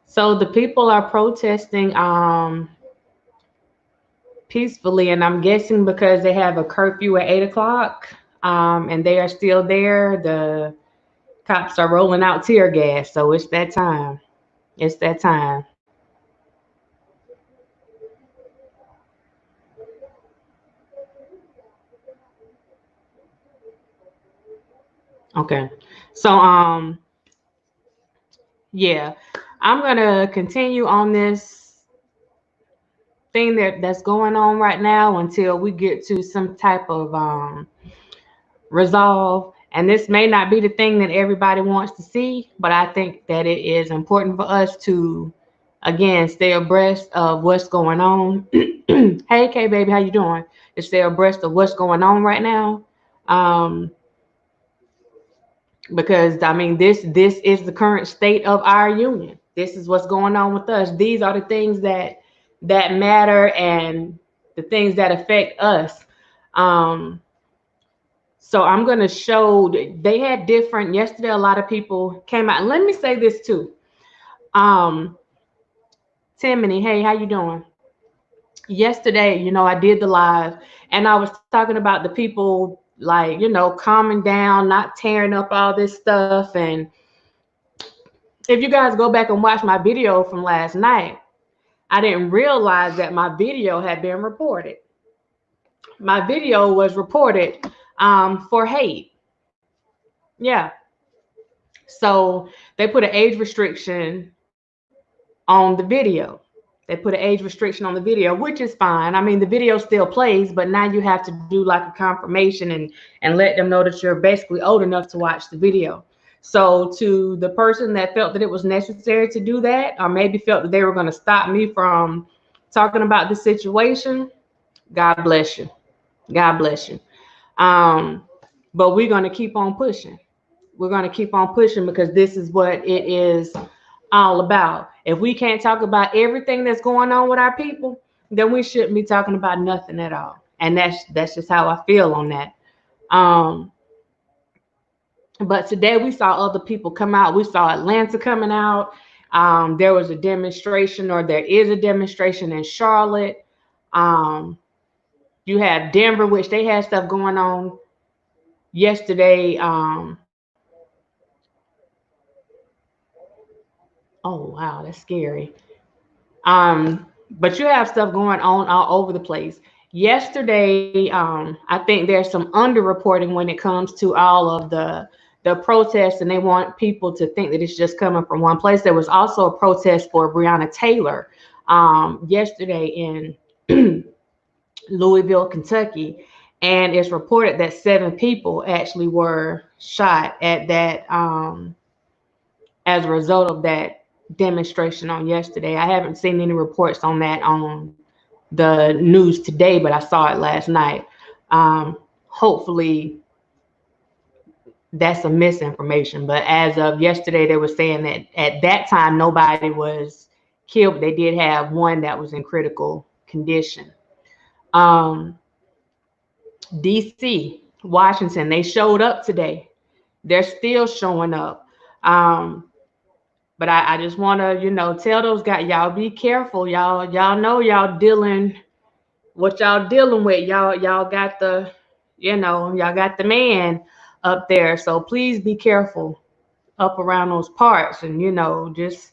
So the people are protesting peacefully, and I'm guessing because they have a curfew at 8 o'clock, and they are still there. The cops are rolling out tear gas, so it's that time. It's that time. Okay. So yeah, I'm gonna continue on this thing that's going on right now until we get to some type of resolve. And this may not be the thing that everybody wants to see, but I think that it is important for us to, again, stay abreast of what's going on. Hey, K baby, how you doing? To stay abreast of what's going on right now, um, because I mean, this is the current state of our union. This is what's going on with us. These are the things that matter and the things that affect us. Um, So I'm going to show they had different yesterday. A lot of people came out. Let me say this too. Um, Timony, hey, how you doing? Yesterday, I did the live and I was talking about the people like, calming down, not tearing up all this stuff. And if you guys go back and watch my video from last night, I didn't realize that my video had been reported. My video was reported for hate. Yeah. So they put an age restriction on the video. They put an age restriction on the video, which is fine. I mean, the video still plays, but now you have to do like a confirmation and let them know that you're basically old enough to watch the video. So to the person that felt that it was necessary to do that, or maybe felt that they were going to stop me from talking about the situation, God bless you. God bless you. Um, but we're going to keep on pushing. We're going to keep on pushing because this is what it is all about. If we can't talk about everything that's going on with our people, then we shouldn't be talking about nothing at all. And that's just how I feel on that. Um, but today we saw other people come out. We saw Atlanta coming out. There was a demonstration, or there is a demonstration in Charlotte. Um, you have Denver, which they had stuff going on yesterday. Oh wow, that's scary. But you have stuff going on all over the place. Yesterday, I think there's some underreporting when it comes to all of the protests, and they want people to think that it's just coming from one place. There was also a protest for Breonna Taylor yesterday in Louisville, Kentucky, and it's reported that 7 people actually were shot at that as a result of that demonstration on yesterday. I haven't seen any reports on that on the news today, but I saw it last night. Hopefully, that's some misinformation. But as of yesterday, they were saying that at that time nobody was killed, but they did have one that was in critical condition. Um, DC, Washington, they showed up today. They're still showing up. Um, But I just want to, tell those guys, y'all be careful. Y'all know what y'all dealing with. Y'all got y'all got the man up there. So please be careful up around those parts, and just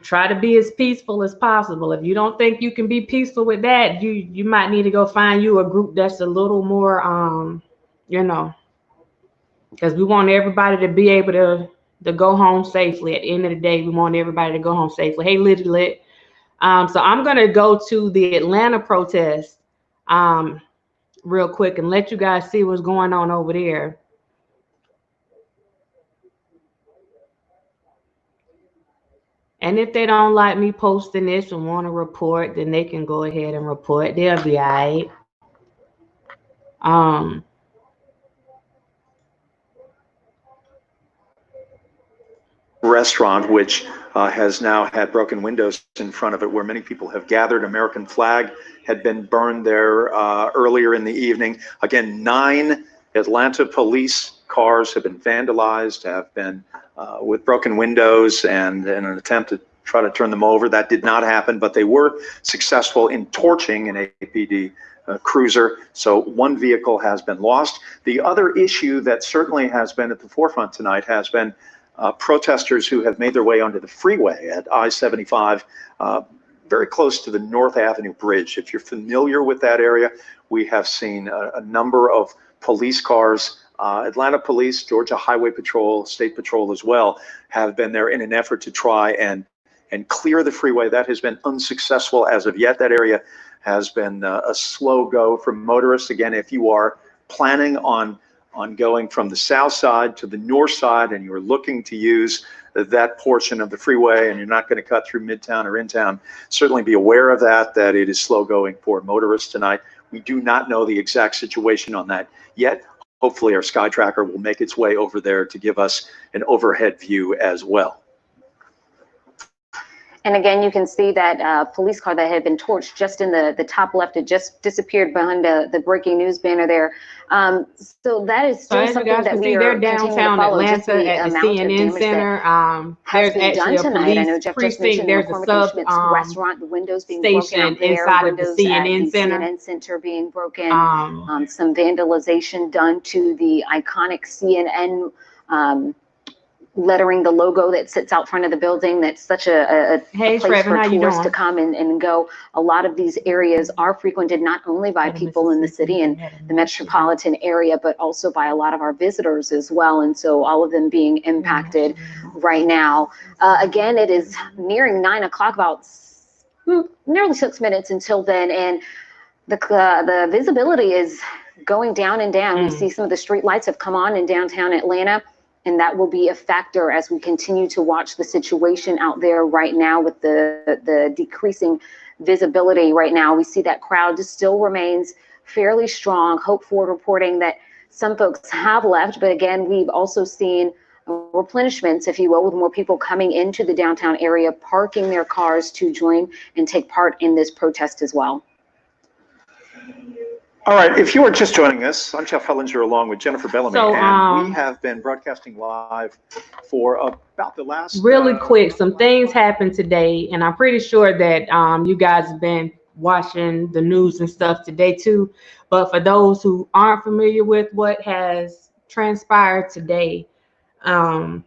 try to be as peaceful as possible. If you don't think you can be peaceful with that, you might need to go find you a group that's a little more you know, because we want everybody to be able to go home safely. At the end of the day, we want everybody to go home safely. Hey, Liddy Lit. So I'm gonna go to the Atlanta protest um, real quick and let you guys see what's going on over there. And if they don't like me posting this and want to report, then they can go ahead and report. They'll be all right. Um, restaurant, which has now had broken windows in front of it, where many people have gathered. American flag had been burned there earlier in the evening. Again, 9 Atlanta police cars have been vandalized, have been with broken windows and in an attempt to try to turn them over. That did not happen, but they were successful in torching an APD cruiser. So one vehicle has been lost. The other issue that certainly has been at the forefront tonight has been protesters who have made their way onto the freeway at I-75, very close to the North Avenue Bridge. If you're familiar with that area, we have seen a number of police cars, Atlanta Police, Georgia Highway Patrol, State Patrol as well, have been there in an effort to try and clear the freeway. That has been unsuccessful as of yet. That area has been a slow go for motorists. Again, if you are planning on going from the south side to the north side and you're looking to use that portion of the freeway and you're not going to cut through Midtown or in town, certainly be aware of that it is slow going for motorists tonight. We do not know the exact situation on that yet. Hopefully our Sky Tracker will make its way over there to give us an overhead view as well. And again, you can see that police car that had been torched just in the top left. It just disappeared behind the breaking news banner there. So that is still something that we are continuing to follow. Atlanta at the CNN Center. Has been done tonight. I know Jeff just mentioned the McCormick & Schmidt's restaurant, the windows being broken out there, inside windows of the CNN at the Center. CNN Center being broken, some vandalization done to the iconic CNN lettering, the logo that sits out front of the building. That's such a place for tourists to come and go. A lot of these areas are frequented not only by people in the city and the metropolitan area, but also by a lot of our visitors as well. And so all of them being impacted right now. Again, it is nearing 9 o'clock, about nearly 6 minutes until then. And the visibility is going down and down. You see some of the street lights have come on in downtown Atlanta. And that will be a factor as we continue to watch the situation out there right now with the decreasing visibility right now. We see that crowd just still remains fairly strong. Hope Ford reporting that some folks have left, but again, we've also seen replenishments, if you will, with more people coming into the downtown area, parking their cars to join and take part in this protest as well. All right, if you are just joining us, I'm Jeff Hellinger along with Jennifer Bellamy, and we have been broadcasting live for about the last... Really quick, some things happened today, and I'm pretty sure that you guys have been watching the news and stuff today too, but for those who aren't familiar with what has transpired today, like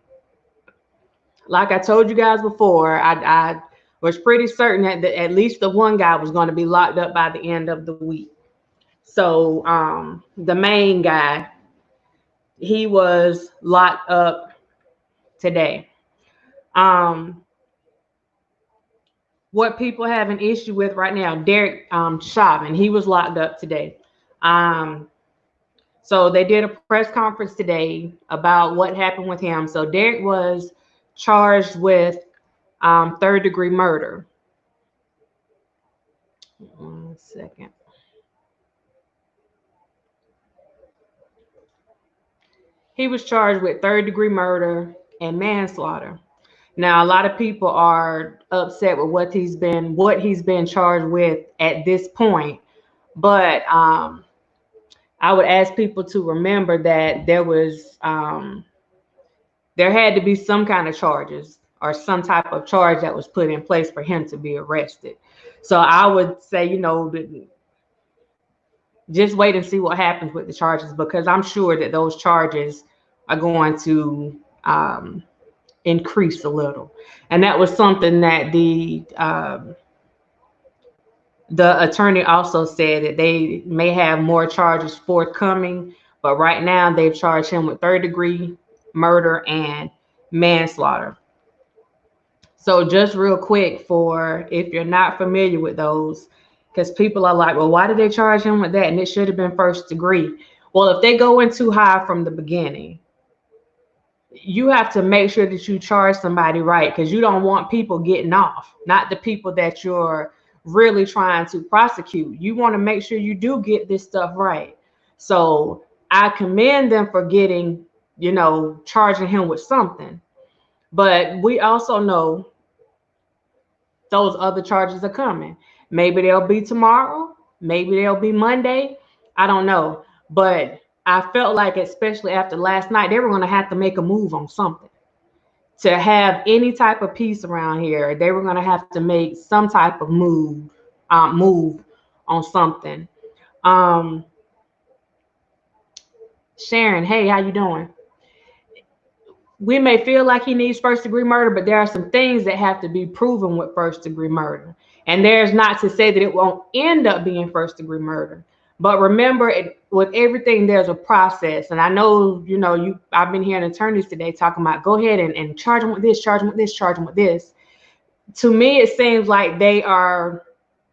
I told you guys before, I was pretty certain that at least the one guy was going to be locked up by the end of the week. So the main guy, he was locked up today. What people have an issue with right now, Derek Chauvin, he was locked up today. So they did a press conference today about what happened with him. So Derek was charged with third-degree murder. 1 second. He was charged with third-degree murder and manslaughter. Now, a lot of people are upset with what he's been charged with at this point, but I would ask people to remember that there had to be some kind of charges or some type of charge that was put in place for him to be arrested. So I would say, just wait and see what happens with the charges, because I'm sure that those charges are going to increase a little. And that was something that the attorney also said, that they may have more charges forthcoming, but right now they've charged him with third-degree murder and manslaughter. So just real quick, for if you're not familiar with those, because people are like, well, why did they charge him with that? And it should have been first degree. Well, if they go in too high from the beginning, you have to make sure that you charge somebody right, because you don't want people getting off, not the people that you're really trying to prosecute. You want to make sure you do get this stuff right. So I commend them for getting, charging him with something. But we also know those other charges are coming. Maybe they'll be tomorrow. Maybe they'll be Monday. I don't know. But I felt like, especially after last night, they were going to have to make a move on something. To have any type of peace around here, they were going to have to make some type of move on something. Sharon, hey, how you doing? We may feel like he needs first-degree murder, but there are some things that have to be proven with first-degree murder. And there's not to say that it won't end up being first-degree murder. But remember, with everything, there's a process. And I know, I've been hearing attorneys today talking about, go ahead and charge them with this, charge them with this, charge them with this. To me, it seems like they are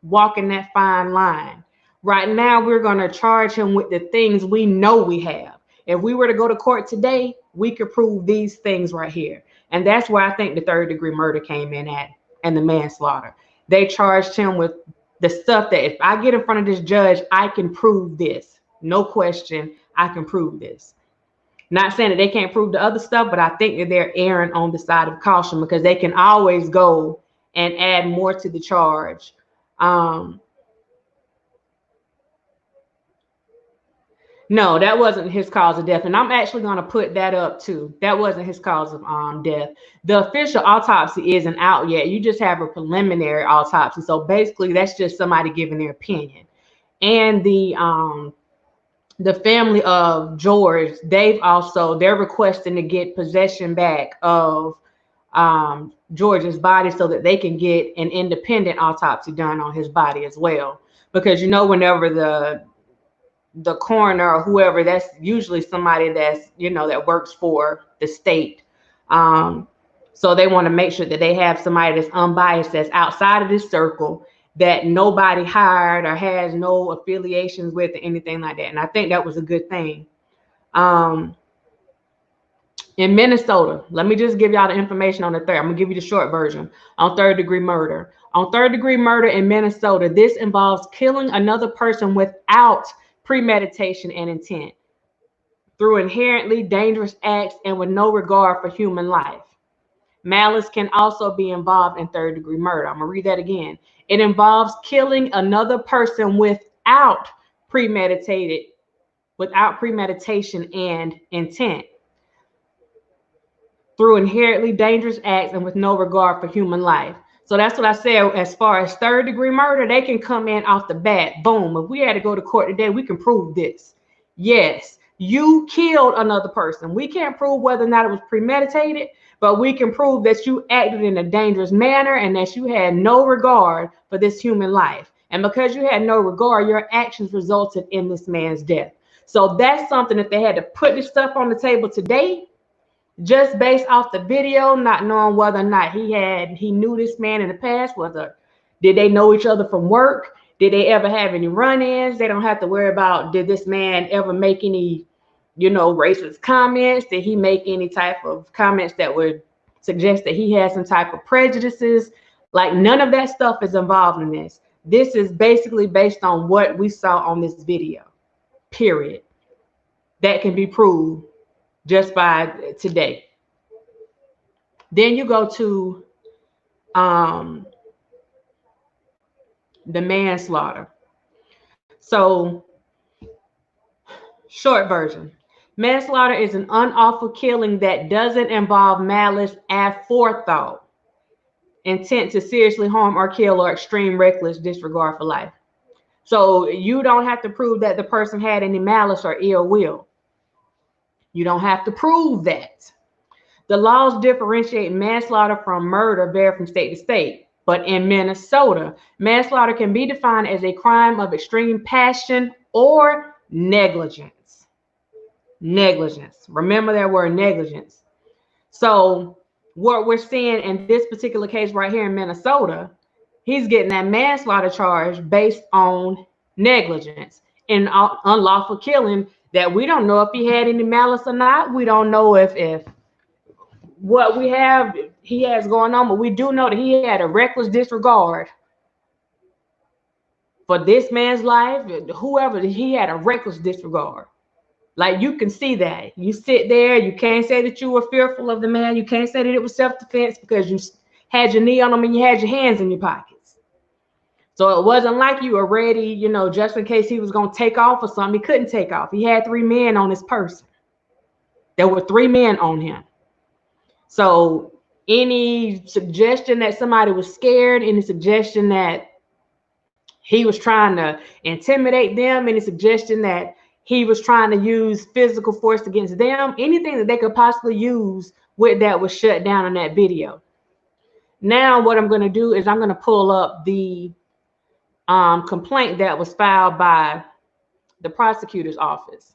walking that fine line. Right now, we're going to charge him with the things we know we have. If we were to go to court today, we could prove these things right here. And that's where I think the third-degree murder came in at, and the manslaughter. They charged him with the stuff that if I get in front of this judge, I can prove this. No question, I can prove this. Not saying that they can't prove the other stuff, but I think that they're erring on the side of caution because they can always go and add more to the charge. No, that wasn't his cause of death. And I'm actually going to put that up too. That wasn't his cause of death. The official autopsy isn't out yet. You just have a preliminary autopsy. So basically that's just somebody giving their opinion. And the family of George, they're requesting to get possession back of George's body so that they can get an independent autopsy done on his body as well. Because whenever the coroner or whoever, that's usually somebody that's that works for the state, so they want to make sure that they have somebody that's unbiased, that's outside of this circle, that nobody hired or has no affiliations with or anything like that. And I think that was a good thing. In Minnesota, let me just give y'all the information on the third. I'm gonna give you the short version on third-degree murder. On third-degree murder in Minnesota, this involves killing another person without premeditation and intent, through inherently dangerous acts and with no regard for human life. Malice can also be involved in third-degree murder. I'm gonna read that again. It involves killing another person without premeditation and intent, through inherently dangerous acts and with no regard for human life. So that's what I said. As far as third-degree murder, they can come in off the bat. Boom. If we had to go to court today, we can prove this. Yes, you killed another person. We can't prove whether or not it was premeditated, but we can prove that you acted in a dangerous manner and that you had no regard for this human life. And because you had no regard, your actions resulted in this man's death. So that's something that they had to put this stuff on the table today, just based off the video, not knowing whether or not he knew this man in the past. Did they know each other from work? Did they ever have any run-ins? They don't have to worry about, did this man ever make any, racist comments? Did he make any type of comments that would suggest that he had some type of prejudices? Like, none of that stuff is involved in this. This is basically based on what we saw on this video, period. That can be proved just by today. Then you go to the manslaughter. So, short version. Manslaughter is an unlawful killing that doesn't involve malice, aforethought, intent to seriously harm or kill, or extreme reckless disregard for life. So you don't have to prove that the person had any malice or ill will. You don't have to prove that. The laws differentiate manslaughter from murder vary from state to state. But in Minnesota, manslaughter can be defined as a crime of extreme passion or negligence. Negligence. Remember that word, negligence. So what we're seeing in this particular case right here in Minnesota, he's getting that manslaughter charge based on negligence and unlawful killing that we don't know if he had any malice or not. We don't know if what we have he has going on, but we do know that he had a reckless disregard for this man's life. Whoever, he had a reckless disregard. Like, you can see that. You sit there, you can't say that you were fearful of the man. You can't say that it was self-defense because you had your knee on him and you had your hands in your pockets. So it wasn't like you were ready, you know, just in case he was going to take off or something. He couldn't take off. He had 3 men on his person. There were 3 men on him. So any suggestion that somebody was scared, any suggestion that he was trying to intimidate them, any suggestion that he was trying to use physical force against them, anything that they could possibly use with that was shut down in that video. Now what I'm going to do is I'm going to pull up the complaint that was filed by the prosecutor's office.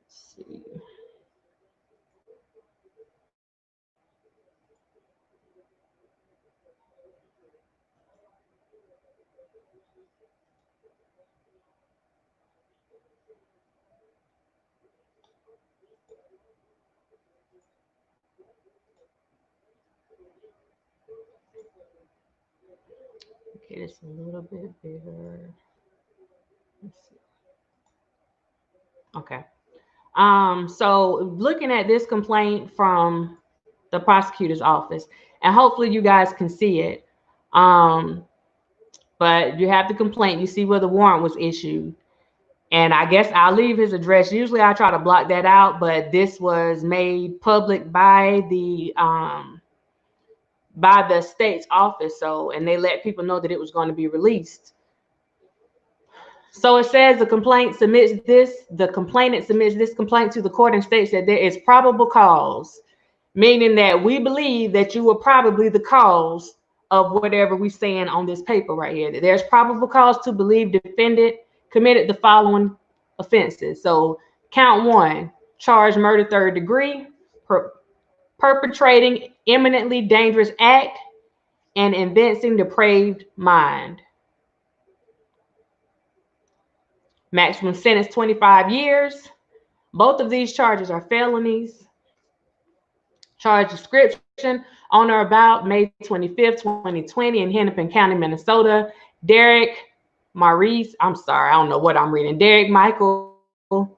Let's see. Okay, it's a little bit bigger. Let's see. Okay. So looking at this complaint from the prosecutor's office, and hopefully you guys can see it. But you have the complaint, you see where the warrant was issued. And I guess I'll leave his address. Usually I try to block that out, but this was made public by the state's office. So, and they let people know that it was going to be released. So it says the complainant submits this complaint to the court and states that there is probable cause, meaning that we believe that you were probably the cause of whatever we're saying on this paper right here. There's probable cause to believe defendant committed the following offenses. So count 1, charge murder 3rd degree, perpetrating imminently dangerous act, and evincing depraved mind. Maximum sentence 25 years. Both of these charges are felonies. Charge description: on or about May 25th, 2020 in Hennepin County, Minnesota. Derek Maurice, I'm sorry, I don't know what I'm reading. Derek Michael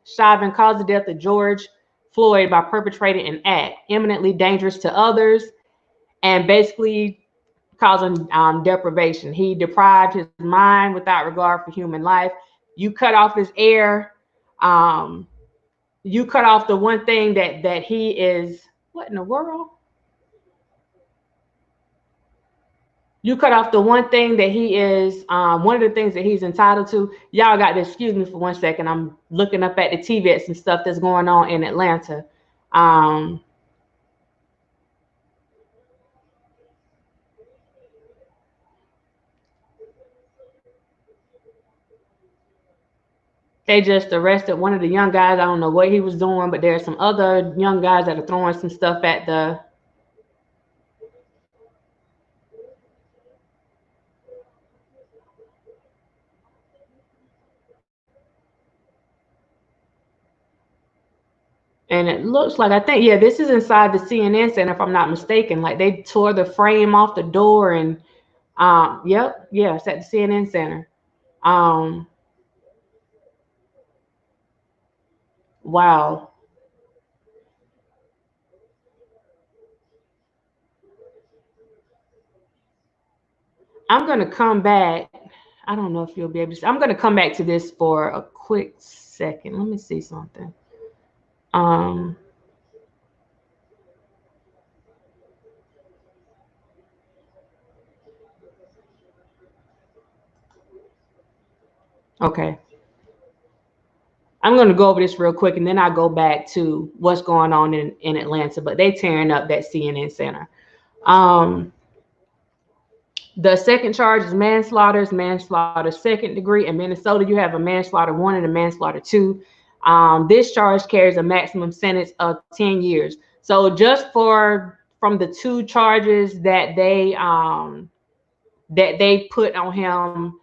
Chauvin caused the death of George Floyd by perpetrating an act imminently dangerous to others and basically causing deprivation. He deprived his mind without regard for human life. You cut off his air. You cut off the one thing that he is. What in the world? You cut off the one thing that he is, one of the things that he's entitled to. Y'all got to excuse me for 1 second. I'm looking up at the TV at some stuff that's going on in Atlanta. They just arrested one of the young guys. I don't know what he was doing, but there's some other young guys that are throwing some stuff at the. And it looks like, I think, yeah, this is inside the CNN Center, if I'm not mistaken. Like they tore the frame off the door and, yep, yeah, it's at the CNN Center. Wow. I'm going to come back. I don't know if you'll be able to. I'm going to come back to this for a quick second. Let me see something. Okay. I'm going to go over this real quick, and then I'll go back to what's going on in Atlanta. But they tearing up that CNN Center. The second charge is manslaughter, 2nd degree. In Minnesota, you have a manslaughter 1 and a manslaughter 2. This charge carries a maximum sentence of 10 years. So just from the 2 charges that they put on him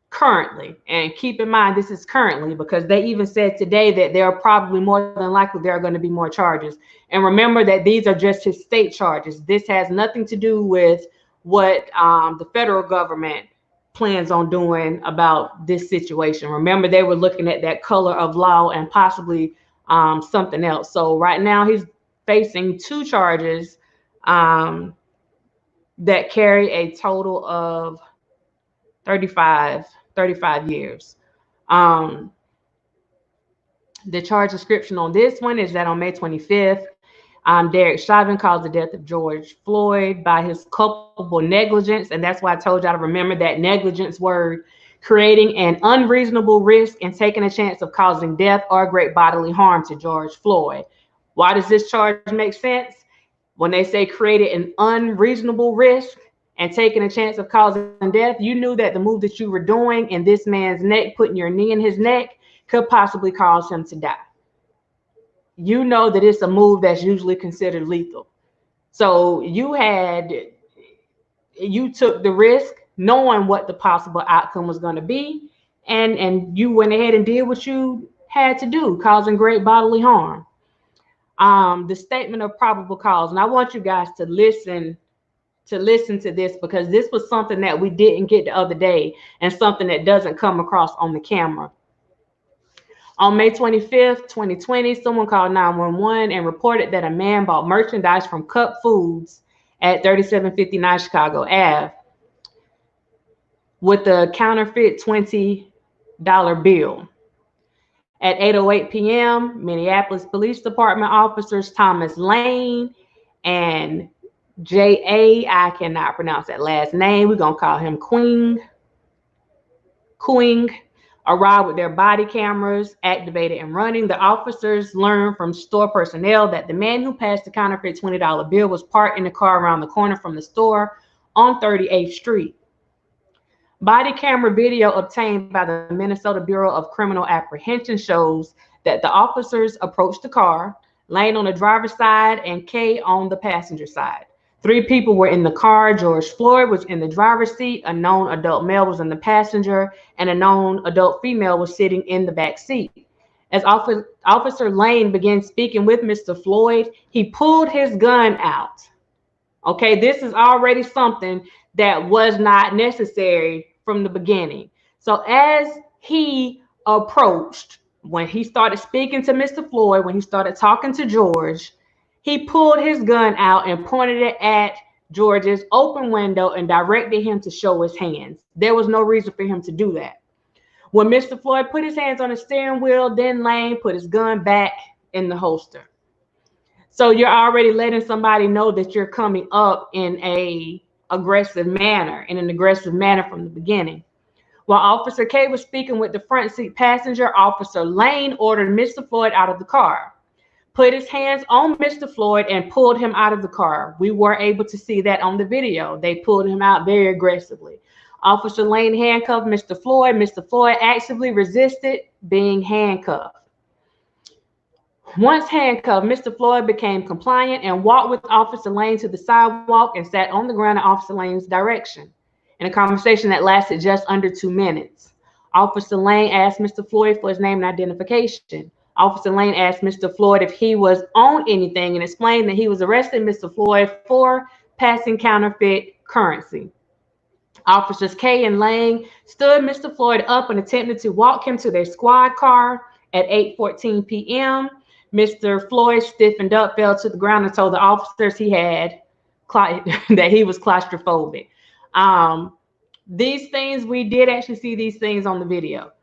currently, and keep in mind this is currently, because they even said today that there are probably more than likely there are going to be more charges. And remember that these are just his state charges. This has nothing to do with what the federal government plans on doing about this situation. Remember, they were looking at that color of law and possibly something else. So right now he's facing 2 charges that carry a total of 35 years. The charge description on this one is that on May 25th, Derek Chauvin caused the death of George Floyd by his culpable negligence. And that's why I told y'all to remember that negligence word, creating an unreasonable risk and taking a chance of causing death or great bodily harm to George Floyd. Why does this charge make sense? When they say created an unreasonable risk and taking a chance of causing death, you knew that the move that you were doing in this man's neck, putting your knee in his neck, could possibly cause him to die. You know that it's a move that's usually considered lethal. So you took the risk knowing what the possible outcome was going to be, and you went ahead and did what you had to do, causing great bodily harm. The statement of probable cause, and I want you guys to listen to this, because this was something that we didn't get the other day and something that doesn't come across on the camera. On May 25th, 2020, someone called 911 and reported that a man bought merchandise from Cup Foods at 3759 Chicago Ave with a counterfeit $20 bill. At 8:08 p.m., Minneapolis Police Department officers Thomas Lane and J.A., I cannot pronounce that last name, we're going to call him Quing, arrived with their body cameras activated and running. The officers learned from store personnel that the man who passed the counterfeit $20 bill was parked in the car around the corner from the store on 38th Street. Body camera video obtained by the Minnesota Bureau of Criminal Apprehension shows that the officers approached the car, Lane on the driver's side and Kay on the passenger side. 3 people were in the car. George Floyd was in the driver's seat, a known adult male was in the passenger, and a known adult female was sitting in the back seat. As Officer Lane began speaking with Mr. Floyd, he pulled his gun out. Okay, this is already something that was not necessary from the beginning. So as he approached, when he started speaking to Mr. Floyd, when he started talking to George, he pulled his gun out and pointed it at George's open window and directed him to show his hands. There was no reason for him to do that. When Mr. Floyd put his hands on the steering wheel, then Lane put his gun back in the holster. So you're already letting somebody know that you're coming up in an aggressive manner from the beginning. While Officer K was speaking with the front seat passenger, Officer Lane ordered Mr. Floyd out of the car, put his hands on Mr. Floyd and pulled him out of the car. We were able to see that on the video. They pulled him out very aggressively. Officer Lane handcuffed Mr. Floyd. Mr. Floyd actively resisted being handcuffed. Once handcuffed, Mr. Floyd became compliant and walked with Officer Lane to the sidewalk and sat on the ground in Officer Lane's direction. In a conversation that lasted just under 2 minutes, Officer Lane asked Mr. Floyd for his name and identification. Officer Lane asked Mr. Floyd if he was on anything and explained that he was arresting Mr. Floyd for passing counterfeit currency. Officers K and Lane stood Mr. Floyd up and attempted to walk him to their squad car. At 8:14 p.m., Mr. Floyd stiffened up, fell to the ground, and told the officers that he was claustrophobic. These things, we did actually see these things on the video.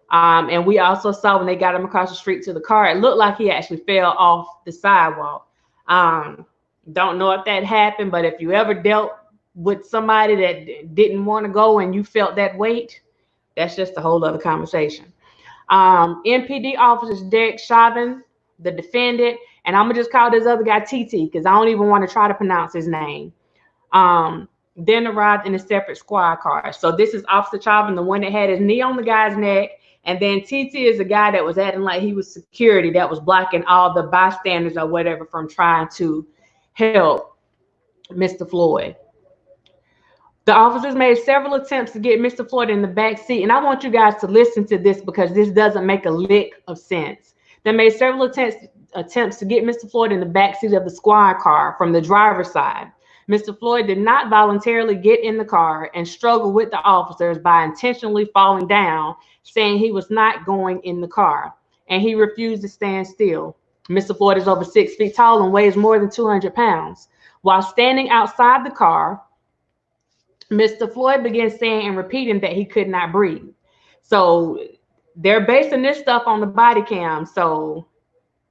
And we also saw when they got him across the street to the car, it looked like he actually fell off the sidewalk. Don't know if that happened, but if you ever dealt with somebody that didn't want to go and you felt that weight, that's just a whole other conversation. MPD officers Derek Chauvin, the defendant, and I'm gonna just call this other guy TT because I don't even want to try to pronounce his name, then arrived in a separate squad car. So this is Officer Chauvin, the one that had his knee on the guy's neck, and then TT is the guy that was acting like he was security, that was blocking all the bystanders or whatever from trying to help Mr. Floyd. The officers made several attempts to get Mr. Floyd in the back seat, and I want you guys to listen to this because this doesn't make a lick of sense. They made several attempts to get Mr. Floyd in the back seat of the squad car from the driver's side. Mr. Floyd did not voluntarily get in the car and struggled with the officers by intentionally falling down, saying he was not going in the car. and he refused to stand still. Mr. Floyd is over 6 feet tall and weighs more than 200 pounds. While standing outside the car, Mr. Floyd began saying and repeating that he could not breathe. So they're basing this stuff on the body cam. So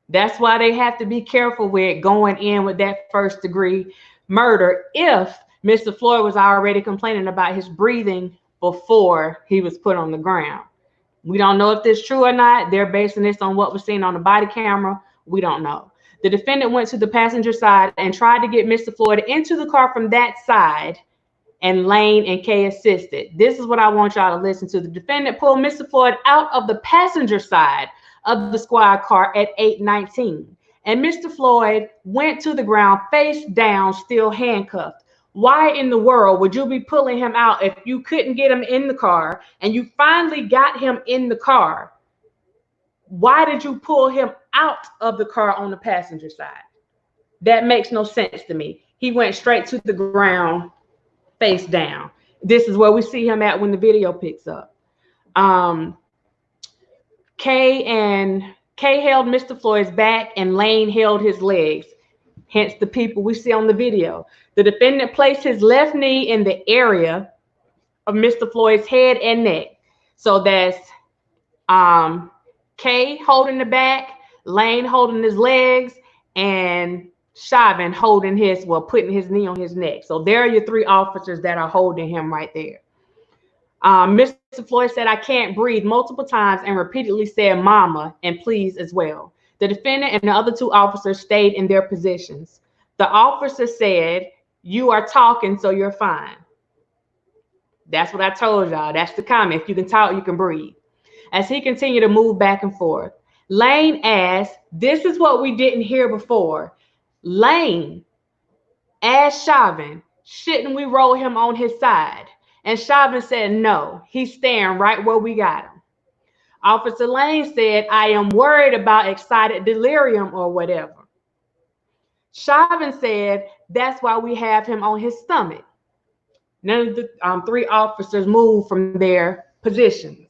that's why they have to be careful with going in with that first degree murder if Mr. Floyd was already complaining about his breathing before he was put on the ground. We don't know if this is true or not. They're basing this on what was seen on the body camera. We don't know. The defendant went to the passenger side and tried to get Mr. Floyd into the car from that side, and Lane and Kay assisted. This is what I want y'all to listen to. The defendant pulled Mr. Floyd out of the passenger side of the squad car at 8:19, and Mr. Floyd went to the ground face down, still handcuffed. Why in the world would you be pulling him out if you couldn't get him in the car and you finally got him in the car? Why did you pull him out of the car on the passenger side? That makes no sense to me. He went straight to the ground face down. This is where we see him at when the video picks up. Kay held Mr. Floyd's back and Lane held his legs, hence the people we see on the video. The defendant placed his left knee in the area of Mr. Floyd's head and neck. So that's Kay holding the back, Lane holding his legs, and Chauvin holding his, well, putting his knee on his neck. So there are your three officers that are holding him right there. Mr. Floyd said, "I can't breathe," multiple times and repeatedly said "mama" and "please" as well. The defendant and the other two officers stayed in their positions. The officer said, "You are talking, so you're fine." That's what I told y'all. That's the comment. If you can talk, you can breathe. As he continued to move back and forth, Lane asked, this is what we didn't hear before. Lane asked Chauvin, shouldn't we roll him on his side? And Chauvin said, no, he's staying right where we got him. Officer Lane said, I am worried about excited delirium or whatever. Chauvin said, that's why we have him on his stomach. None of the three officers moved from their positions.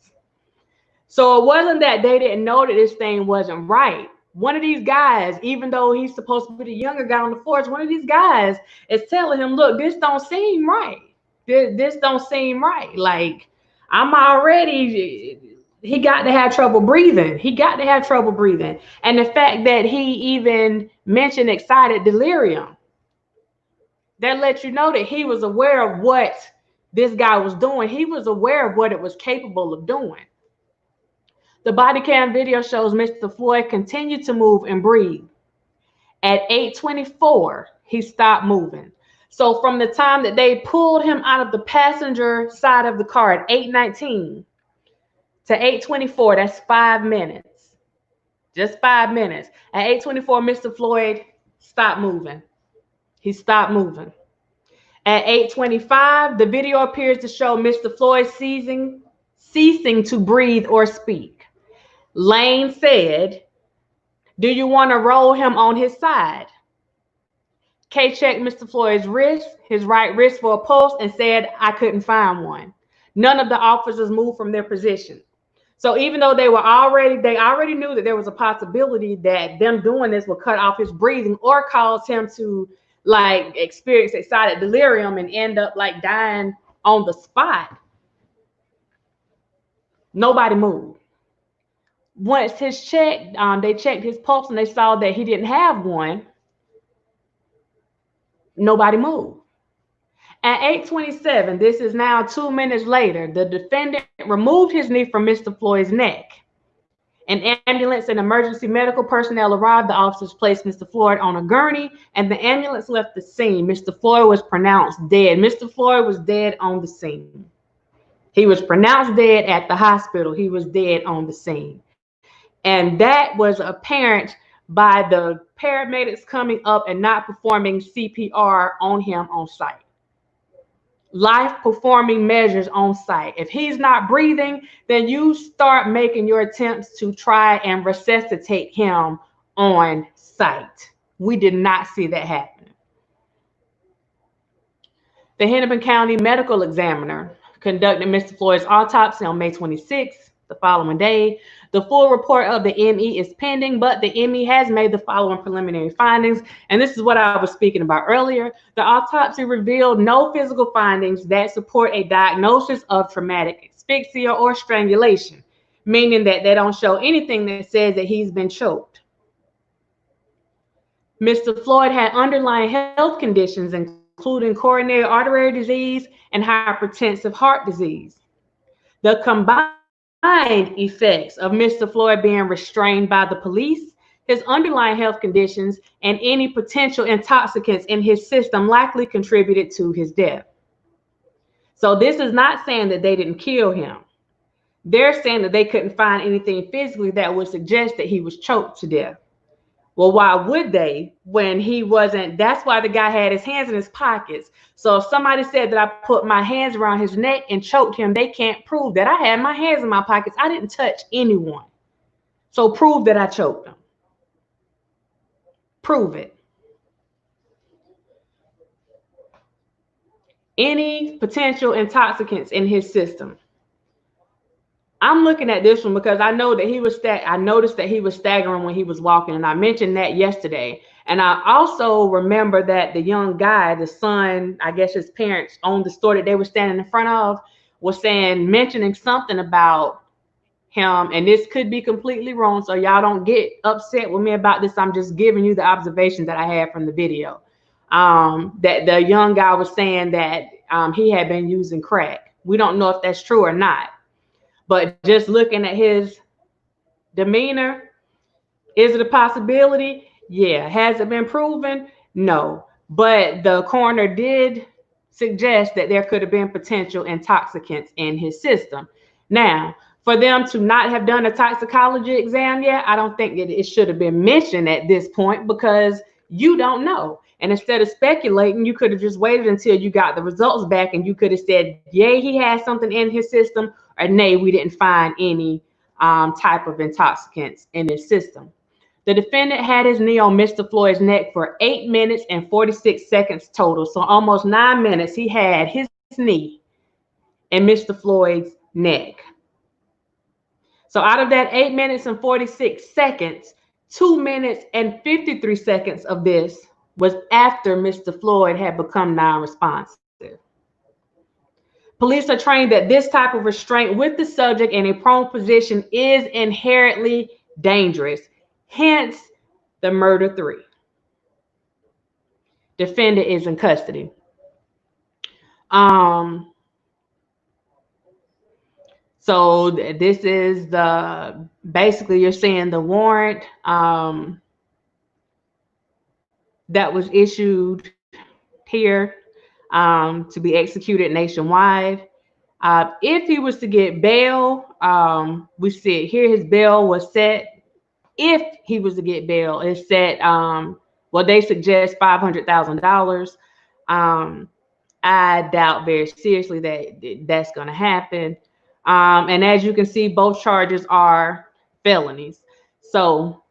So it wasn't that they didn't know that this thing wasn't right. One of these guys, even though he's supposed to be the younger guy on the force, one of these guys is telling him, look, this don't seem right. This don't seem right. Like, I'm already, he got to have trouble breathing. He got to have trouble breathing. And the fact that he even mentioned excited delirium, that lets you know that he was aware of what this guy was doing. He was aware of what it was capable of doing. The body cam video shows Mr. Floyd continued to move and breathe. At 8:24, he stopped moving. So from the time that they pulled him out of the passenger side of the car at 8:19 to 8:24, that's 5 minutes. Just 5 minutes. At 8:24, Mr. Floyd stopped moving. He stopped moving. At 8:25, the video appears to show Mr. Floyd ceasing to breathe or speak. Lane said, do you want to roll him on his side? Kay checked Mr. Floyd's wrist, his right wrist, for a pulse and said, I couldn't find one. None of the officers moved from their position. So even though they already knew that there was a possibility that them doing this would cut off his breathing or cause him to like experience excited delirium and end up like dying on the spot, nobody moved. Once his check, they checked his pulse and they saw that he didn't have one. Nobody moved. At 8:27, this is now 2 minutes later, the defendant removed his knee from Mr. Floyd's neck. An ambulance and emergency medical personnel arrived. The officers placed Mr. Floyd on a gurney and the ambulance left the scene. Mr. Floyd was pronounced dead. Mr. Floyd was dead on the scene. He was pronounced dead at the hospital. He was dead on the scene. And that was apparent by the paramedics coming up and not performing CPR on him on site. Life-performing measures on site. If he's not breathing, then you start making your attempts to try and resuscitate him on site. We did not see that happen. The Hennepin County Medical Examiner conducted Mr. Floyd's autopsy on May 26th. the following day. The full report of the ME is pending, but the ME has made the following preliminary findings. And this is what I was speaking about earlier. The autopsy revealed no physical findings that support a diagnosis of traumatic asphyxia or strangulation, meaning that they don't show anything that says that he's been choked. Mr. Floyd had underlying health conditions, including coronary artery disease and hypertensive heart disease. The combined effects of Mr. Floyd being restrained by the police, his underlying health conditions, and any potential intoxicants in his system likely contributed to his death. So this is not saying that they didn't kill him. They're saying that they couldn't find anything physically that would suggest that he was choked to death. Well, why would they when he wasn't? That's why the guy had his hands in his pockets. So if somebody said that I put my hands around his neck and choked him, they can't prove that. I had my hands in my pockets. I didn't touch anyone. So prove that I choked him. Prove it. Any potential intoxicants in his system. I'm looking at this one because I know that I noticed that he was staggering when he was walking, and I mentioned that yesterday. And I also remember that the young guy, the son, I guess his parents owned the store that they were standing in front of, was mentioning something about him, and this could be completely wrong, so y'all don't get upset with me about this. I'm just giving you the observation that I had from the video. That the young guy was saying that he had been using crack. We don't know if that's true or not. But just looking at his demeanor, is it a possibility? Yeah. Has it been proven? No. But the coroner did suggest that there could have been potential intoxicants in his system. Now, for them to not have done a toxicology exam yet, I don't think that it should have been mentioned at this point because you don't know. And instead of speculating, you could have just waited until you got the results back and you could have said, yay, he has something in his system, or nay, we didn't find any type of intoxicants in his system. The defendant had his knee on Mr. Floyd's neck for 8 minutes and 46 seconds total. So almost 9 minutes he had his knee in Mr. Floyd's neck. So out of that 8 minutes and 46 seconds, 2 minutes and 53 seconds of this was after Mr. Floyd had become non-responsive. Police are trained that this type of restraint with the subject in a prone position is inherently dangerous, hence the murder 3. Defendant is in custody. So this is basically you're saying the warrant that was issued here to be executed nationwide. If he was to get bail, we see it here, his bail was set. If he was to get bail, it's set, well, they suggest $500,000. I doubt very seriously that that's going to happen. And as you can see, both charges are felonies. So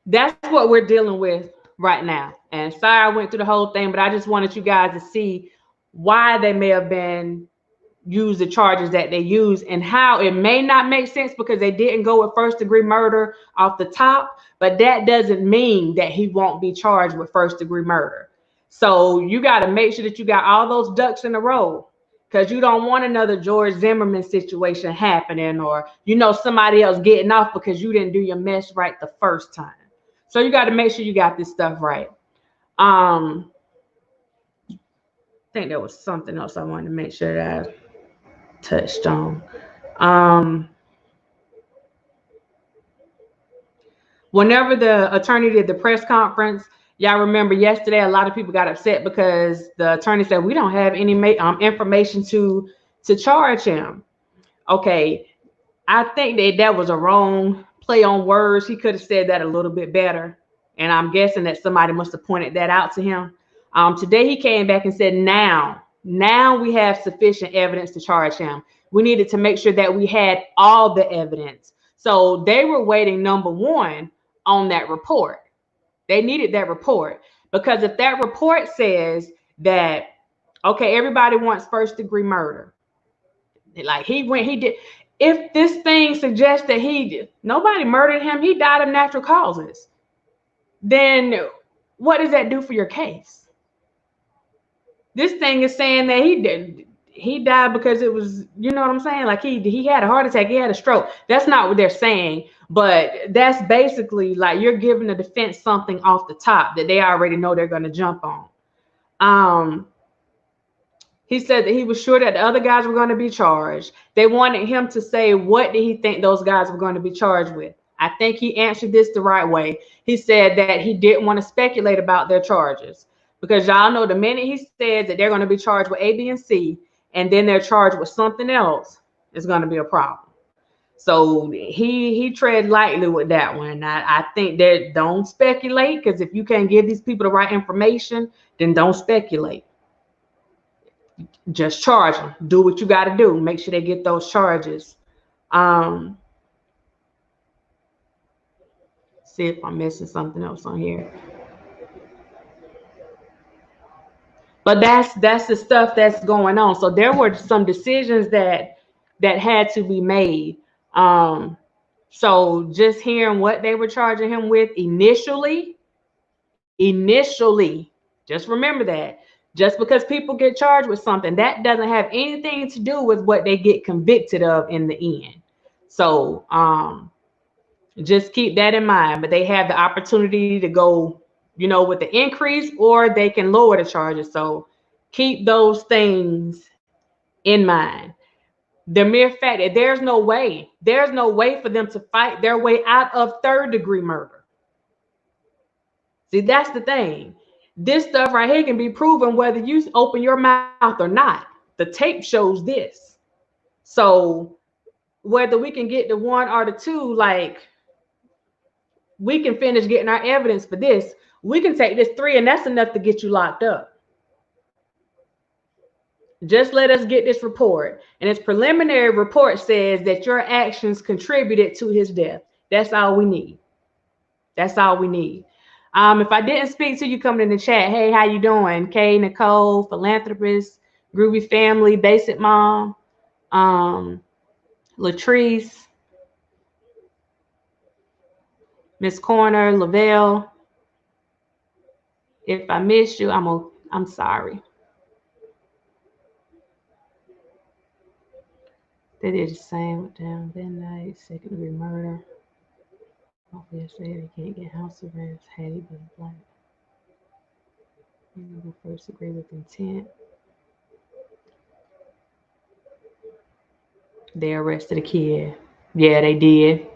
that's what we're dealing with right now. And sorry I went through the whole thing, but I just wanted you guys to see why they may have been used the charges that they use and how it may not make sense because they didn't go with first-degree murder off the top, but that doesn't mean that he won't be charged with first-degree murder. So you got to make sure that you got all those ducks in a row because you don't want another George Zimmerman situation happening or, you know, somebody else getting off because you didn't do your mess right the first time. So you got to make sure you got this stuff right. I think there was something else I wanted to make sure that I touched on. Whenever the attorney did the press conference, y'all remember yesterday, a lot of people got upset because the attorney said, we don't have any information to charge him. Okay, I think that was a wrong play on words. He could have said that a little bit better. And I'm guessing that somebody must have pointed that out to him. Today he came back and said, now we have sufficient evidence to charge him. We needed to make sure that we had all the evidence. So they were waiting, number one, on that report. They needed that report because if that report says that Okay, everybody wants first-degree murder. Like he did. If this thing suggests that nobody murdered him, he died of natural causes, then what does that do for your case? This thing is saying that he died because it was, you know what I'm saying? Like he had a heart attack, he had a stroke. That's not what they're saying, but that's basically like you're giving the defense something off the top that they already know they're going to jump on. He said that he was sure that the other guys were going to be charged. They wanted him to say, what did he think those guys were going to be charged with? I think he answered this the right way. He said that he didn't want to speculate about their charges because y'all know the minute he says that they're going to be charged with A, B, and C, and then they're charged with something else, it's going to be a problem. So he tread lightly with that one. I think that don't speculate, because if you can't give these people the right information, then don't speculate. Just charge them. Do what you got to do. Make sure they get those charges. See if I'm missing something else on here. But that's the stuff that's going on. So there were some decisions that had to be made. So just hearing what they were charging him with initially, just remember that. Just because people get charged with something, that doesn't have anything to do with what they get convicted of in the end. So just keep that in mind. But they have the opportunity to go, you know, with the increase, or they can lower the charges. So keep those things in mind. The mere fact that there's no way for them to fight their way out of third-degree murder. See, that's the thing. This stuff right here can be proven whether you open your mouth or not. The tape shows this. So whether we can get the one or the two, like we can finish getting our evidence for this. We can take this 3 and that's enough to get you locked up. Just let us get this report. And its preliminary report says that your actions contributed to his death. That's all we need. That's all we need. If I didn't speak to you coming in the chat, hey, how you doing? Kay, Nicole, Philanthropist, Groovy Family, Basic Mom, Latrice, Miss Corner, Lavelle. If I missed you, I'm sorry. They did the same with them midnight, second-degree murder. Yesterday, they can't get house arrest. Had he been black, first degree with intent. They arrested a kid. Yeah, they did.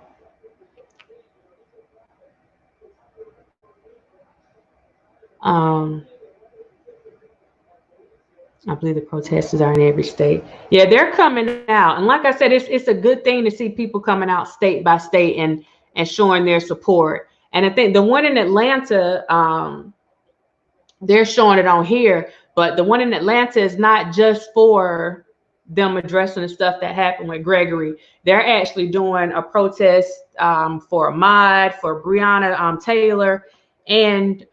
I believe the protesters are in every state. Yeah, they're coming out. And like I said, it's a good thing to see people coming out state by state and showing their support. And I think the one in Atlanta, they're showing it on here, but the one in Atlanta is not just for them addressing the stuff that happened with Gregory. They're actually doing a protest for Ahmaud, for Breonna Taylor, and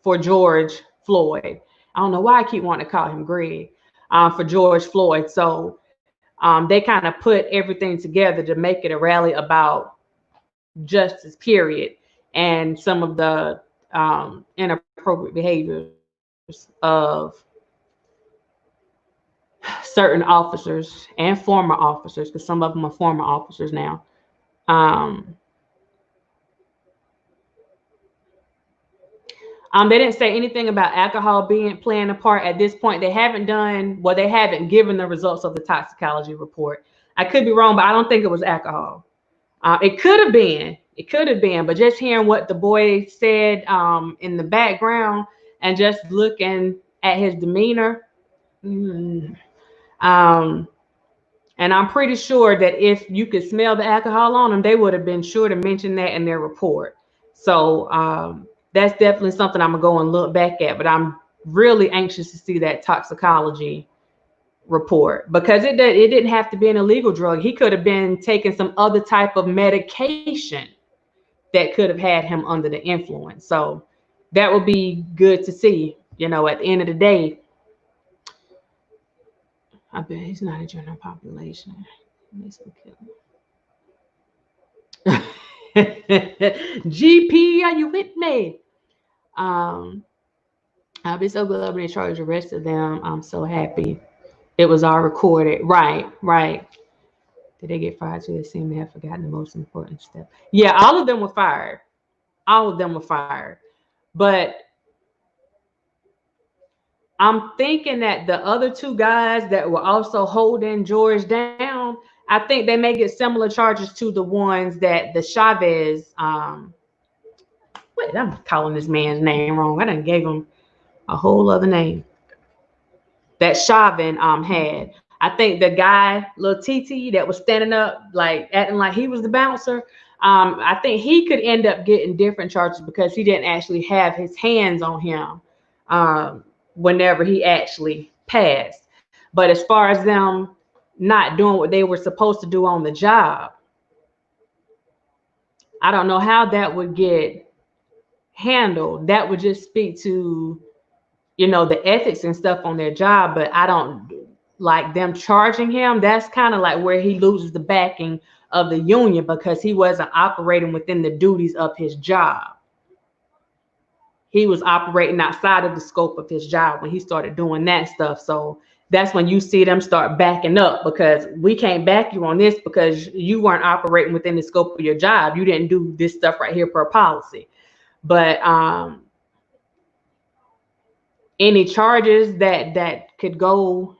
for George Floyd. I don't know why I keep wanting to call him Greg, for George Floyd. So they kind of put everything together to make it a rally about justice, period, and some of the inappropriate behaviors of certain officers and former officers, because some of them are former officers now. They didn't say anything about alcohol playing a part at this point. They haven't given the results of the toxicology report. I could be wrong, but I don't think it was alcohol. It could have been, but just hearing what the boy said in the background and just looking at his demeanor, and I'm pretty sure that if you could smell the alcohol on him, they would have been sure to mention that in their report. So that's definitely something I'm gonna go and look back at, but I'm really anxious to see that toxicology report, because it didn't have to be an illegal drug. He could have been taking some other type of medication that could have had him under the influence. So that would be good to see, You know, at the end of the day, I bet he's not a general population. GP, are you with me? I'll be so glad when they charge the rest of them. I'm so happy. It was all recorded. Right. Did they get fired too? They seem to have forgotten the most important step. Yeah, all of them were fired. All of them were fired. But I'm thinking that the other two guys that were also holding George down, I think they may get similar charges to the ones that the Chavez, wait, I'm calling this man's name wrong. I done gave him a whole other name. That Chauvin had. I think the guy, little TT, that was standing up, like acting like he was the bouncer, I think he could end up getting different charges because he didn't actually have his hands on him whenever he actually passed. But as far as them not doing what they were supposed to do on the job, I don't know how that would get handled. That would just speak to, you know, the ethics and stuff on their job, but I don't like them charging him. That's kind of like where he loses the backing of the union because he wasn't operating within the duties of his job. He was operating outside of the scope of his job when he started doing that stuff. So that's when you see them start backing up, because we can't back you on this because you weren't operating within the scope of your job. You didn't do this stuff right here per policy. But any charges that could go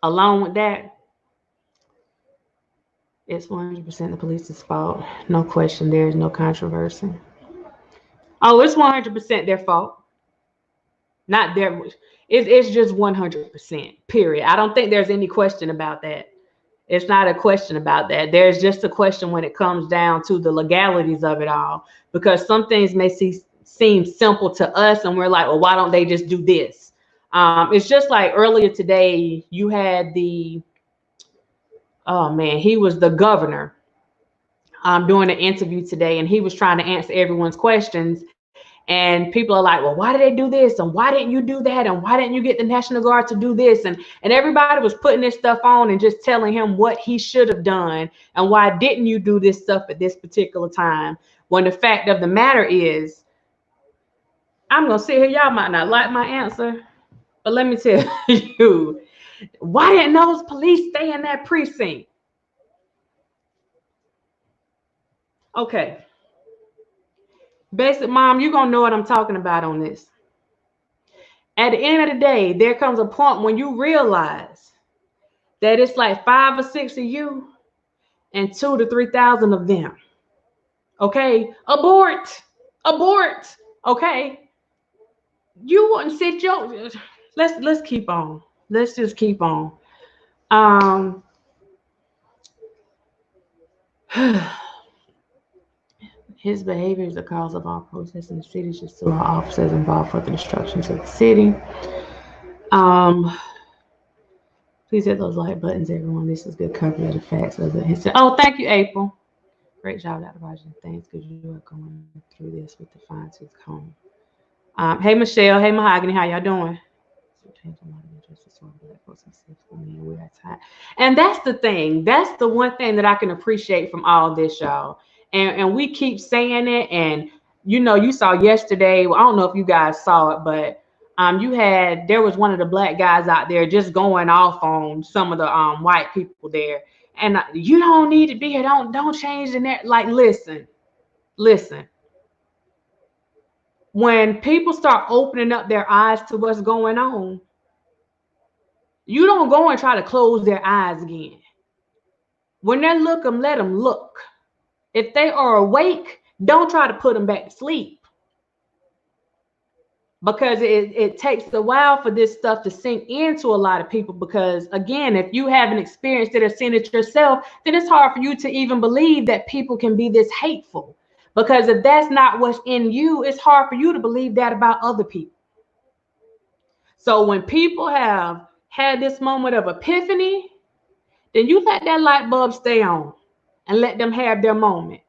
along with that, it's 100% the police's fault. No question. There is no controversy. Oh, it's 100% their fault. Not their. It's just 100%. Period. I don't think there's any question about that. It's not a question about that. There's just a question when it comes down to the legalities of it all, because some things may seem simple to us, and we're like, well, why don't they just do this? It's just like earlier today, you had the, oh man, he was the governor doing an interview today, and he was trying to answer everyone's questions. And people are like, well, why did they do this? And why didn't you do that? And why didn't you get the National Guard to do this? And everybody was putting this stuff on and just telling him what he should have done. And why didn't you do this stuff at this particular time? When the fact of the matter is, I'm going to sit here. Y'all might not like my answer, but let me tell you, why didn't those police stay in that precinct? Okay. Basic mom, you're going to know what I'm talking about on this. At the end of the day, there comes a point when you realize that it's like 5 or 6 of you and 2,000 to 3,000 of them. Okay? Abort. Okay? You wouldn't sit your... Let's keep on. Let's just keep on. His behavior is the cause of all protests in the city. Just sue all officers involved for the destruction of the city. Please hit those like buttons, everyone. This is good coverage of the facts of the history. Oh, thank you, April. Great job, Dr. Rogers. Thanks, because you are going through this with the fine-tooth comb. Hey, Michelle. Hey, Mahogany. How y'all doing? And that's the thing. That's the one thing that I can appreciate from all this, y'all. And we keep saying it. And, you know, you saw yesterday, well, I don't know if you guys saw it, but there was one of the black guys out there just going off on some of the white people there. And you don't need to be here. Don't change the net. Like, listen. When people start opening up their eyes to what's going on, you don't go and try to close their eyes again. When they look them, let them look. If they are awake, don't try to put them back to sleep. Because it takes a while for this stuff to sink into a lot of people. Because again, if you haven't experienced it or seen it yourself, then it's hard for you to even believe that people can be this hateful. Because if that's not what's in you, it's hard for you to believe that about other people. So when people have had this moment of epiphany, then you let that light bulb stay on and let them have their moment.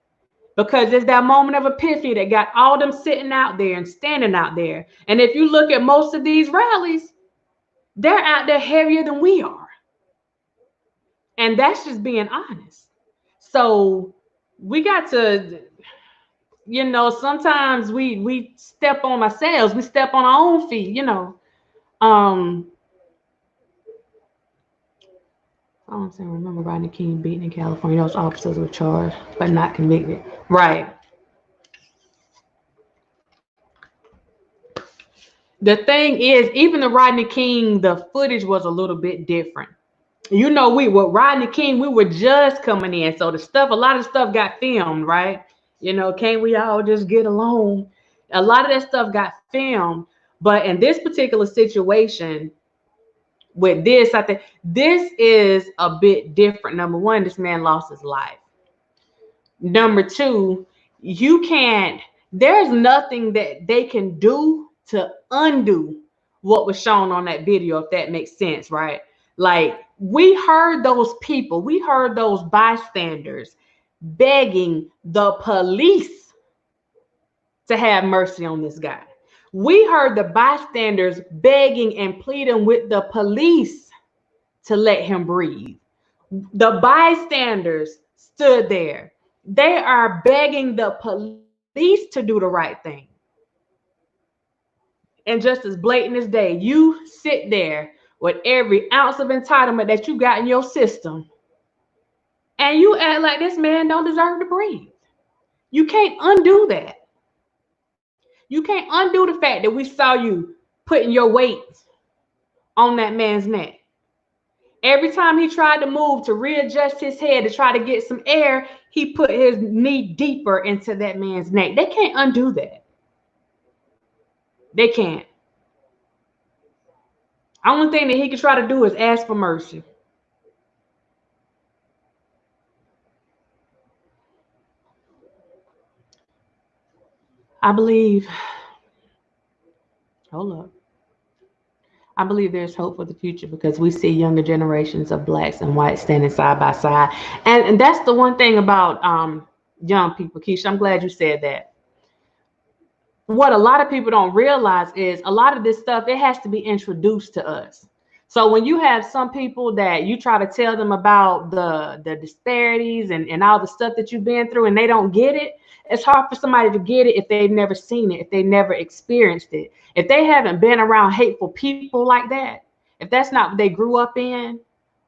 because it's that moment of epiphany that got all them sitting out there and standing out there. And if you look at most of these rallies, they're out there heavier than we are. And that's just being honest. So we got to, you know, sometimes we step on ourselves, we step on our own feet, you know. I don't remember Rodney King beaten in California. Those officers were charged but not convicted. Right. The thing is, even the Rodney King, the footage was a little bit different. You know, with Rodney King, we were just coming in. So a lot of stuff got filmed, right? You know, can't we all just get along? A lot of that stuff got filmed. But in this particular situation, with this, I think this is a bit different. Number one, this man lost his life. Number two, there's nothing that they can do to undo what was shown on that video, if that makes sense, right? Like, we heard those bystanders begging the police to have mercy on this guy. We heard the bystanders begging and pleading with the police to let him breathe. The bystanders stood there. They are begging the police to do the right thing. And just as blatant as day, you sit there with every ounce of entitlement that you got in your system, and you act like this man don't deserve to breathe. You can't undo that. You can't undo the fact that we saw you putting your weight on that man's neck. Every time he tried to move to readjust his head to try to get some air, he put his knee deeper into that man's neck. They can't undo that. They can't. Only thing that he can try to do is ask for mercy. I believe there's hope for the future because we see younger generations of blacks and whites standing side by side. And that's the one thing about young people, Keisha. I'm glad you said that. What a lot of people don't realize is a lot of this stuff, it has to be introduced to us. So when you have some people that you try to tell them about the disparities and all the stuff that you've been through and they don't get it, it's hard for somebody to get it if they've never seen it, if they never experienced it. If they haven't been around hateful people like that, if that's not what they grew up in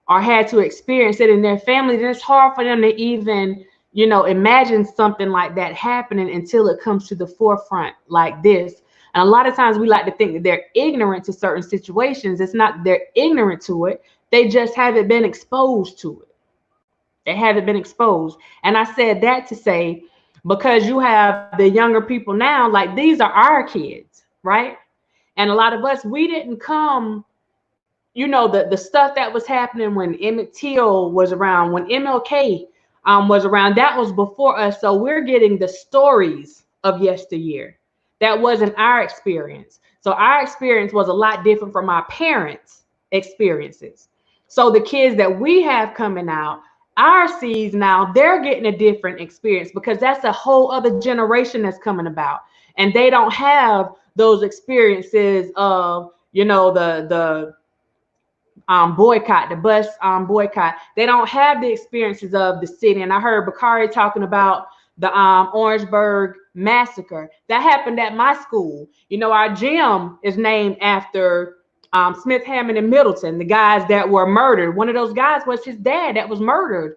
or had to experience it in their family, then it's hard for them to even, you know, imagine something like that happening until it comes to the forefront like this. And a lot of times we like to think that they're ignorant to certain situations. It's not that they're ignorant to it. They just haven't been exposed to it. They haven't been exposed. And I said that to say, because you have the younger people now, like these are our kids, right? And a lot of us, we didn't come, you know, the stuff that was happening when Emmett Till was around, when MLK was around, that was before us. So we're getting the stories of yesteryear. That wasn't our experience. So our experience was a lot different from our parents' experiences. So the kids that we have coming out, our seeds now, they're getting a different experience because that's a whole other generation that's coming about. And they don't have those experiences of, you know, the boycott, the bus boycott. They don't have the experiences of the city. And I heard Bakari talking about the Orangeburg massacre that happened at my school. You know, our gym is named after Smith, Hammond, and Middleton, the guys that were murdered. One of those guys was his dad that was murdered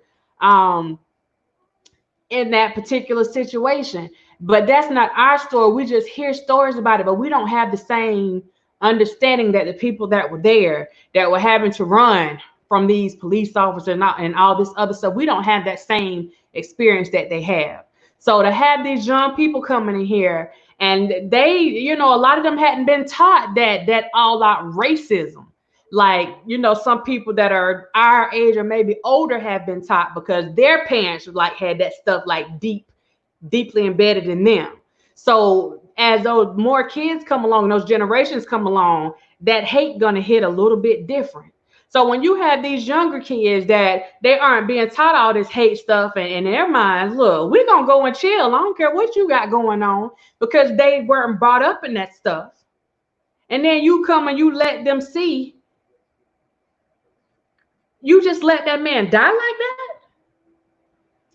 in that particular situation. But that's not our story. We just hear stories about it, but we don't have the same understanding that the people that were there, that were having to run from these police officers and all this other stuff, we don't have that same experience that they have. So to have these young people coming in here, and they, you know, a lot of them hadn't been taught that all out racism. Like, you know, some people that are our age or maybe older have been taught because their parents like had that stuff like deeply embedded in them. So as those more kids come along, those generations come along, that hate gonna hit a little bit different. So when you have these younger kids that they aren't being taught all this hate stuff, and in their minds, look, we're going to go and chill. I don't care what you got going on, because they weren't brought up in that stuff. And then you come and you let them see, you just let that man die like that.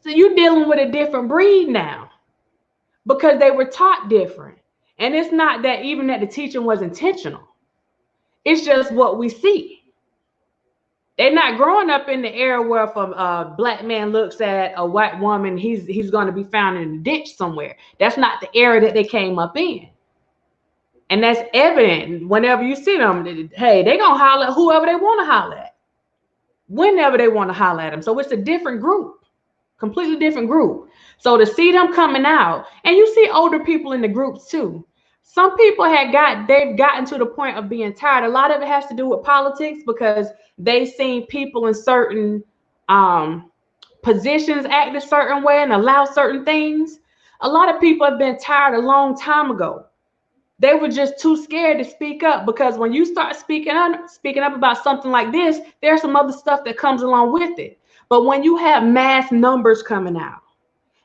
So you're dealing with a different breed now, because they were taught different. And it's not that even that the teaching was intentional. It's just what we see. They're not growing up in the era where if a black man looks at a white woman, he's going to be found in a ditch somewhere. That's not the era that they came up in. And that's evident whenever you see them. Hey, they're going to holler at whoever they want to holler at, whenever they want to holler at them. So it's a different group, completely different group. So to see them coming out, and you see older people in the groups too. Some people they've gotten to the point of being tired. A lot of it has to do with politics, because they've seen people in certain positions act a certain way and allow certain things. A lot of people have been tired a long time ago. They were just too scared to speak up, because when you start speaking up about something like this, there's some other stuff that comes along with it. But when you have mass numbers coming out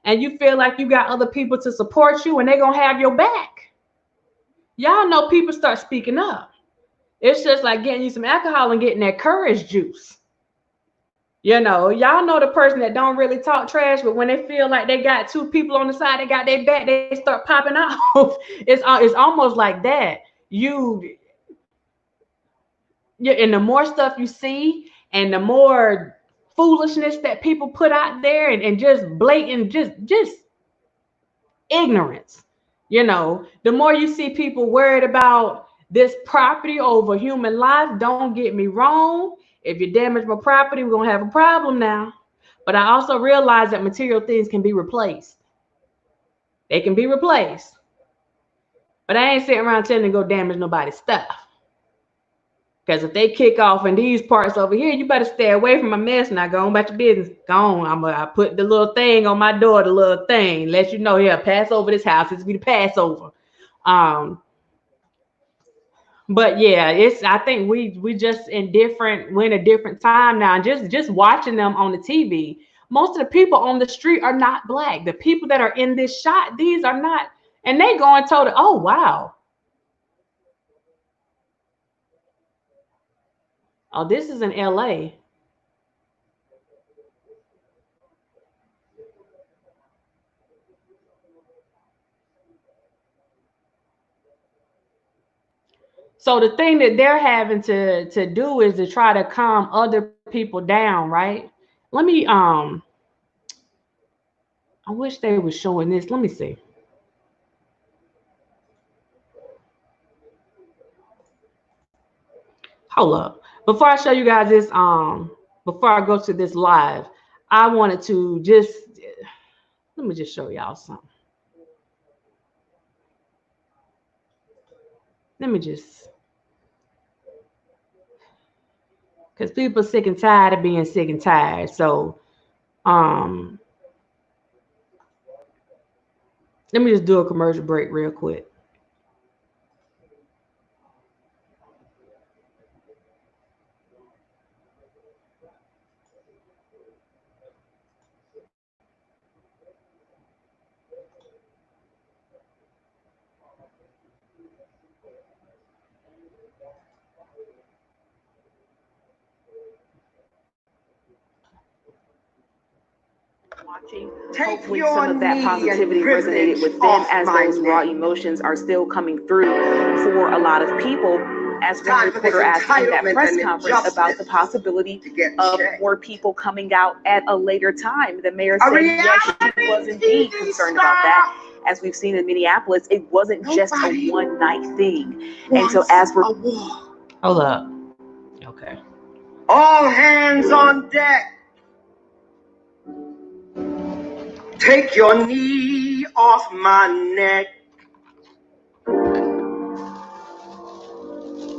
and you feel like you got other people to support you and they're going to have your back, y'all know people start speaking up. It's just like getting you some alcohol and getting that courage juice. You know, y'all know the person that don't really talk trash, but when they feel like they got two people on the side, they got their back, they start popping off. It's almost like that. And the more stuff you see, and the more foolishness that people put out there, and just blatant, just ignorance. You know, the more you see people worried about this property over human life. Don't get me wrong. If you damage my property, we're going to have a problem now. But I also realize that material things can be replaced. They can be replaced. But I ain't sitting around telling them to go damage nobody's stuff. Because if they kick off in these parts over here, you better stay away from my mess. Now go on about your business. Go on. I put the little thing on my door, the little thing. Let you know, here, pass over this house. It's be the Passover. But yeah, I think we just we're in a different time now. And just watching them on the TV, most of the people on the street are not black. The people that are in this shot, these are not, and they going told, oh wow. Oh, this is in LA. So the thing that they're having to do is to try to calm other people down, right? Let me I wish they were showing this. Let me see. Hold up. Before I show you guys this, before I go to this live, I wanted to let me just show y'all something. Let me just, because people are sick and tired of being sick and tired. So let me just do a commercial break real quick. Hopefully some of that positivity resonated with them, as those raw emotions are still coming through for a lot of people. As one reporter asked in that press conference about the possibility of more people coming out at a later time, the mayor said yes, she was indeed concerned about that. As we've seen in Minneapolis, it wasn't just a one-night thing. And so as we're... Hold up. Okay. All hands on deck. Take your knee off my neck.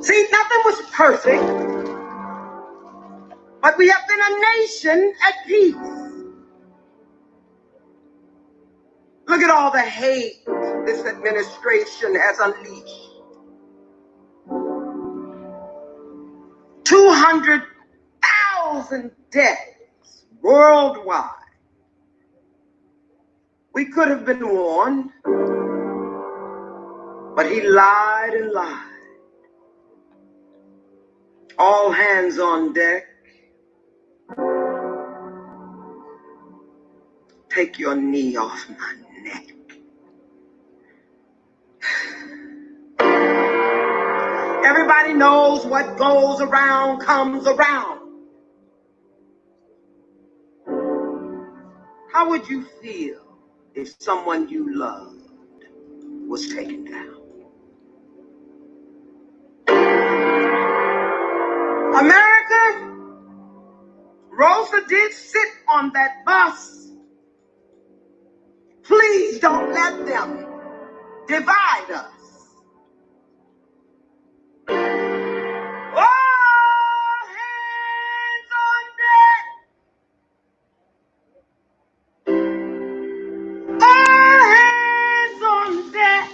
See, nothing was perfect, but we have been a nation at peace. Look at all the hate this administration has unleashed. 200 1,000 deaths worldwide. We could have been warned, but he lied and lied. All hands on deck. Take your knee off my neck. Everybody knows what goes around comes around. How would you feel if someone you loved was taken down? America, Rosa did sit on that bus. Please don't let them divide us. All hands on deck. All hands on deck.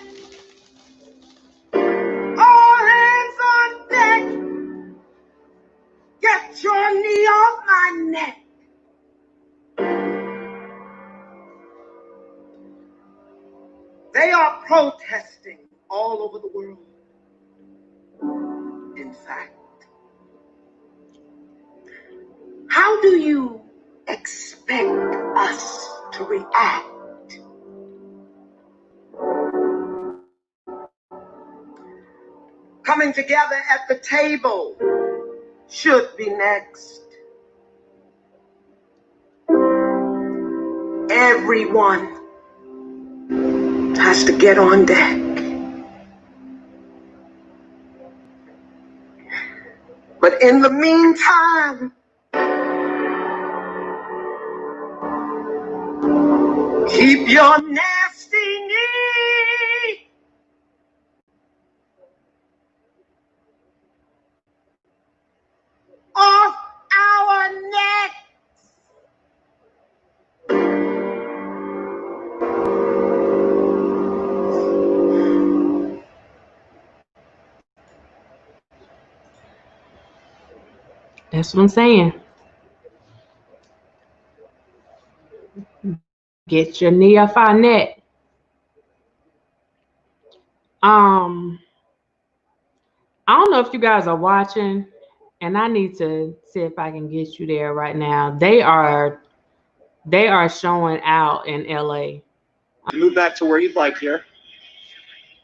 All hands on deck. Get your knee off my neck. They are protesting all over the world. In fact, how do you expect us to react? Coming together at the table should be next. Everyone has to get on deck. But in the meantime, keep your nasty knee off our neck. That's what I'm saying. Get your knee off our neck. I don't know if you guys are watching, and I need to see if I can get you there right now. They are showing out in LA. Move back to where you'd like here.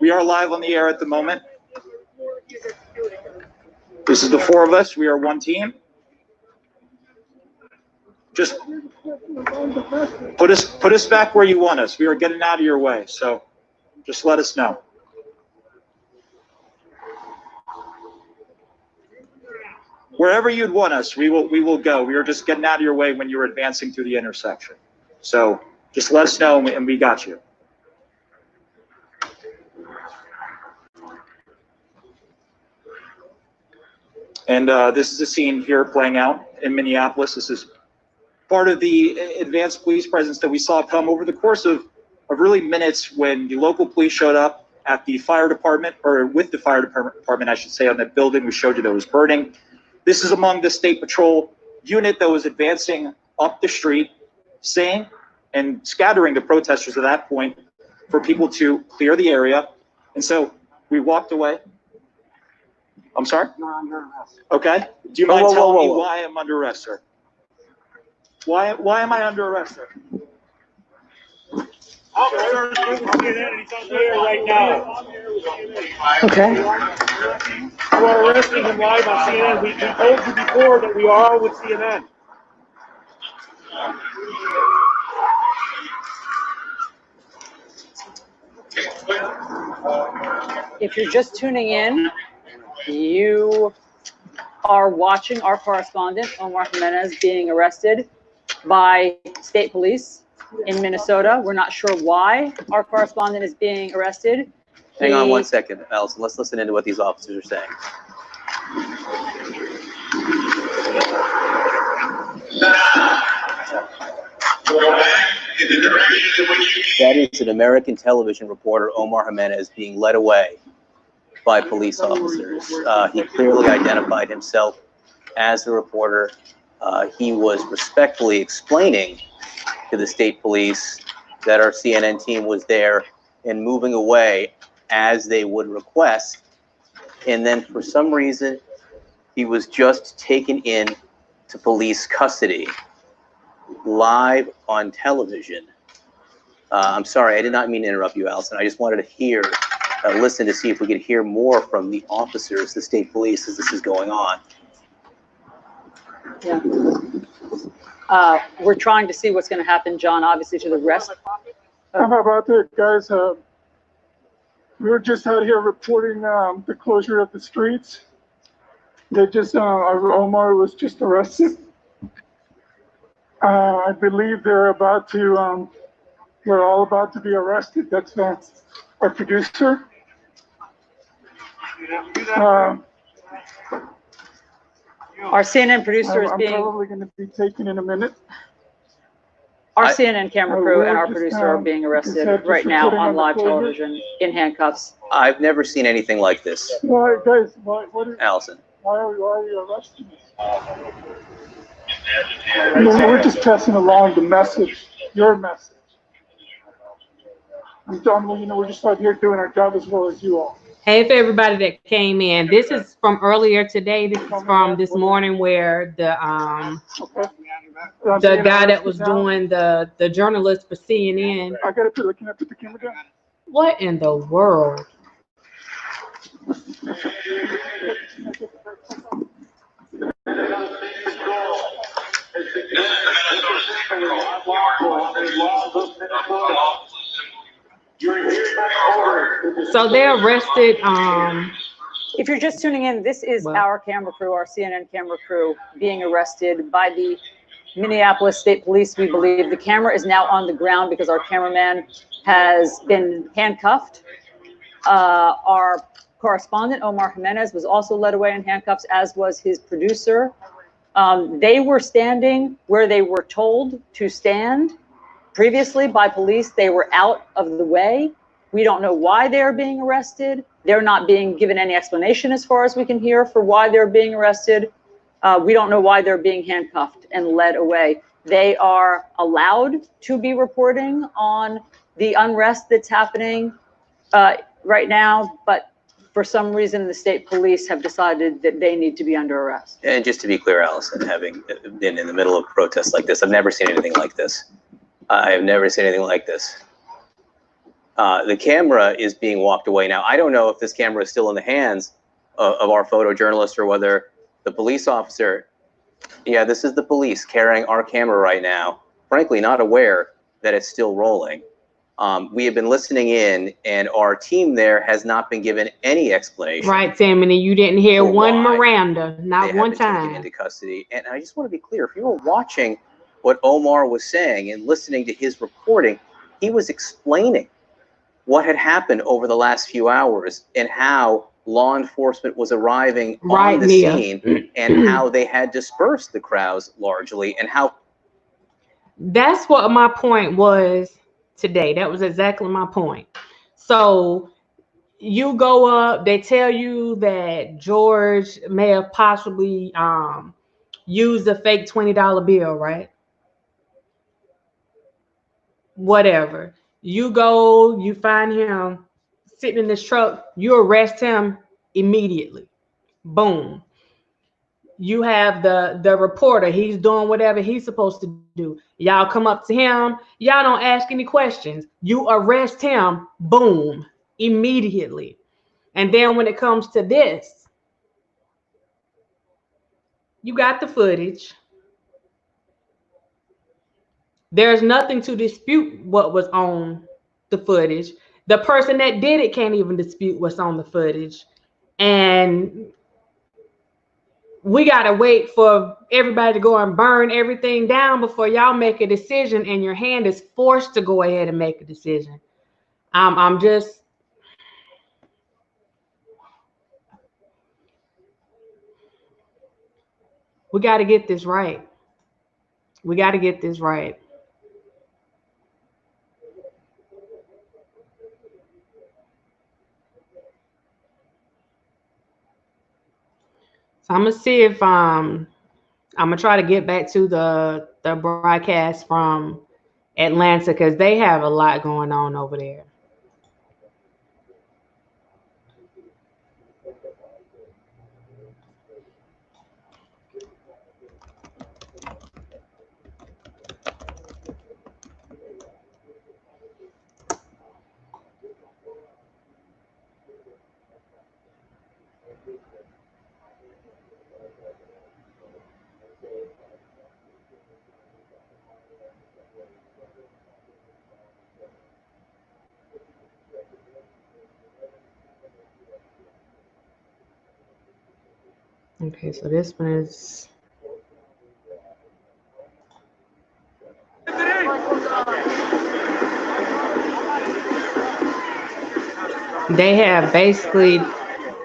We are live on the air at the moment. This is the four of us. We are one team. Just put us back where you want us. We are getting out of your way, so just let us know. Wherever you'd want us, we will go. We are just getting out of your way when you're advancing through the intersection. So just let us know, and we got you. And this is a scene here playing out in Minneapolis. This is part of the advanced police presence that we saw come over the course of really minutes when the local police showed up at the fire department, or with the fire department, I should say, on that building we showed you that was burning. This is among the state patrol unit that was advancing up the street, saying and scattering the protesters at that point for people to clear the area. And so we walked away. I'm sorry? No, I'm under arrest. Okay. Do you mind telling me why I'm under arrest, sir? Why am I under arrest, sir? Right now. Okay. You are arresting him live on CNN. We told you before that we are with CNN. If you're just tuning in, you are watching our correspondent, Omar Jimenez, being arrested by state police in Minnesota. We're not sure why our correspondent is being arrested. Hang on one second, Allison. Let's listen into what these officers are saying. That is an American television reporter, Omar Jimenez, being led away by police officers. He clearly identified himself as the reporter. he was respectfully explaining to the state police that our CNN team was there and moving away as they would request. And then for some reason, he was just taken in to police custody live on television. I'm sorry, I did not mean to interrupt you, Allison. I just wanted to hear, listen to see if we could hear more from the officers, the state police, as this is going on. Yeah. We're trying to see what's going to happen, John, obviously, to the rest. How about that, guys? We were just out here reporting the closure of the streets. They just, Omar was just arrested. I believe they're about to, we're all about to be arrested. That's our producer. Our CNN producer is being... I'm probably going to be taken in a minute. Our CNN camera crew and our producer are being arrested right now on live television in handcuffs. I've never seen anything like this. Why, guys? Allison. Why are you arresting us? We're just passing along the message, your message. I'm done. We're just out here doing our job as well as you all. Hey, for everybody that came in, this is from earlier today. This is from this morning where the guy that was doing the journalist for CNN. I gotta put. Can I put the camera down? What in the world? So they arrested. If you're just tuning in, this is our camera crew, our CNN camera crew, being arrested by the Minneapolis State Police. We believe the camera is now on the ground because our cameraman has been handcuffed. Our correspondent, Omar Jimenez, was also led away in handcuffs, as was his producer. They were standing where they were told to stand previously by police. They were out of the way. We don't know why they're being arrested. They're not being given any explanation, as far as we can hear, for why they're being arrested. We don't know why they're being handcuffed and led away. They are allowed to be reporting on the unrest that's happening right now, but for some reason, the state police have decided that they need to be under arrest. And just to be clear, Allison, having been in the middle of protests like this, I've never seen anything like this. I have never seen anything like this. The camera is being walked away. Now, I don't know if this camera is still in the hands of our photojournalist or whether the police officer, yeah, this is the police carrying our camera right now, frankly, not aware that it's still rolling. We have been listening in, and our team there has not been given any explanation. Right, Tammany, you didn't hear one Miranda, not one time. Taken into custody. And I just want to be clear, if you were watching what Omar was saying and listening to his reporting, he was explaining what had happened over the last few hours and how law enforcement was arriving on the scene and how they had dispersed the crowds largely and how. That's what my point was today. That was exactly my point. So you go up, they tell you that George may have possibly used a fake $20 bill, right? Whatever. You go, you find him sitting in this truck, you arrest him immediately. Boom. You have the reporter, he's doing whatever he's supposed to do. Y'all come up to him, y'all don't ask any questions. You arrest him, boom, immediately. And then when it comes to this, you got the footage. There's nothing to dispute what was on the footage. The person that did it can't even dispute what's on the footage. And we got to wait for everybody to go and burn everything down before y'all make a decision, and your hand is forced to go ahead and make a decision. I'm just, we got to get this right. We got to get this right. So I'm gonna see if I'm gonna try to get back to the broadcast from Atlanta because they have a lot going on over there. Okay, so this one is. They have basically,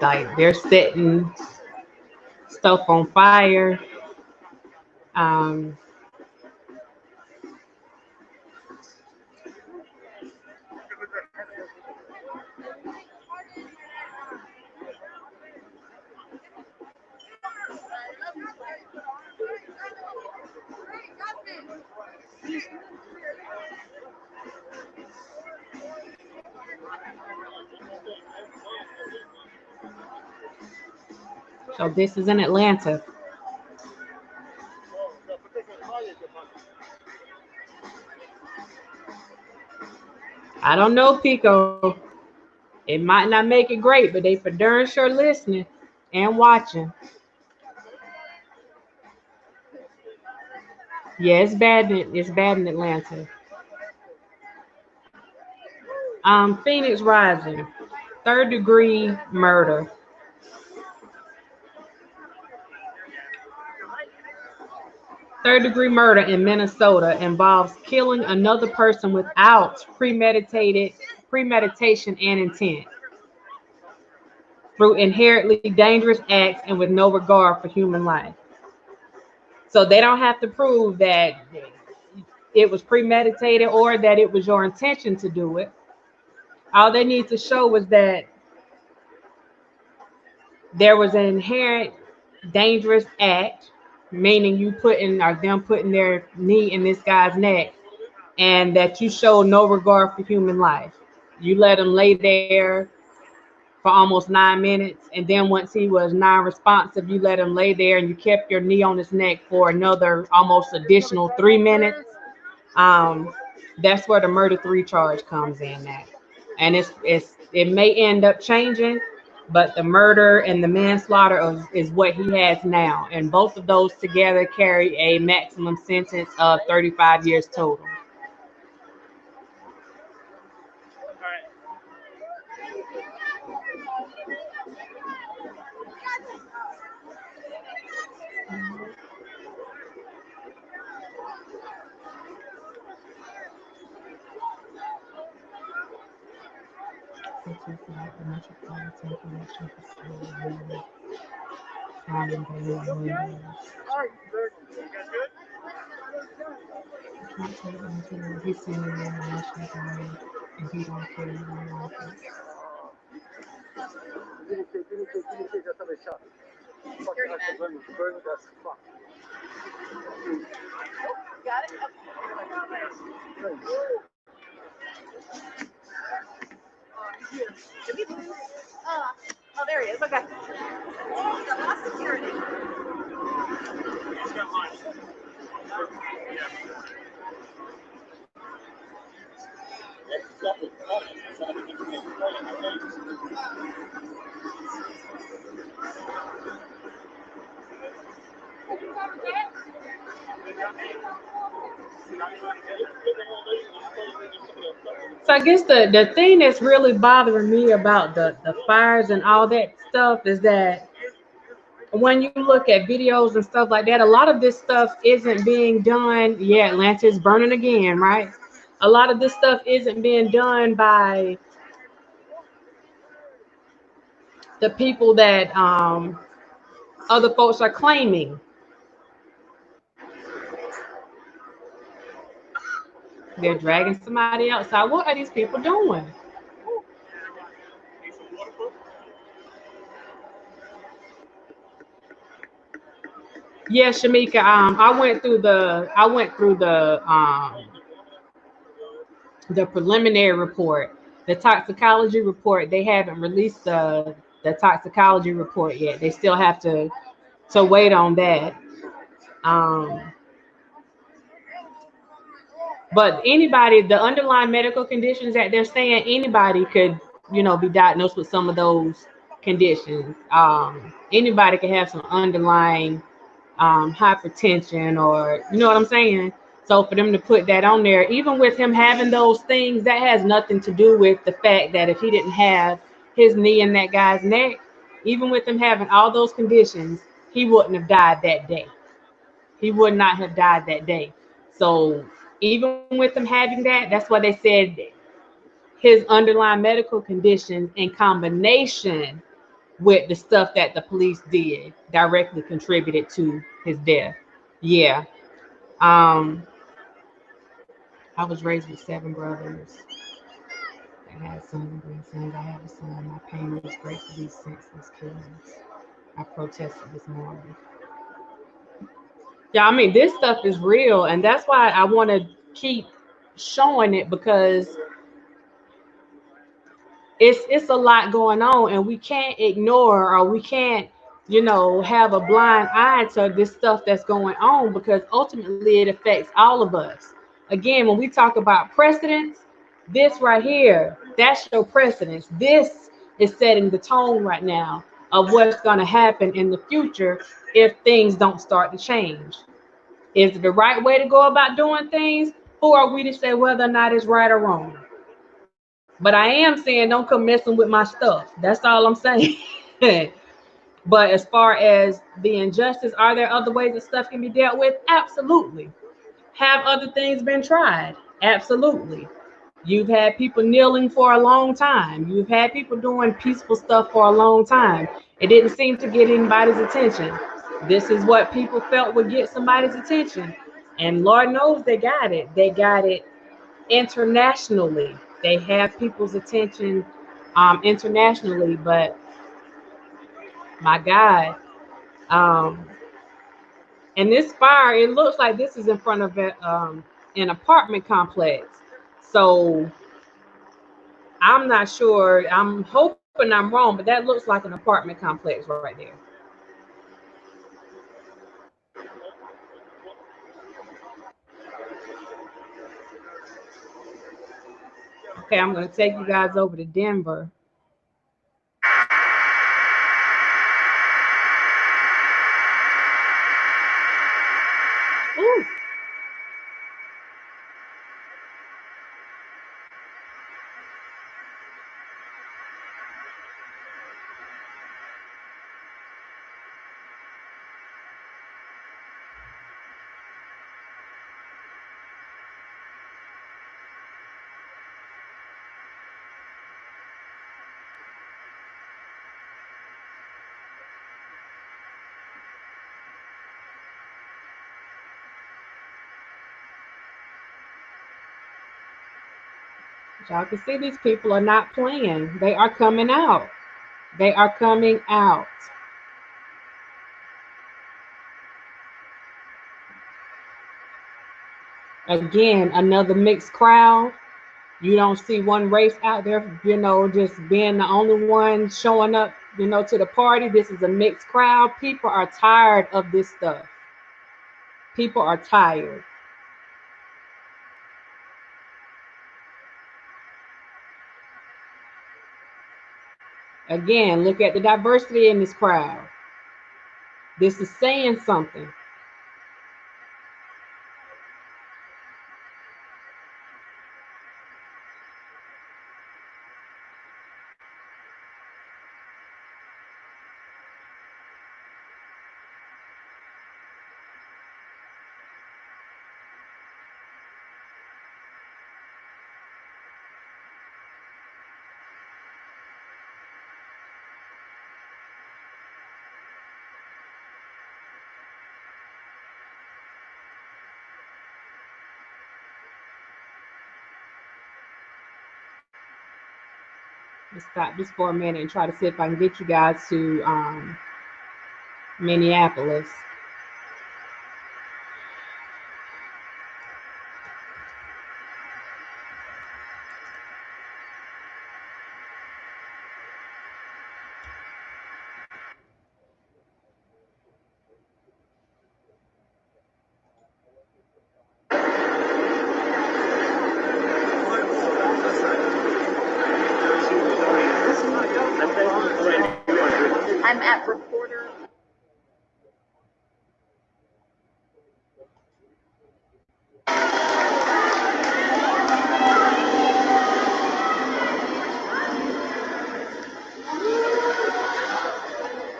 like, they're setting stuff on fire. Um, so this is in Atlanta. I don't know, Pico. It might not make it great, but they for darn sure listening and watching. Yeah, it's bad. It's bad in Atlanta. Phoenix Rising, 3rd-degree murder. Third-degree murder in Minnesota involves killing another person without premeditation and intent through inherently dangerous acts and with no regard for human life. So they don't have to prove that it was premeditated or that it was your intention to do it. All they need to show was that there was an inherent dangerous act, meaning you putting or them putting their knee in this guy's neck, and that you show no regard for human life. You let him lay there for almost 9 minutes, and then once he was non-responsive, you let him lay there and you kept your knee on his neck for another almost additional 3 minutes. That's where the murder 3 charge comes in at. And it may end up changing, but the murder and the manslaughter is what he has now. And both of those together carry a maximum sentence of 35 years total. Oh, there he is. Okay. Security. So I guess the thing that's really bothering me about the fires and all that stuff is that when you look at videos and stuff like that, a lot of this stuff isn't being done. Yeah, Atlanta is burning again, right? A lot of this stuff isn't being done by the people that other folks are claiming. They're dragging somebody outside. What are these people doing? Yeah, Shamika. I went through the preliminary report, the toxicology report. They haven't released the toxicology report yet. They still have to wait on that. Um, but anybody, the underlying medical conditions that they're saying, anybody could, be diagnosed with some of those conditions. Anybody could have some underlying hypertension, or you know what I'm saying. So for them to put that on there, even with him having those things, that has nothing to do with the fact that if he didn't have his knee in that guy's neck, even with him having all those conditions, he wouldn't have died that day. He would not have died that day. So even with him having that, that's why they said his underlying medical conditions in combination with the stuff that the police did directly contributed to his death. Yeah. I was raised with 7 brothers. I had sons and grandsons. I have a son. My pain is great for these senseless killings. I protested this morning. Yeah, I mean, this stuff is real, and that's why I want to keep showing it, because it's a lot going on, and we can't ignore, or we can't, have a blind eye to this stuff that's going on, because ultimately it affects all of us. Again, when we talk about precedents, this right here, that's your precedence. This is setting the tone right now of what's going to happen in the future if things don't start to change. Is it the right way to go about doing things? Who are we to say whether or not it's right or wrong? But I am saying don't come messing with my stuff. That's all I'm saying. But as far as the injustice, are there other ways that stuff can be dealt with? Absolutely. Have other things been tried? Absolutely. You've had people kneeling for a long time. You've had people doing peaceful stuff for a long time. It didn't seem to get anybody's attention. This is what people felt would get somebody's attention. And Lord knows they got it. They got it internationally. They have people's attention internationally. But my God, um, and this fire, it looks like this is in front of an apartment complex. So I'm not sure. I'm hoping I'm wrong, but that looks like an apartment complex right there. Okay, I'm going to take you guys over to Denver. Ooh. Y'all can see these people are not playing. They are coming out. They are coming out. Again, another mixed crowd. You don't see one race out there, just being the only one showing up, to the party. This is a mixed crowd. People are tired of this stuff. People are tired. Again, look at the diversity in this crowd. This is saying something. Let's stop this for a minute and try to see if I can get you guys to Minneapolis. that reporter.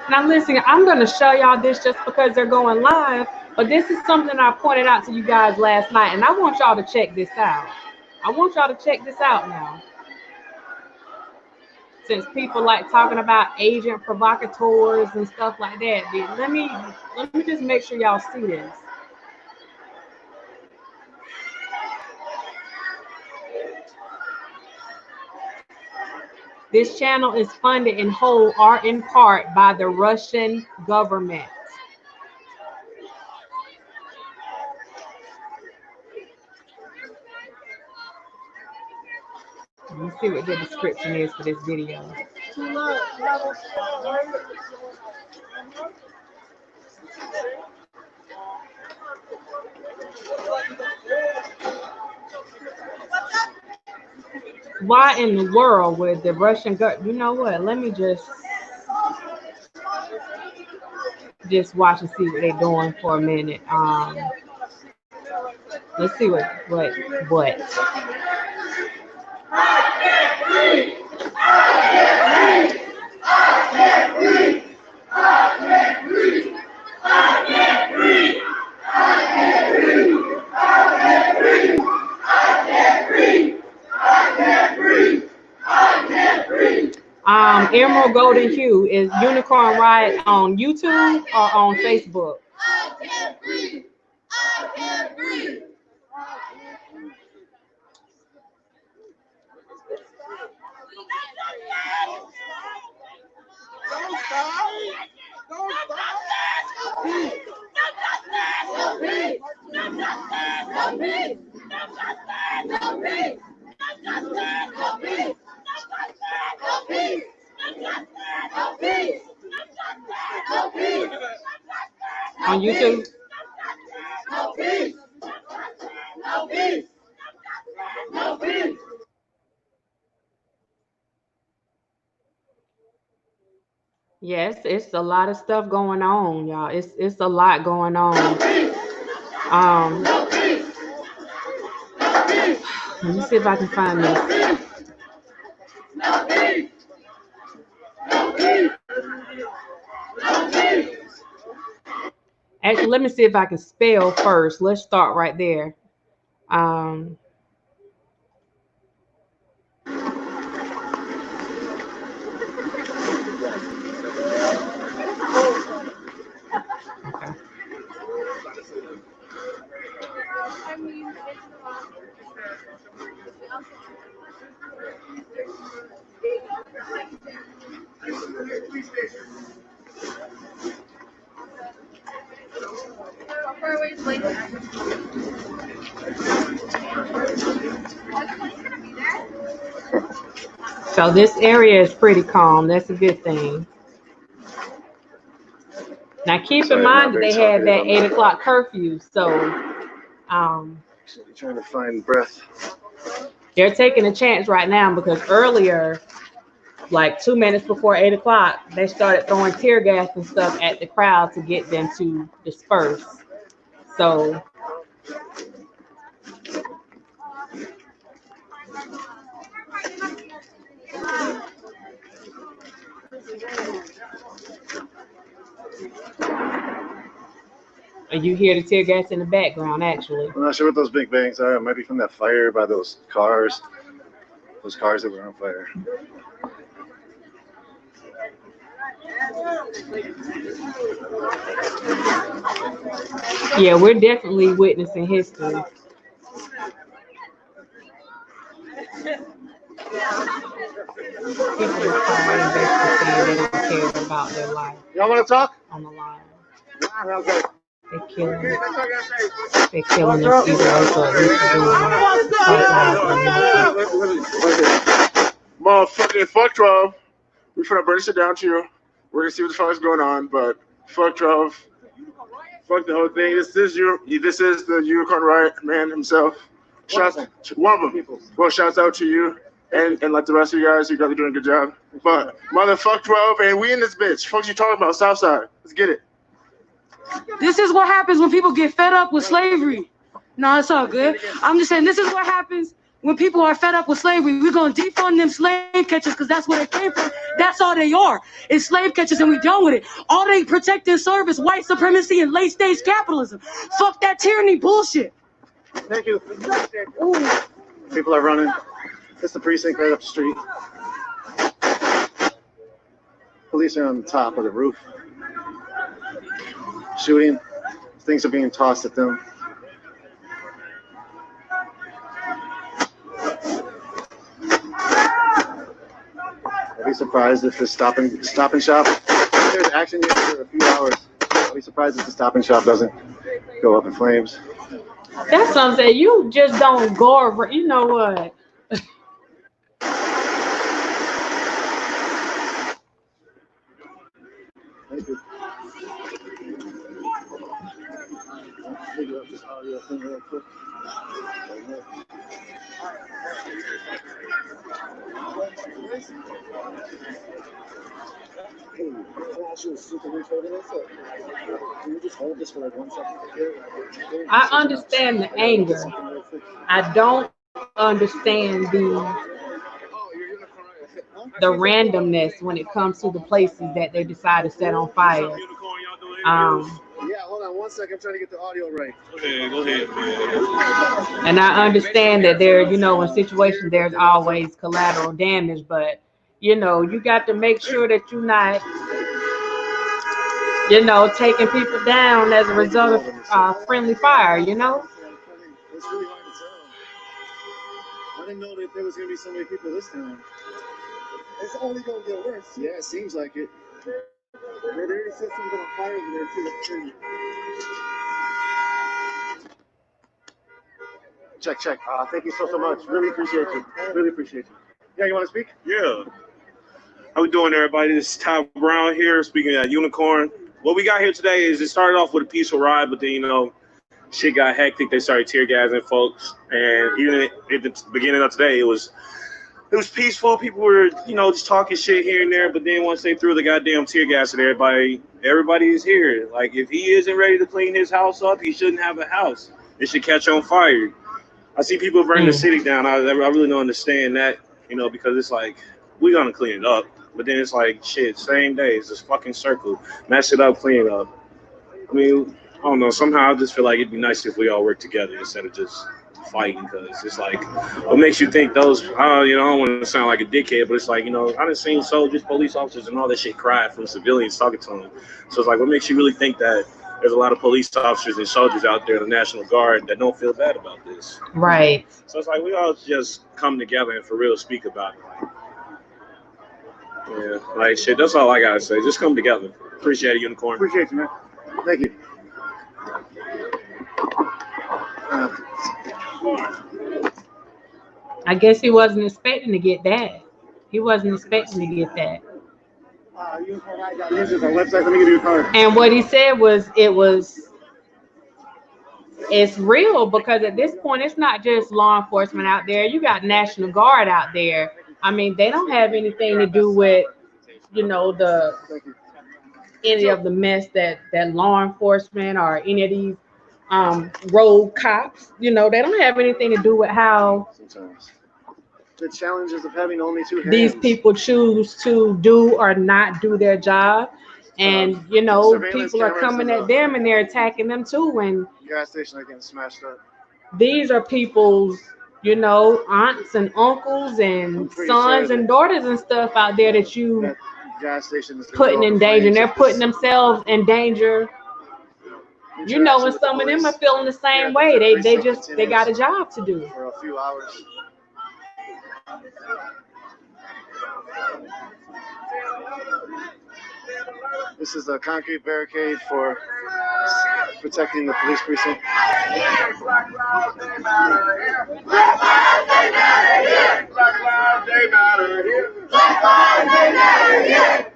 Now listen, I'm going to show y'all this just because they're going live, but this is something I pointed out to you guys last night, and I want y'all to check this out. I want y'all to check this out now. Since people like talking about agent provocateurs and stuff like that, let me just make sure y'all see this. This channel is funded in whole or in part by the Russian government. Let me see what the description is for this video. Why in the world would the Russian government, you know what, let me just watch and see what they're doing for a minute. Let's see what. Emerald Golden Hue is Unicorn Riot on YouTube or on Facebook? I can't breathe. I can't breathe. Don't stop. Don't stop. No peace. No justice. No peace. No justice. No peace. No justice. No peace. No peace. No peace. No peace. On YouTube? No peace. No peace. No peace. Yes, it's a lot of stuff going on, y'all. It's a lot going on. Let me see if I can find this. Actually, let me see if I can spell first. Let's start right there. Okay. So this area is pretty calm. That's a good thing. Now keep in mind that they had that 8 o'clock curfew. So trying to find breath. They're taking a chance right now because earlier, like 2 minutes before 8 o'clock, they started throwing tear gas and stuff at the crowd to get them to disperse. So you hear the tear gas in the background, actually. I'm not sure what those big bangs are. It might be from that fire by those cars. Those cars that were on fire. Yeah, we're definitely witnessing history. People are crying, basically saying they don't care about their life. Y'all want to talk? On the line. Okay. They're killing us either way, so at least we're doing Motherfucking fuck 12. We're finna burn shit down to you. We're gonna see what the fuck is going on, but fuck 12. Fuck the whole thing. This is the Unicorn Riot man himself. Shouts one of them. Well, shouts out to you. and like the rest of you guys, you guys are doing a good job. But motherfuck 12, and we in this bitch. Fuck you talking about, Southside. Let's get it. This is what happens when people get fed up with slavery. No, it's all good. I'm just saying this is what happens when people are fed up with slavery. We're going to defund them slave catchers because that's where they came from. That's all they are. It's slave catchers and we done with it. All they protect and serve is white supremacy and late stage capitalism. Fuck that tyranny bullshit. Thank you. Ooh. People are running. It's the precinct right up the street. Police are on the top of the roof. Shooting. Things are being tossed at them. I'll be surprised if the stop and shop. There's action here for a few hours. I'll be surprised if the stop and shop doesn't go up in flames. That's something you just don't go over. You know what? Thank you. Figure out this audio thing real quick. Hey, can I ask you a super brief favor? Can you just hold this for like 1 second? I understand the anger. I don't understand the randomness when it comes to the places that they decide to set on fire. Yeah, hold on 1 second. I'm trying to get the audio right. Go ahead. And I understand that there, you know, in situations there's always collateral damage, but you know, you got to make sure that you're not, you know, taking people down as a result of friendly fire, you know? It's really hard to tell. I didn't know that there was going to be so many people this time. It's only going to get worse. Yeah, it seems like it. There already said something on fire over there, too. Check. Thank you so much. Really appreciate you. Yeah, you want to speak? Yeah. How we doing, everybody? This is Ty Brown here, speaking at Unicorn. What we got here today is it started off with a peaceful ride, but then, you know, shit got hectic. They started tear gassing folks. And even at the beginning of today, it was peaceful. People were, you know, just talking shit here and there. But then once they threw the goddamn tear gas at everybody is here. Like, if he isn't ready to clean his house up, he shouldn't have a house. It should catch on fire. I see people burning the city down. I really don't understand that, you know, because it's like, we're going to clean it up. But then it's like, shit, same day. It's this fucking circle. Mess it up, clean it up. I mean, I don't know. Somehow I just feel like it'd be nice if we all work together instead of just fighting, because it's like, what makes you think those, you know, I don't want to sound like a dickhead, but it's like, you know, I done seen soldiers, police officers, and all that shit cry from civilians talking to them. So it's like, what makes you really think that there's a lot of police officers and soldiers out there in the National Guard that don't feel bad about this? Right. So it's like, we all just come together and for real speak about it. Like, yeah, like shit, that's all I gotta say. Just come together. Appreciate it, Unicorn. Appreciate you, man. Thank you. I guess he wasn't expecting to get that. Unicorn, I got this is our website. Let me give you a card. And what he said was, it's real, because at this point, it's not just law enforcement out there. You got National Guard out there. I mean, they don't have anything to do with, you know, any of the mess that law enforcement or any of these road cops, you know, they don't have anything to do with how sometimes the challenges of having only two hands. These people choose to do or not do their job. And, you know, people are coming at them and they're attacking them too. And gas station are getting smashed up. These are people's, you know, aunts and uncles and sons and daughters and stuff out there that you gas station is putting in danger. And they're putting themselves in danger. You know, and some of them are feeling the same way. They got a job to do. For a few hours. This is a concrete barricade for protecting the police precinct. Black lives, they matter here. Black lives, they matter here. Black lives, they matter here. Black lives, they matter here.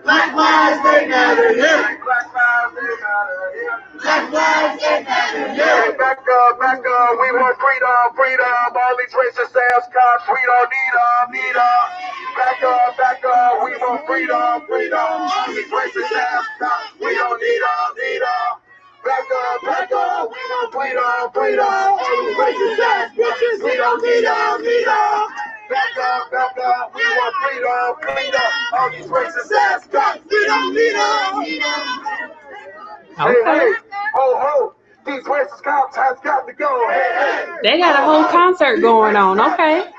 Black lives, they matter here. Black lives, they matter here. Back up, we want freedom. freedom. All these racist ass cops, we don't need them. Back up, we want freedom. All these racist ass cops, we don't need them. Back up, we want freedom. All these racist ass bitches, we don't need them. Back up, we want freedom. All these racist ass cops, we don't need them. Hey, ho, these racist cops has got to go. Hey. They got a whole concert going on. Okay.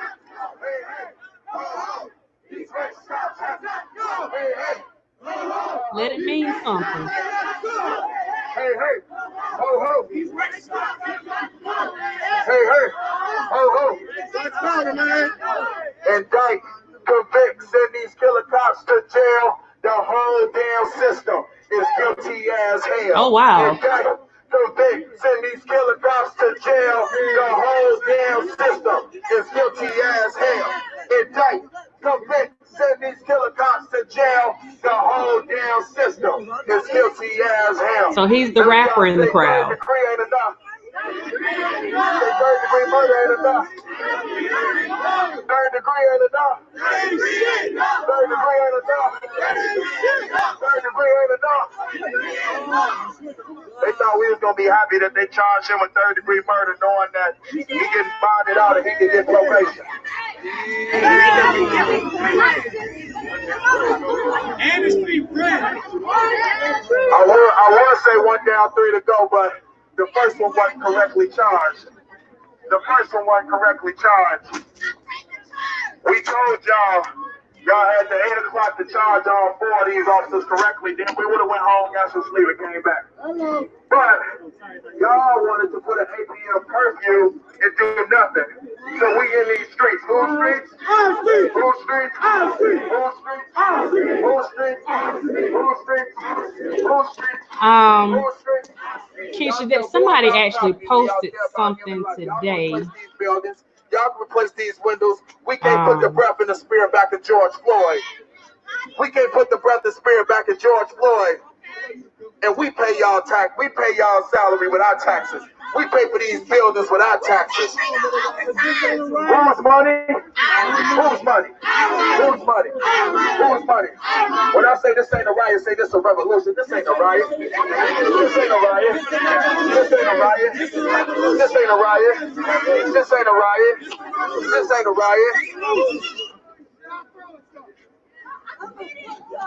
These racist cops has got to go. Hey. Let it mean something. Hey, ho, these racist cops has got to go. Hey, ho. Let's go, man. Indict, convict, send these killer cops to jail. The whole damn system is guilty as hell. Oh, wow. Indict, convict, send these killer cops to jail. The whole damn system is guilty as hell. Indict, convict, send these killer cops to jail. The whole damn system is guilty as hell. So he's the rapper in the crowd. Third degree ain't enough. Third degree murder ain't enough. Third degree ain't enough. Third degree ain't enough. Third degree ain't enough. They thought we was gonna be happy that they charged him with third degree murder, knowing that he getting bonded out and he can get probation. And it's free bread. I want to say 1 down, 3 to go, but the first one wasn't correctly charged. We told y'all had the 8 o'clock to charge all 4 of these officers correctly. Then we would have went home, got some sleep, and came back. But y'all wanted to put an 8 p.m. curfew and do nothing. So we in these streets. Whose streets? Our streets. Whose streets? Our streets. Whose streets? Our streets. Whose streets? Whose streets? Whose streets? Keisha, somebody actually posted something today. Y'all can replace these windows. We can't put the breath and the spirit back in George Floyd. We can't put the breath and spirit back in George Floyd. And we pay y'all tax. We pay y'all salary with our taxes. We pay for these buildings with our taxes. Whose money? Whose money? Whose money? Whose money? When I say this ain't a riot, say this a revolution. This ain't a riot. This ain't a riot. This ain't a riot. This ain't a riot. This ain't a riot. This ain't a riot.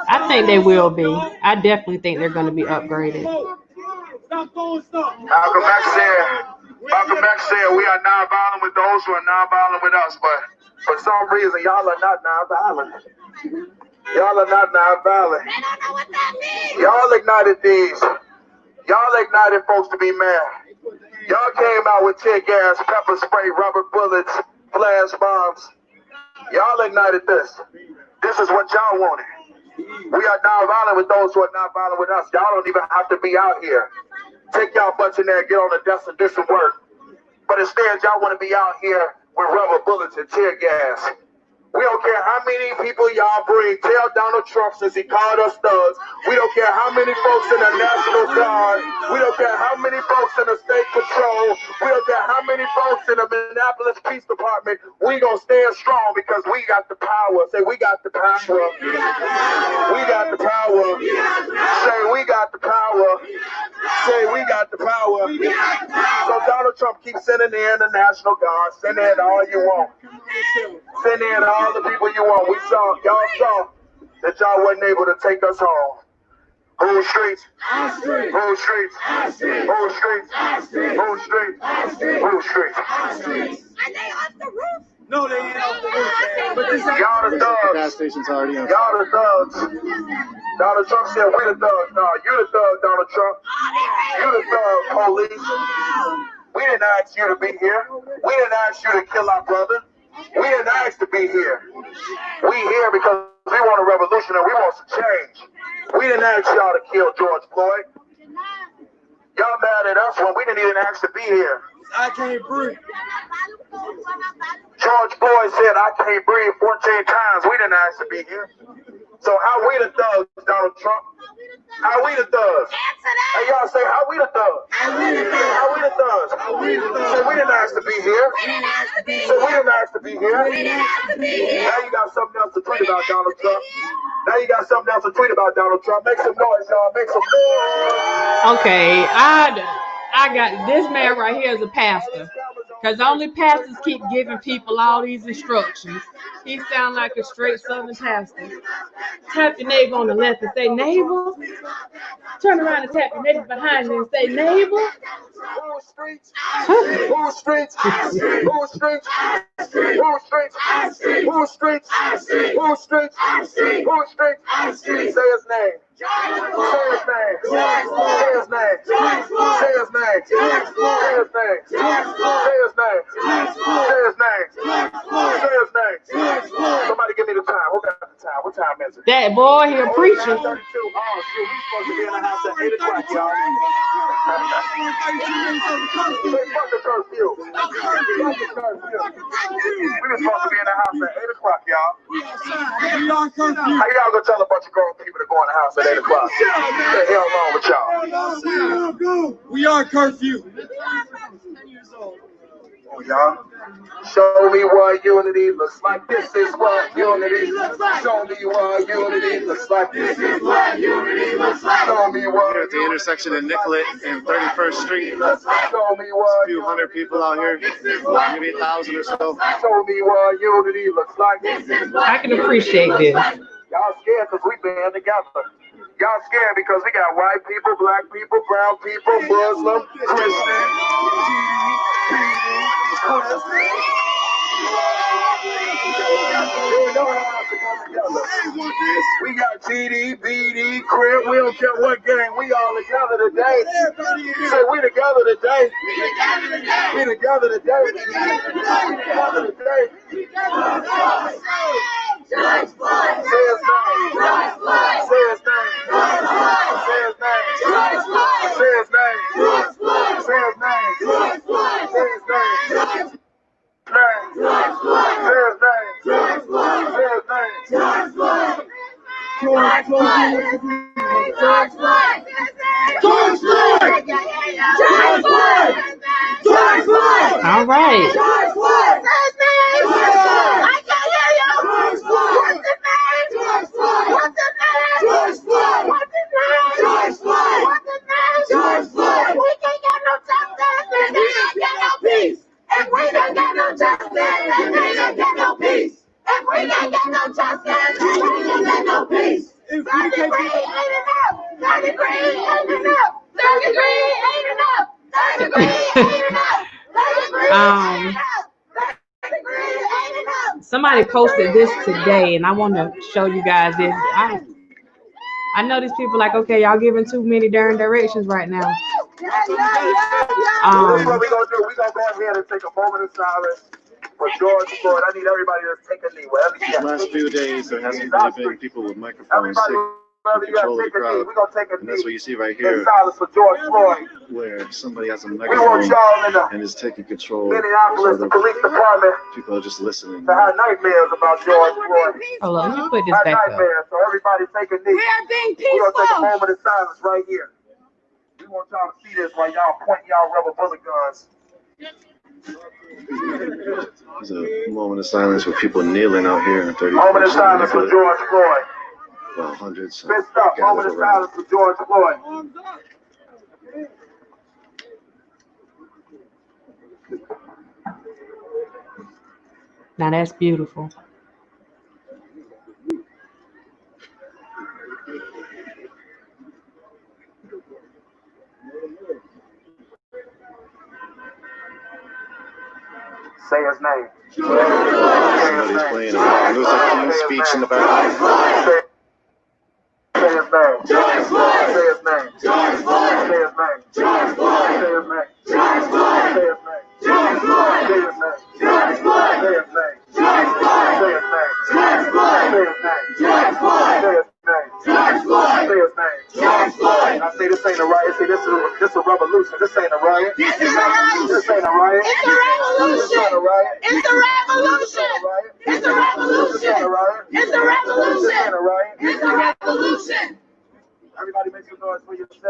I think they will be. I definitely think they're going to be upgraded. Malcolm X said, we are non-violent with those who are non-violent with us, but for some reason, y'all are not non-violent. Y'all are not non-violent. They don't know what that means. Y'all ignited these. Y'all ignited folks to be mad. Y'all came out with tear gas, pepper spray, rubber bullets, flash bombs. Y'all ignited this. This is what y'all wanted. We are non-violent with those who are not violent with us. Y'all don't even have to be out here. Take y'all butts in there and get on the desk and do some work. But instead, y'all want to be out here with rubber bullets and tear gas. We don't care how many people y'all bring. Tell Donald Trump since he called us thugs. We don't care how many folks in the National Guard. We don't care how many folks in the State Patrol. We don't care how many folks in the Minneapolis Police Department. We gonna stand strong because we got the power. Say we got the power. We got the power. Say we got the power. Say we got the power. So Donald Trump keeps sending in the National Guard. Send in all you want. Send in all the people you want. Y'all saw that y'all wasn't able to take us home. Whose streets? Whose streets? Whose streets? Whose streets? Whose streets? Whose streets? Are they off the roof? No, they ain't off the roof. But y'all the thugs. Gas station's already on. Y'all the thugs. Donald Trump said we the thugs. No, you the thug, Donald Trump. You the thug, police. We didn't ask you to be here. We didn't ask you to kill our brother. We didn't ask to be here. We here because we want a revolution and we want some change. We didn't ask y'all to kill George Floyd. Y'all mad at us when we didn't even ask to be here. I can't breathe. George Floyd said, I can't breathe 14 times. We didn't ask to be here. So how we the thugs, Donald Trump? How we the thugs? Hey, y'all say, how we the thugs? How we the thugs? Say, we didn't ask to be here. So we didn't ask to be here. Now you got something else to tweet about Donald Trump. Now you got something else to tweet about Donald Trump. Make some noise, y'all. Make some noise. Okay, I got this man right here is a pastor. Because only pastors keep giving people all these instructions. He sounds like a straight Southern pastor. Tap your neighbor on the left and say, neighbor. Turn around and tap your neighbor behind you and say, neighbor. Who streets? Who streets? Who streets? Who streets? Who streets? Who streets? Who streets? Say his name. Say his name. Say his name. Say his name. Say his name. Say his name. Say his name. Say his name. Somebody give me the time. Who got the time? What time is it? That boy here preaching. 32. Oh, shoot. We supposed to be in the house at 8 o'clock, y'all. Fuck the curfew. Fuck the curfew. We were supposed to be in the house at 8 o'clock, y'all. How y'all gonna tell a bunch of grown people to go in the house at 8 o'clock? What the hell wrong with y'all? We are curfew. Oh, y'all. Show me what unity looks like. This is what unity looks like. Show me what unity looks like. This is what unity looks like. Show me what. Here at the intersection of Nicollet and 31st Street. Show me what. A few hundred people out here. Maybe 1,000 or so. Show me what unity looks like. I can appreciate this. Y'all scared because we band together. Y'all scared because we got white people, black people, brown people, Muslim, Christian, we got TD, BD, Crib, we don't care what gang, we all together today. Say we together today. We together today. We together today. George Floyd. Say his name. George Floyd. Say his name. George Floyd. Say his name. George Floyd. Say his name. George Floyd. Say his name. George Floyd. Say his name. George Floyd. Say his name. George Floyd. Say his name. George Floyd. George Floyd. George Floyd. George Floyd. George Floyd. George Floyd. All right. George Floyd. Say his name. I can't hear you. George Floyd. What's his name? George Floyd. What's his name? George Floyd. What's his name? George Floyd. What's his name? George Floyd. We can't get no justice and we ain't get no peace. If we don't get no justice, then we ain't get no peace. If we can't get no justice, then we ain't get no peace. 30 degree ain't enough. 30 degree ain't enough. 30 degree ain't enough. 30 degree ain't enough. 30 degree ain't enough. Somebody posted this today, and I want to show you guys this. I know these people like, okay, y'all giving too many darn directions right now. This is what we're going to do. We're going to go ahead and take a moment of silence for George Floyd. I need everybody to take a knee wherever you The last few days, there hasn't really been people with microphones control the crowd. And that's what you see right here, where somebody has a microphone and is taking control. Minneapolis, the police department. People are just listening. They had nightmares about George Floyd. Hold on, let me put this back up. So everybody take a knee. We are being peaceful. We're going to take a moment of silence right here. We want y'all to see this while y'all point y'all rubber bullet guns. There's a moment of silence with people kneeling out here in 30. Moment of silence for George Floyd. Well, hundreds. Fist up. Moment of silence for George Floyd. Now that's beautiful. Say his name. Somebody's playing a Luther King speech in the background. Say his name. George Floyd. Say his name. George Floyd. Say his name. George Floyd. Say his name. George Floyd. Say his name. George Floyd. Say his name. George Floyd. Say his name. George Floyd. Say his name. George Floyd. Say his name. George Floyd. Say his name. George Floyd. Say his name. George Floyd. I say this ain't a riot. Say this is a revolution. This ain't a riot. This is a revolution. This ain't a riot. It's a revolution. It's not a riot. It's a revolution. It's a revolution. It's a riot. It's a revolution. It's a riot. It's a revolution. Everybody make some noise for yourself. Yeah!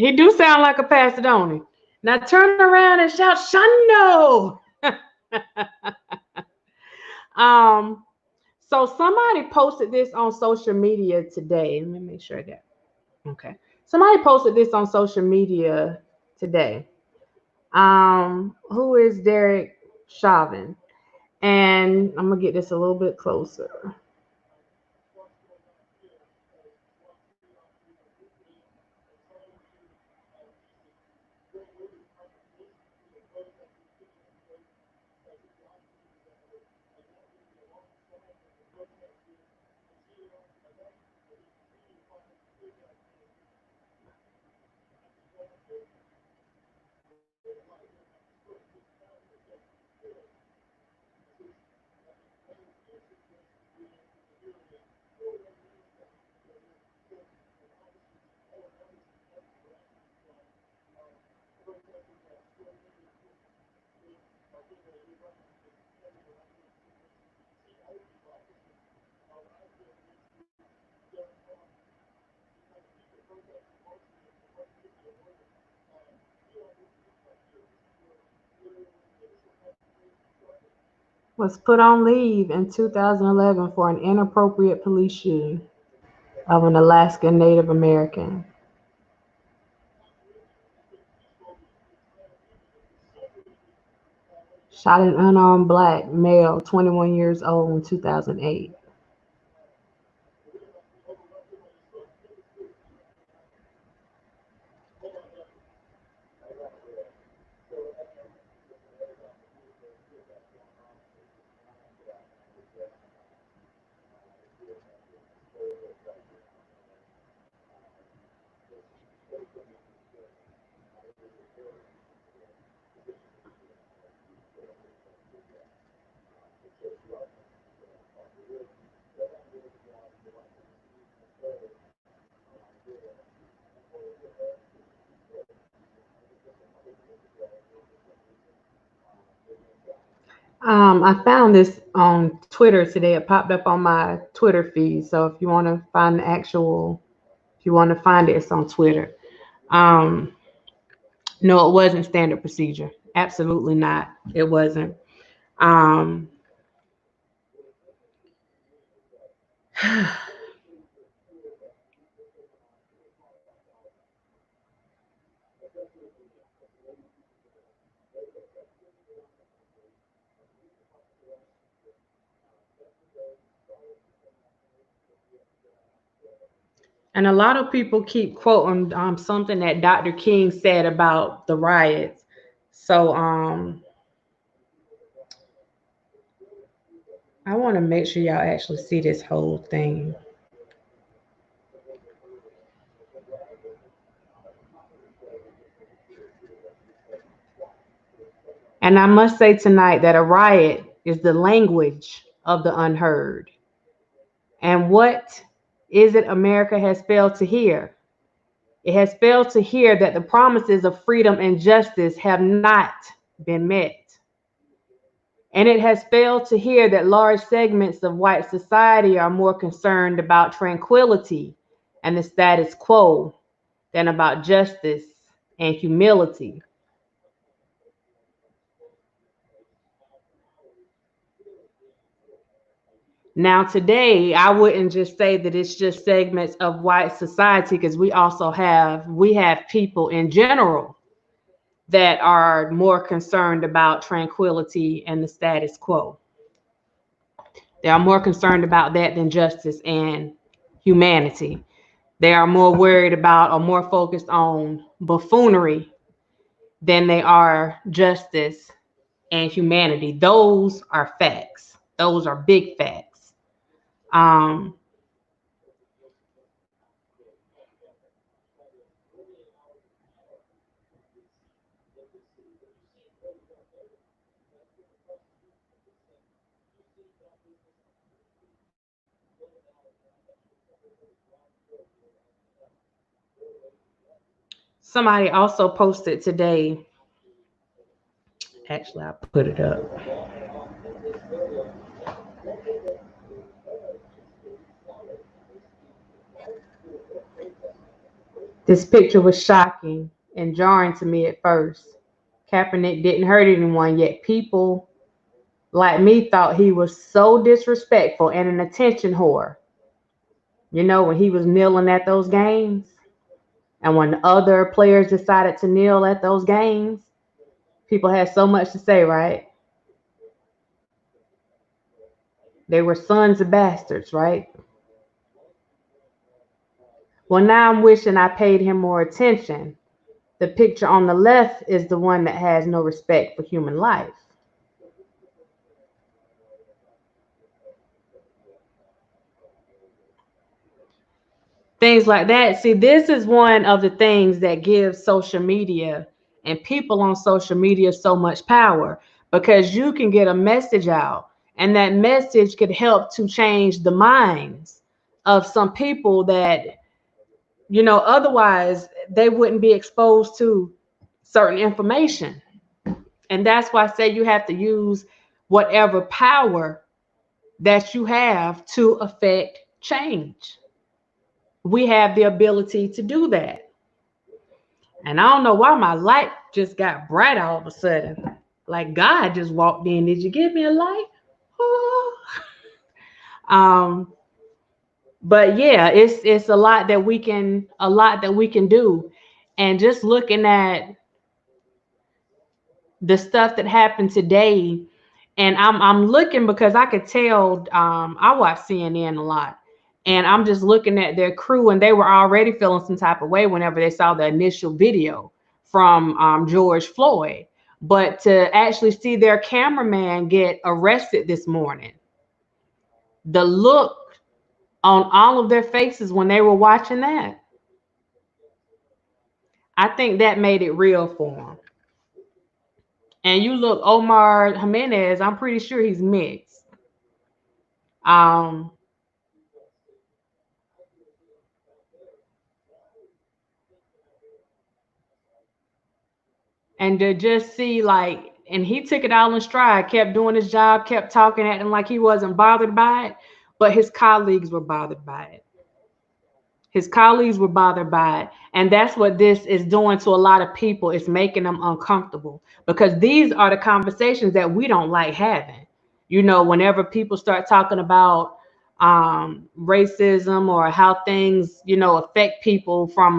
He do sound like a pastor, don't he? Now turn around and shout, Shando. So somebody posted this on social media today. Let me make sure that. Okay. Somebody posted this on social media today. Who is Derek Chauvin? And I'm gonna get this a little bit closer. Was put on leave in 2011 for an inappropriate police shooting of an Alaskan Native American. Shot an unarmed black male, 21 years old, in 2008. I found this on Twitter today. It popped up on my Twitter feed. So if you want to find the actual, if you want to find it, it's on Twitter. No, it wasn't standard procedure. Absolutely not. It wasn't. And a lot of people keep quoting something that Dr. King said about the riots. So I want to make sure y'all actually see this whole thing. And I must say tonight that a riot is the language of the unheard. And what is it America has failed to hear? It has failed to hear that the promises of freedom and justice have not been met. And it has failed to hear that large segments of white society are more concerned about tranquility and the status quo than about justice and humility. Now, today, I wouldn't just say that it's just segments of white society, because we have people in general that are more concerned about tranquility and the status quo. They are more concerned about that than justice and humanity. They are more worried about or more focused on buffoonery than they are justice and humanity. Those are facts. Those are big facts. Somebody also posted today, actually, I put it up. This picture was shocking and jarring to me at first. Kaepernick didn't hurt anyone, yet people like me thought he was so disrespectful and an attention whore. You know, when he was kneeling at those games, and when other players decided to kneel at those games, people had so much to say, right? They were sons of bastards, right? Well, now I'm wishing I paid him more attention. The picture on the left is the one that has no respect for human life. Things like that. See, this is one of the things that gives social media and people on social media so much power, because you can get a message out and that message could help to change the minds of some people that, you know, otherwise they wouldn't be exposed to certain information. And that's why I say you have to use whatever power that you have to affect change. We have the ability to do that. And I don't know why my light just got bright all of a sudden. Like God just walked in. Did you give me a light? But yeah, it's a lot that we can do. And just looking at the stuff that happened today, and I'm looking because I could tell I watch CNN a lot. And I'm just looking at their crew, and they were already feeling some type of way whenever they saw the initial video from George Floyd. But to actually see their cameraman get arrested this morning, the look on all of their faces when they were watching that, I think that made it real for them. And you look, Omar Jimenez, I'm pretty sure he's mixed. And to just see, like, and he took it all in stride, kept doing his job, kept talking at him like he wasn't bothered by it, but his colleagues were bothered by it. His colleagues were bothered by it. And that's what this is doing to a lot of people. It's making them uncomfortable, because these are the conversations that we don't like having. You know, whenever people start talking about racism or how things, you know, affect people from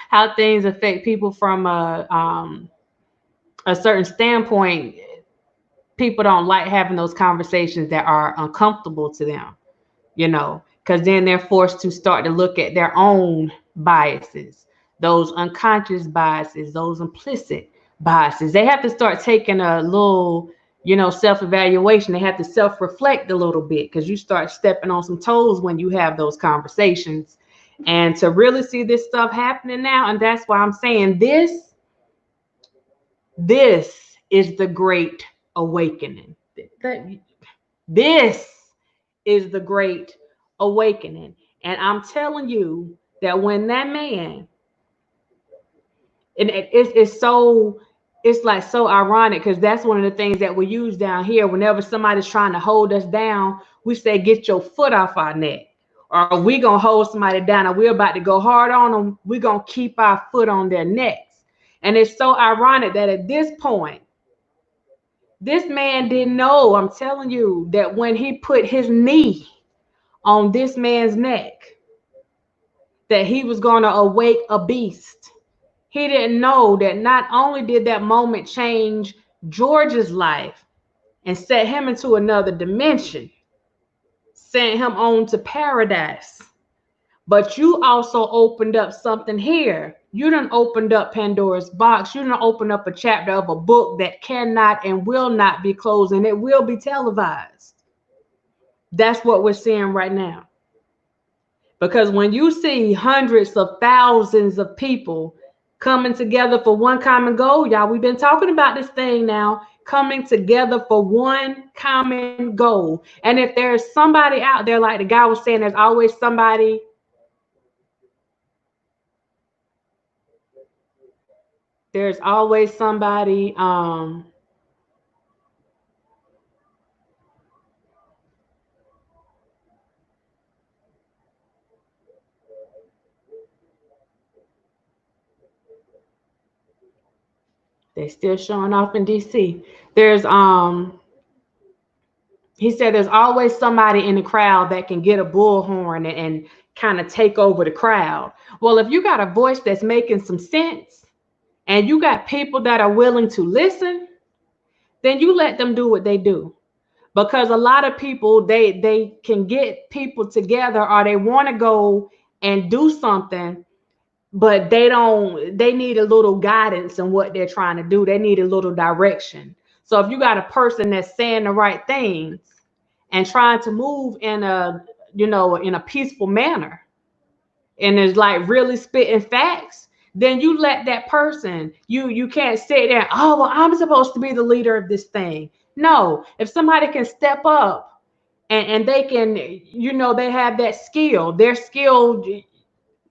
how things affect people from a certain standpoint, people don't like having those conversations that are uncomfortable to them, you know, because then they're forced to start to look at their own biases, those unconscious biases, those implicit biases. They have to start taking a little, you know, self-evaluation. They have to self-reflect a little bit, because you start stepping on some toes when you have those conversations. And to really see this stuff happening now, and that's why I'm saying this is the great awakening. This is the great awakening. And I'm telling you that when that man, and it's like so ironic, because that's one of the things that we use down here. Whenever somebody's trying to hold us down, we say, get your foot off our neck. Or we gonna hold somebody down and we're about to go hard on them, we're gonna keep our foot on their necks. And it's so ironic that at this point, this man didn't know, I'm telling you, that when he put his knee on this man's neck, that he was gonna awake a beast. He didn't know that not only did that moment change George's life and set him into another dimension, sent him on to paradise, but you also opened up something here. You done opened up Pandora's box. You done opened up a chapter of a book that cannot and will not be closed, and it will be televised. That's what we're seeing right now. Because when you see hundreds of thousands of people coming together for one common goal, y'all, we've been talking about this thing now, coming together for one common goal. And if there's somebody out there, like the guy was saying, there's always somebody. There's always somebody They're still showing off in DC. There's he said there's always somebody in the crowd that can get a bullhorn and kind of take over the crowd. Well, if you got a voice that's making some sense and you got people that are willing to listen, then you let them do what they do. Because a lot of people, they can get people together, or they want to go and do something, but they need a little guidance in what they're trying to do. They need a little direction. So if you got a person that's saying the right things and trying to move in a, you know, in a peaceful manner, and is like really spitting facts, then you let that person, you can't sit there, oh, well, I'm supposed to be the leader of this thing. No, if somebody can step up and they can, you know, they have that skill, their skill,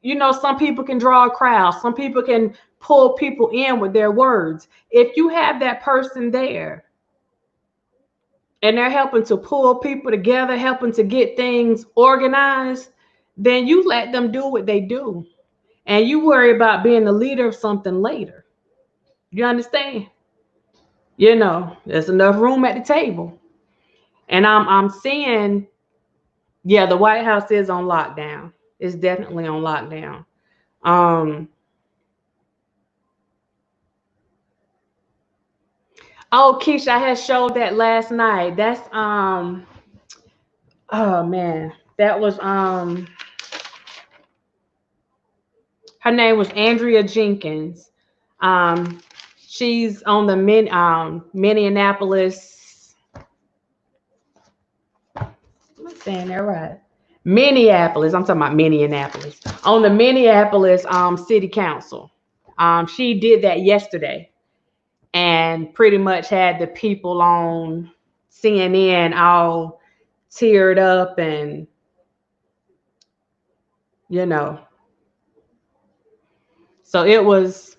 you know, some people can draw a crowd, some people can pull people in with their words. If you have that person there and they're helping to pull people together, helping to get things organized, then you let them do what they do. And you worry about being the leader of something later. You understand? You know, there's enough room at the table. And I'm seeing, yeah, the White House is on lockdown. It's definitely on lockdown. Oh, Keisha, I had showed that last night. That's oh man, that was her name was Andrea Jenkins. She's on the Minneapolis. Am I saying that right? Minneapolis. I'm talking about Minneapolis. On the Minneapolis City Council. She did that yesterday, and pretty much had the people on CNN all teared up, and you know, so it was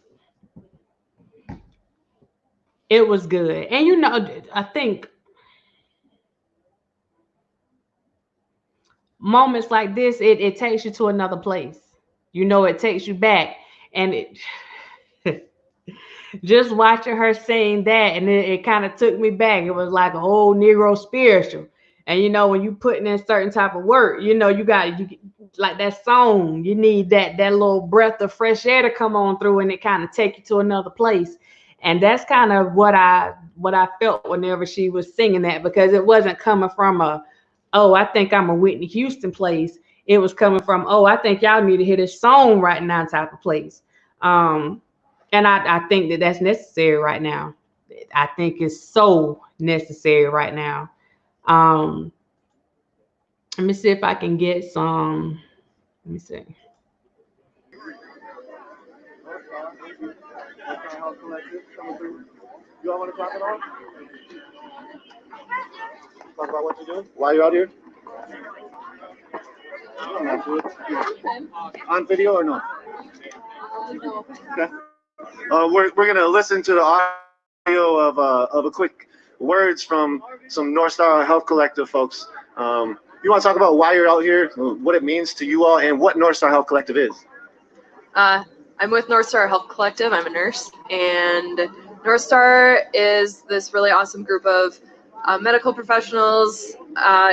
good. And you know, I think moments like this, it takes you to another place. You know, it takes you back, and it just watching her saying that, and it kind of took me back. It was like a whole Negro spiritual. And you know, when you putting in certain type of work, you know, you like that song, you need that little breath of fresh air to come on through, and it kind of take you to another place. And that's kind of what I felt whenever she was singing that, because it wasn't coming from oh, I think I'm a Whitney Houston place. It was coming from, oh, I think y'all need to hear this song right now type of place. And I think that that's necessary right now. I think it's so necessary right now. Let me see if I can get some. Let me see. You all want to talk about? Talk about what you do? Why you're out here? You don't have to. On video or no? Okay. We're gonna listen to the audio of a quick words from some North Star Health Collective folks. You want to talk about why you're out here, what it means to you all, and what North Star Health Collective is? I'm with North Star Health Collective. I'm a nurse, and North Star is this really awesome group of medical professionals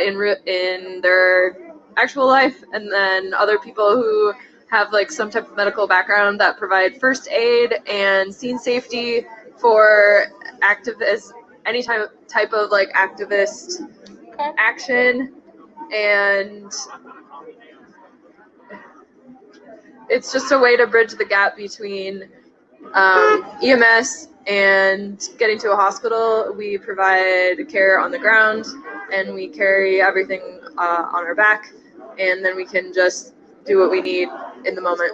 in their actual life, and then other people who have like some type of medical background that provide first aid and scene safety for activists, any type of like activist action. And it's just a way to bridge the gap between EMS and getting to a hospital. We provide care on the ground, and we carry everything on our back, and then we can just do what we need in the moment.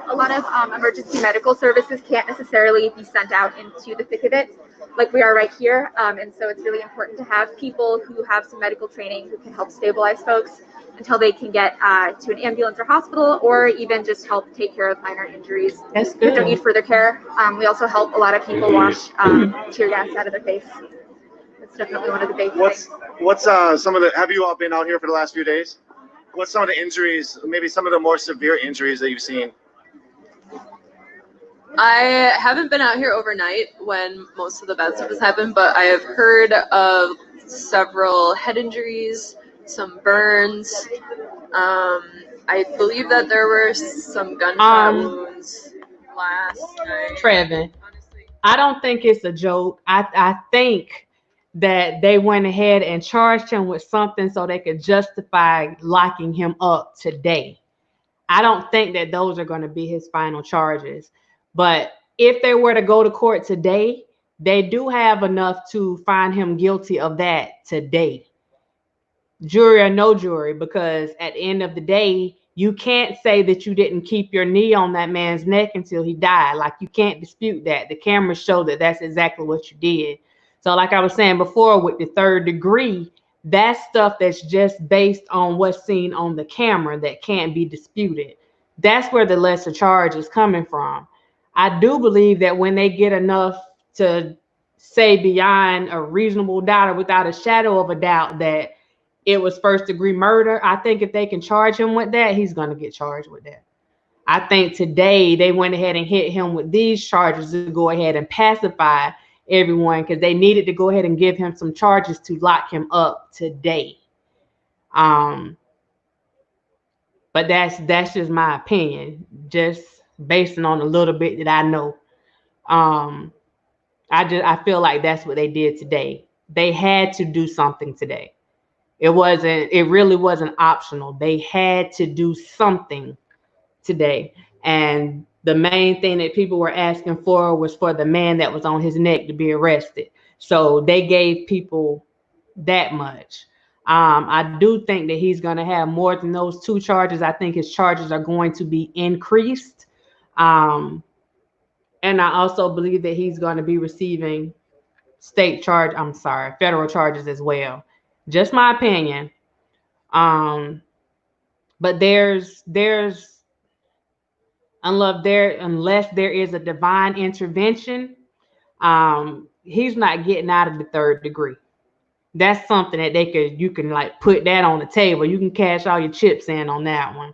A lot of emergency medical services can't necessarily be sent out into the thick of it like we are right here, and so it's really important to have people who have some medical training who can help stabilize folks until they can get to an ambulance or hospital, or even just help take care of minor injuries that don't need further care. We also help a lot of people wash tear gas out of their face. That's definitely one of the big things. What's some of the, have you all been out here for the last few days? What's some of the injuries, maybe some of the more severe injuries that you've seen? I haven't been out here overnight when most of the bad stuff has happened, but I have heard of several head injuries, some burns. I believe that there were some gunshot wounds last night. Trevin, I don't think it's a joke. I think that they went ahead and charged him with something so they could justify locking him up today. I don't think that those are going to be his final charges. But if they were to go to court today, they do have enough to find him guilty of that today. Jury or no jury, because at the end of the day, you can't say that you didn't keep your knee on that man's neck until he died. Like, you can't dispute that. The cameras show that that's exactly what you did. So like I was saying before, with the third degree, that's stuff that's just based on what's seen on the camera that can't be disputed. That's where the lesser charge is coming from. I do believe that when they get enough to say beyond a reasonable doubt or without a shadow of a doubt that it was first degree murder, I think if they can charge him with that, he's going to get charged with that. I think today they went ahead and hit him with these charges to go ahead and pacify everyone, because they needed to go ahead and give him some charges to lock him up today. But that's just my opinion, just based on a little bit that I know. I feel like that's what they did today. They had to do something today. It really wasn't optional. They had to do something today. And the main thing that people were asking for was for the man that was on his neck to be arrested. So they gave people that much. I do think that he's going to have more than those 2 charges. I think his charges are going to be increased. And I also believe that he's going to be receiving federal charges as well. Just my opinion. But there's unless there is a divine intervention, he's not getting out of the third degree. That's something that you can like put that on the table. You can cash all your chips in on that one.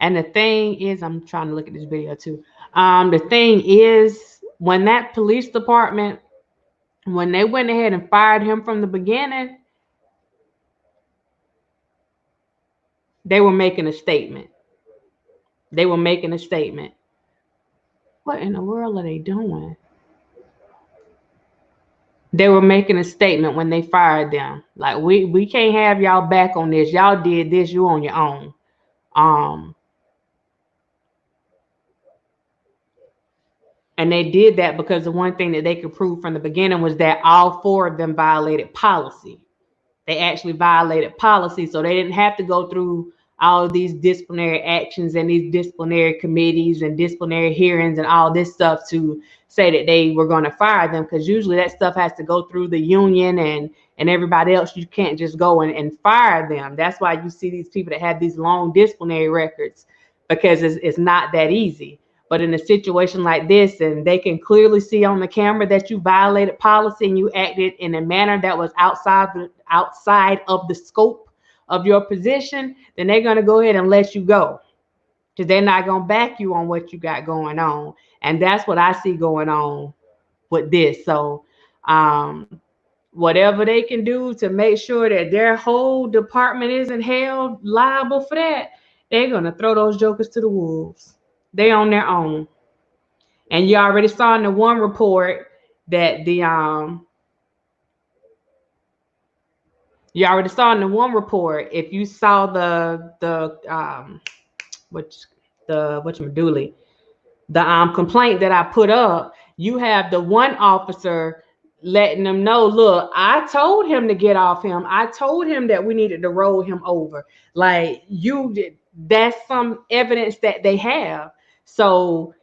And the thing is, I'm trying to look at this video too. The thing is, when that police department, when they went ahead and fired him from the beginning, they were making a statement. They were making a statement. What in the world are they doing? They were making a statement when they fired them. Like, we can't have y'all back on this. Y'all did this, you on your own. And they did that because the one thing that they could prove from the beginning was that all 4 of them violated policy. They actually violated policy, so they didn't have to go through all of these disciplinary actions and these disciplinary committees and disciplinary hearings and all this stuff to say that they were going to fire them, because usually that stuff has to go through the union and everybody else. You can't just go and fire them. That's why you see these people that have these long disciplinary records, because it's not that easy. But in a situation like this, and they can clearly see on the camera that you violated policy and you acted in a manner that was outside of the scope of your position, then they're going to go ahead and let you go, because they're not going to back you on what you got going on. And that's what I see going on with this. So whatever they can do to make sure that their whole department isn't held liable for that, they're going to throw those jokers to the wolves. They on their own. And you already saw in the one report that if you saw the complaint that I put up, you have the one officer letting them know, look, I told him to get off him. I told him that we needed to roll him over. Like, that's some evidence that they have. So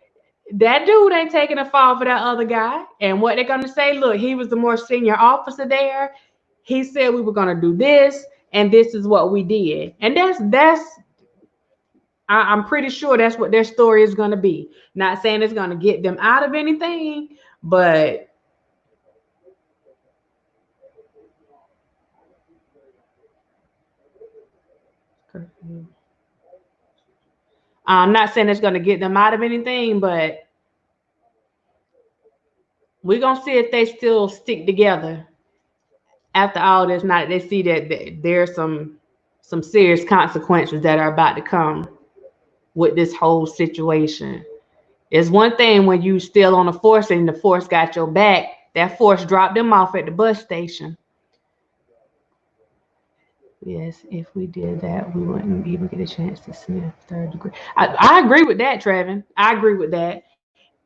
that dude ain't taking a fall for that other guy. And what they're going to say, look, he was the more senior officer there. He said we were going to do this, and this is what we did. And that's I'm pretty sure that's what their story is going to be. Not saying it's going to get them out of anything, but I'm not saying it's going to get them out of anything, but we're going to see if they still stick together after all this. Not they see that there's some serious consequences that are about to come with this whole situation. It's one thing when you still on the force and the force got your back. That force dropped them off at the bus station. Yes, if we did that, we wouldn't even get a chance to sniff third degree. I agree with that, Trevin. I agree with that.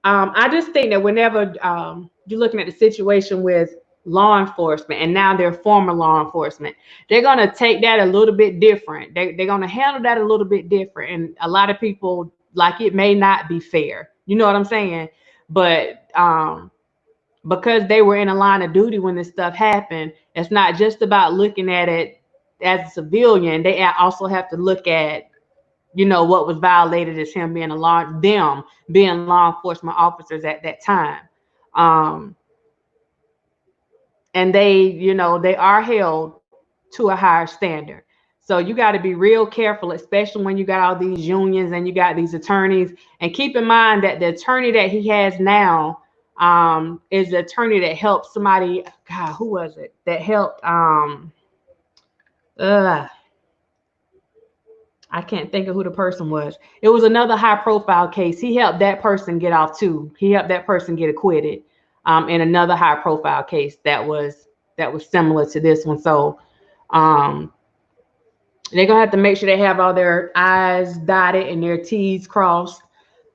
I just think that whenever you're looking at the situation with law enforcement, and now they're former law enforcement, they're going to take that a little bit different. They're going to handle that a little bit different. And a lot of people, like, it may not be fair. You know what I'm saying? But because they were in a line of duty when this stuff happened, it's not just about looking at it as a civilian. They also have to look at, you know, what was violated as him being being law enforcement officers at that time. And they, you know, they are held to a higher standard. So you got to be real careful, especially when you got all these unions and you got these attorneys. And keep in mind that the attorney that he has now is the attorney that helped somebody. God, who was it that helped? I can't think of who the person was. It was another high profile case. He helped that person get off too. He helped that person get acquitted in another high profile case that was similar to this one. So they're gonna have to make sure they have all their I's dotted and their T's crossed.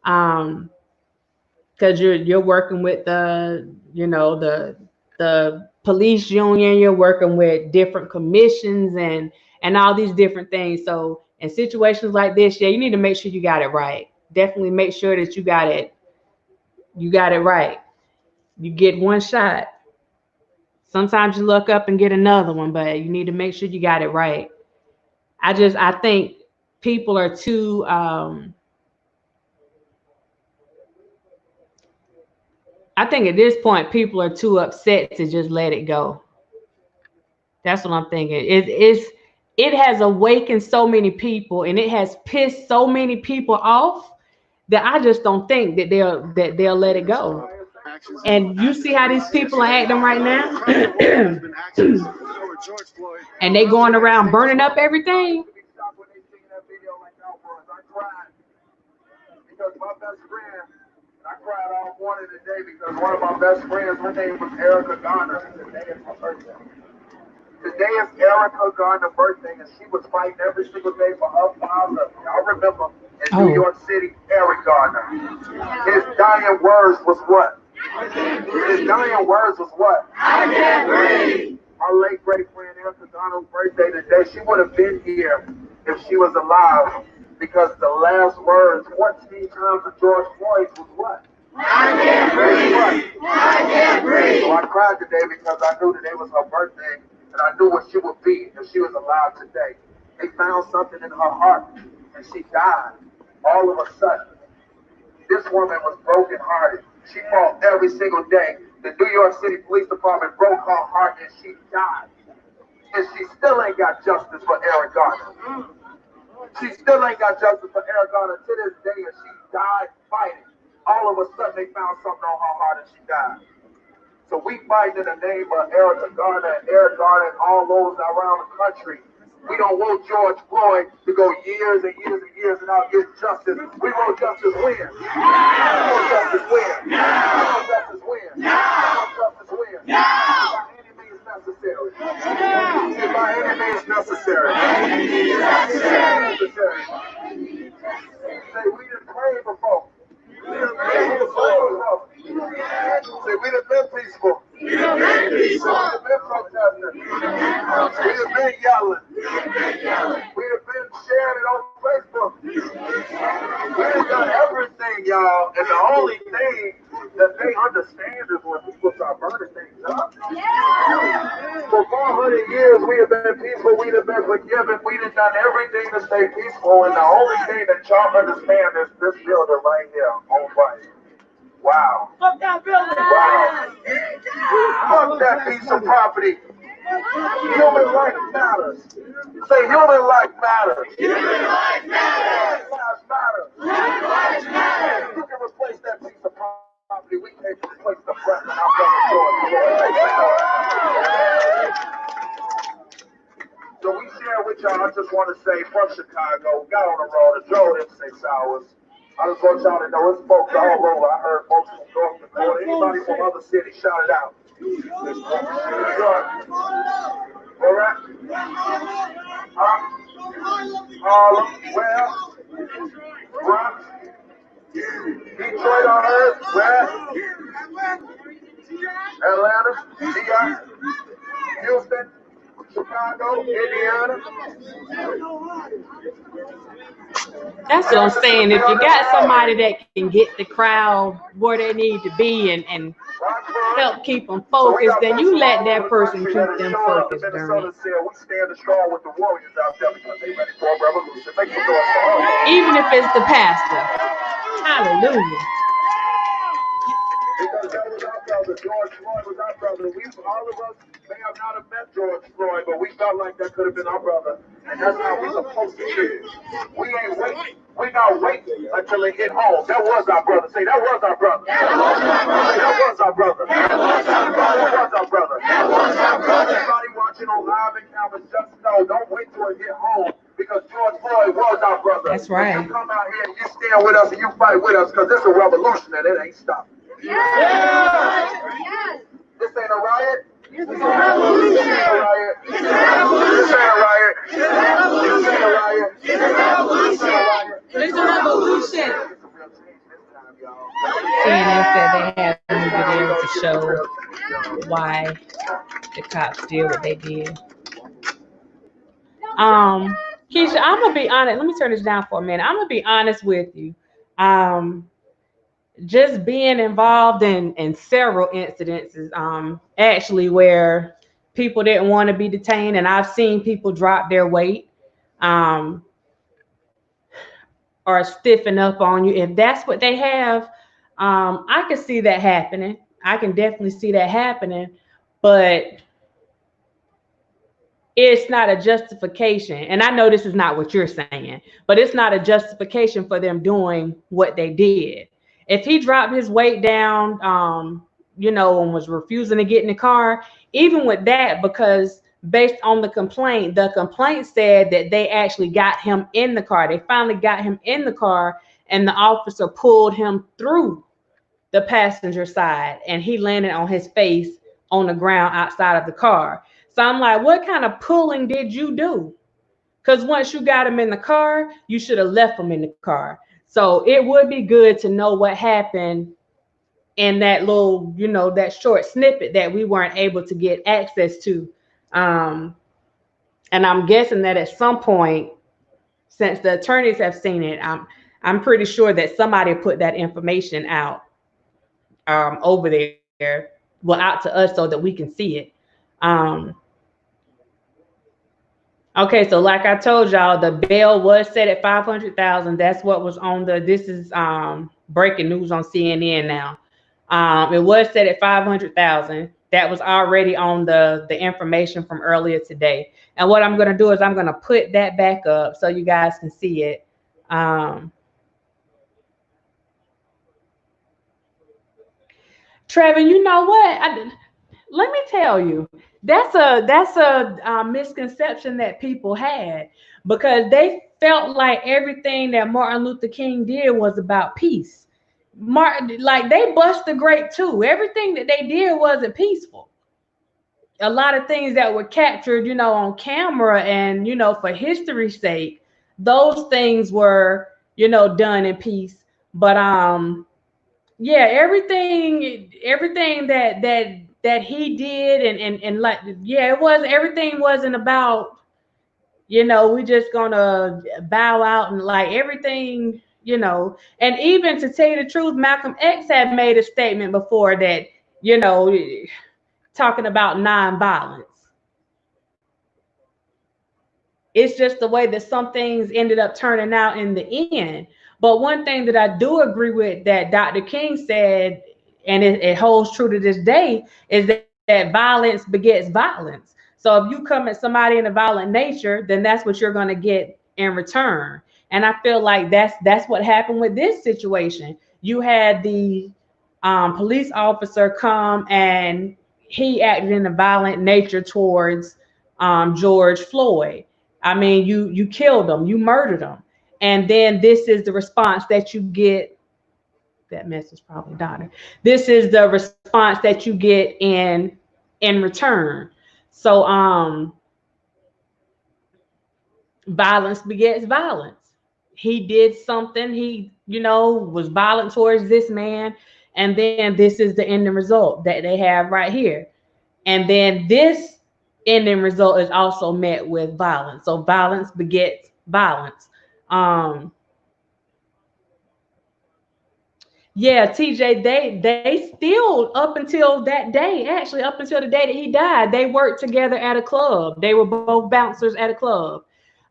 Because you're working with the, you know, the police union, you're working with different commissions and all these different things. So in situations like this, yeah, you need to make sure you got it right. Definitely make sure that you got it right. You get one shot. Sometimes you look up and get another one, but you need to make sure you got it right. I think people are too I think at this point people are too upset to just let it go. That's what I'm thinking. It has awakened so many people and it has pissed so many people off that I just don't think that they'll let it go. And you see how these people are acting right now? And they going around burning up everything. Because my best friend, I cried all morning today because one of my best friends, her name was Erica Garner. Today is her birthday. Today is Erica Garner's birthday, and she was fighting every single day for her father. Y'all remember in New York City, Eric Garner. His dying words was what? His dying words was what? I can't breathe. Our late great friend Erica Garner's birthday today, she would have been here if she was alive. Because the last words 14 times of George Floyd was what? I can't breathe. I can't breathe. So I cried today because I knew today was her birthday and I knew what she would be if she was alive today. They found something in her heart and she died. All of a sudden, this woman was brokenhearted. She fought every single day. The New York City Police Department broke her heart and she died. And she still ain't got justice for Eric Garner. She still ain't got justice for Eric Garner to this day, and she died fighting. All of a sudden, they found something on her heart and she died. So we fight in the name of Erica Garner and Eric Garner and all those around the country. We don't want George Floyd to go years and years and years and not get justice. We want justice win. We want justice win. We want justice win. We want justice win. By any means necessary. By any means necessary. Say we done prayed before. We done prayed before. Say we done been peaceful. We done been peaceful. We done been protesting. We done been yelling. We done been sharing it on Facebook. We done done everything, y'all. And the only thing that they understand is when people start burning things up. 400 years we have been peaceful, we have been forgiven, we have done everything to stay peaceful, and the only thing that y'all understand is this building right here on fire. Wow. Fuck that building. Wow. Fuck that piece of property. Human life matters. Say human life matters. Human life matters. Lives matter. Lives matter. You can replace that piece of property. We can't replace the president. I'm So we share with y'all, I just want to say, from Chicago, got on the road, drove in 6 hours. I just want y'all to know it's folks all over. I heard folks from North Dakota, anybody from other cities, shout it out. All right. Harlem, where? Bronx, Detroit, I heard, where? Atlanta, D.R., Houston, Chicago, Indiana. That's what I'm saying. If you got somebody that can get the crowd where they need to be and help keep them focused, then you let that person keep them focused during it. Even if it's the pastor. Hallelujah. Because that was our brother. George Floyd was our brother. All of us may have not have met George Floyd, but we felt like that could have been our brother. And that's how we're supposed to treat it. We ain't waiting. We not waiting until it hit home. That was our brother. Say, that was our brother. That was our brother. That was our brother. That was our brother. That was our brother. Everybody watching on live and cameras, just know, don't wait till it hit home. Because George Floyd was our brother. That's right. And you come out here and you stand with us and you fight with us because this is a revolution and it ain't stopping. Yes. This ain't a riot. This ain't a riot. This ain't a riot. This ain't a riot. This ain't a riot. It's a revolution. CNN said they have new video to show why the cops did what they did. Keisha, I'm gonna be honest. Let me turn this down for a minute. I'm gonna be honest with you. Just being involved in several incidences, actually where people didn't want to be detained, and I've seen people drop their weight, or stiffen up on you. If that's what they have, I can see that happening. I can definitely see that happening, but it's not a justification. And I know this is not what you're saying, but it's not a justification for them doing what they did. If he dropped his weight down, and was refusing to get in the car, even with that, because based on the complaint said that they actually got him in the car. They finally got him in the car, and the officer pulled him through the passenger side, and he landed on his face on the ground outside of the car. So I'm like, what kind of pulling did you do? Because once you got him in the car, you should have left him in the car. So it would be good to know what happened in that little, that short snippet that we weren't able to get access to. And I'm guessing that at some point, since the attorneys have seen it, I'm pretty sure that somebody put that information out over there, out to us so that we can see it. Okay, so like I told y'all, the bail was set at $500,000. That's what was on this is breaking news on CNN now. It was set at $500,000. That was already on the information from earlier today. And what I'm going to do is I'm going to put that back up so you guys can see it. Trevor, you know what? Let me tell you, that's a misconception that people had, because they felt like everything that Martin Luther King did was about peace. They bust the grape too. Everything that they did wasn't peaceful. A lot of things that were captured, on camera and, for history's sake, those things were, done in peace. But yeah, everything that he did and everything wasn't about, we just gonna bow out and everything, and even to tell you the truth, Malcolm X had made a statement before that, talking about nonviolence. It's just the way that some things ended up turning out in the end. But one thing that I do agree with that Dr. King said, and it holds true to this day, is that violence begets violence. So if you come at somebody in a violent nature, then that's what you're going to get in return. And I feel like that's what happened with this situation. You had the police officer come and he acted in a violent nature towards George Floyd. I mean, you killed him, you murdered him, and then this is the response that you get. That mess is probably Donna. This is the response that you get in return. So violence begets violence. He did something, he was violent towards this man, and then this is the ending result that they have right here. And then this ending result is also met with violence. So violence begets violence. Yeah, TJ, they still, up until that day, actually up until the day that he died, they worked together at a club. They were both bouncers at a club.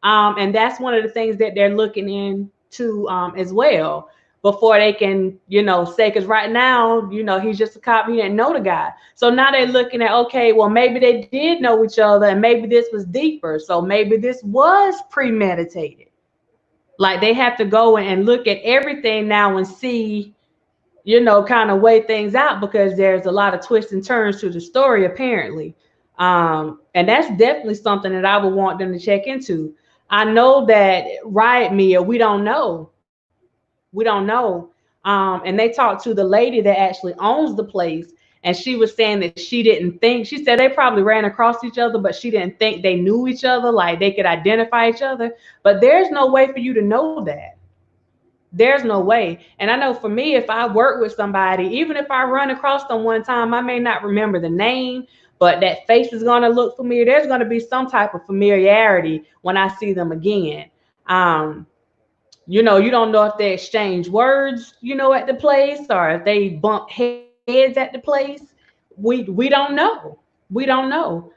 And that's one of the things that they're looking into as well, before they can, say, because right now, he's just a cop, he didn't know the guy. So now they're looking at, okay, well, maybe they did know each other, and maybe this was deeper. So maybe this was premeditated. Like, they have to go and look at everything now and see, kind of weigh things out, because there's a lot of twists and turns to the story, apparently. And that's definitely something that I would want them to check into. I know that Riot Meal, we don't know. We don't know. And they talked to the lady that actually owns the place, and she was saying that she didn't think, she said they probably ran across each other, but she didn't think they knew each other, like they could identify each other. But there's no way for you to know that. There's no way. And I know for me, if I work with somebody, even if I run across them one time, I may not remember the name, but that face is going to look familiar. There's going to be some type of familiarity when I see them again. You don't know if they exchange words, at the place, or if they bump heads at the place. We don't know. We don't know.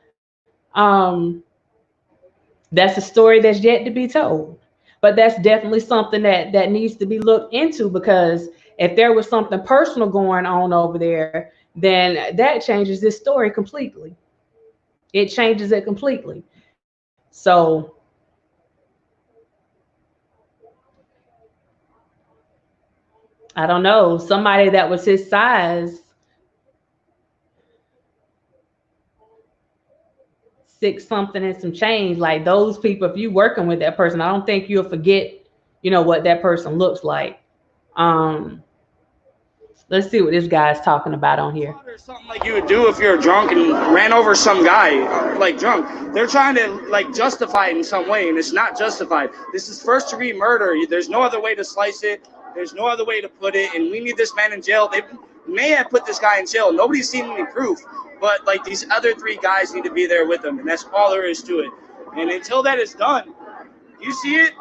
That's a story that's yet to be told. But that's definitely something that needs to be looked into, because if there was something personal going on over there, then that changes this story completely. It changes it completely. So I don't know, somebody that was his size, 6 something and some change, like those people, if you working with that person, I don't think you'll forget, what that person looks like. Let's see what this guy's talking about on here. Something like you would do if you're drunk and ran over some guy, like drunk. They're trying to like justify it in some way, and it's not justified. This is first-degree murder. There's no other way to slice it. There's no other way to put it, and we need this man in jail. They may have put this guy in jail. Nobody's seen any proof, but like these other 3 guys need to be there with him, and that's all there is to it. And until that is done, you see it.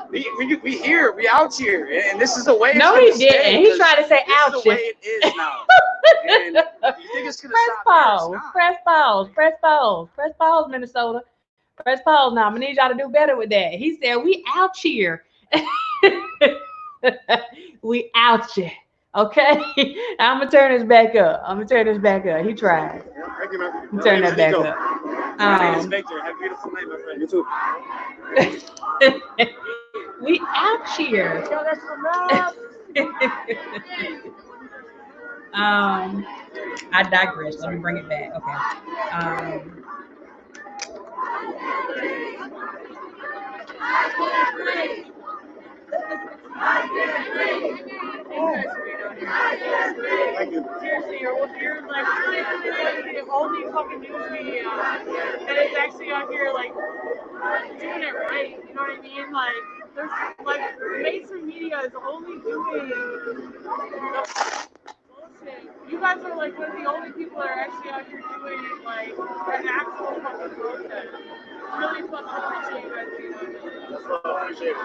We here, we out here, and this is the way. No, he didn't. He tried to say out. This is the way it is now. And you think it's gonna press pause, Minnesota. Press pause now. I need y'all to do better with that. He said, "We out here." We out here. Okay, I'm gonna turn this back up. He tried. Thank you, man. Turn that back up. My name is Victor. Have a beautiful night, my friend. You too. We out here. I digress. Let me bring it back. Okay. Thank you. Seriously, you're like the only fucking news media that is actually out here like doing it right. You know what I mean? Like there's like mainstream media is only doing bullshit. You guys are like one of the only people that are actually out here doing like an actual fucking protest. Really fucking appreciate you guys being on this. Appreciate it.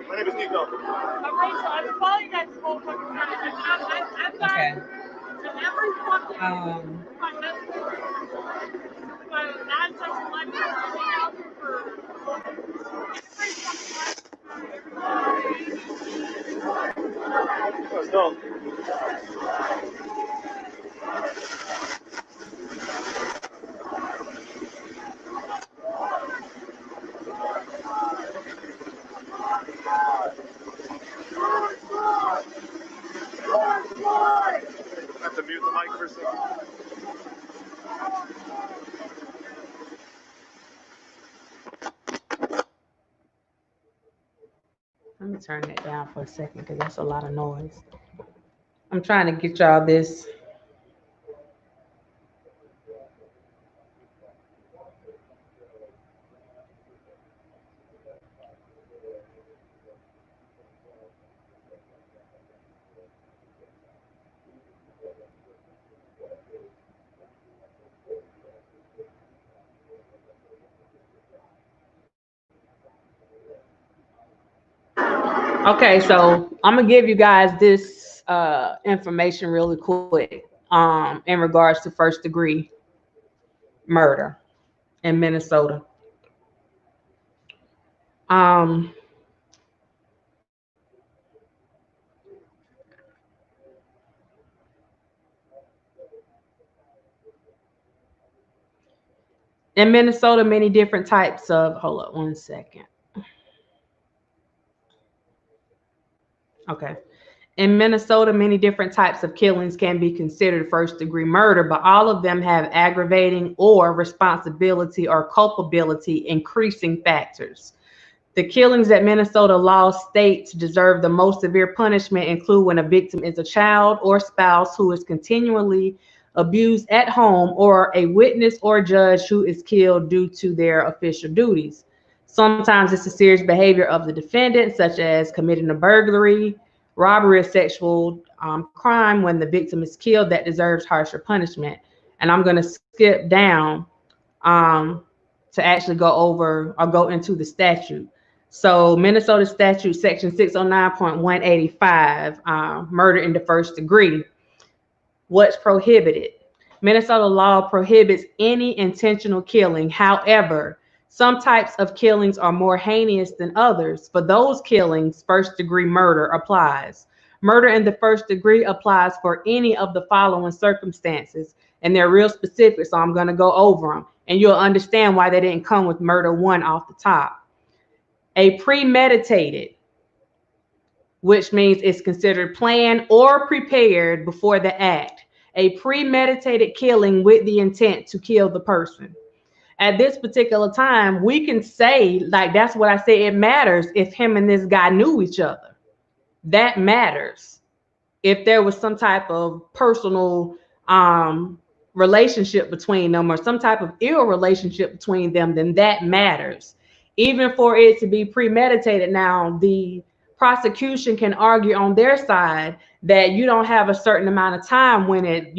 My name is Nico. I'm Rachel. I've been following you guys this whole fucking time. I've got every fucking my non-sexual life out here for Let's go. I have to mute the mic for a second. Let me turn that down for a second because that's a lot of noise. I'm trying to get y'all this. Okay, so I'm gonna give you guys this information really quick in regards to first degree murder in Minnesota. In Minnesota, many different types of, hold up one second. Okay. In Minnesota, many different types of killings can be considered first-degree murder, but all of them have aggravating or responsibility or culpability increasing factors. The killings that Minnesota law states deserve the most severe punishment include when a victim is a child or spouse who is continually abused at home, or a witness or judge who is killed due to their official duties. Sometimes it's a serious behavior of the defendant, such as committing a burglary, robbery, or sexual crime when the victim is killed, that deserves harsher punishment. And I'm going to skip down to actually go over or go into the statute. So Minnesota statute section 609.185, murder in the first degree. What's prohibited? Minnesota law prohibits any intentional killing. However, some types of killings are more heinous than others. For those killings, first degree murder applies. Murder in the first degree applies for any of the following circumstances, and they're real specific, so I'm going to go over them, and you'll understand why they didn't come with murder one off the top. A premeditated, which means it's considered planned or prepared before the act. A premeditated killing with the intent to kill the person. At this particular time, we can say, like, that's what I say, it matters if him and this guy knew each other. That matters. If there was some type of personal relationship between them, or some type of ill relationship between them, then that matters. Even for it to be premeditated, now the prosecution can argue on their side that you don't have a certain amount of time when it,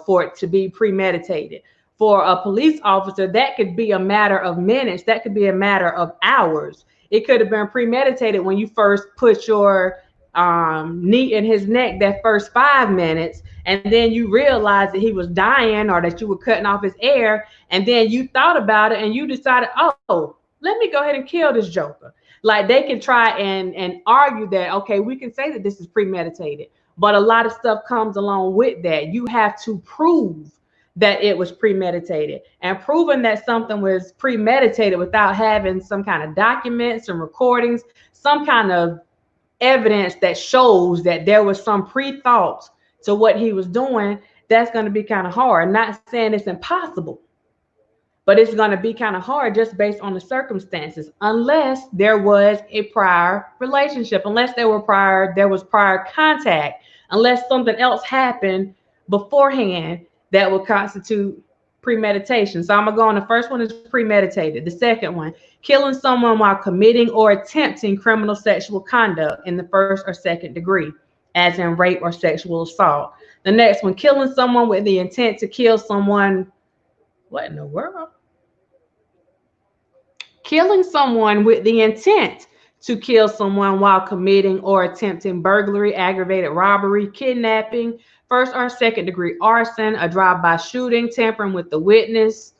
for it to be premeditated. For a police officer, that could be a matter of minutes. That could be a matter of hours. It could have been premeditated when you first put your knee in his neck that first 5 minutes, and then you realized that he was dying or that you were cutting off his air, and then you thought about it and you decided, oh, let me go ahead and kill this joker. Like, they can try and argue that, okay, we can say that this is premeditated, but a lot of stuff comes along with that. You have to prove that it was premeditated, and proving that something was premeditated without having some kind of documents and recordings, some kind of evidence that shows that there was some pre-thought to what he was doing, that's going to be kind of hard. Not saying it's impossible, but it's going to be kind of hard just based on the circumstances, unless there was a prior relationship, unless there was prior contact, unless something else happened beforehand that would constitute premeditation. So I'm gonna go on. The first one is premeditated. The second one, killing someone while committing or attempting criminal sexual conduct in the first or second degree, as in rape or sexual assault. The next one, killing someone with the intent to kill someone. What in the world? Killing someone with the intent to kill someone while committing or attempting burglary, aggravated robbery, kidnapping, first or second degree arson, a drive-by shooting, tampering with the witness,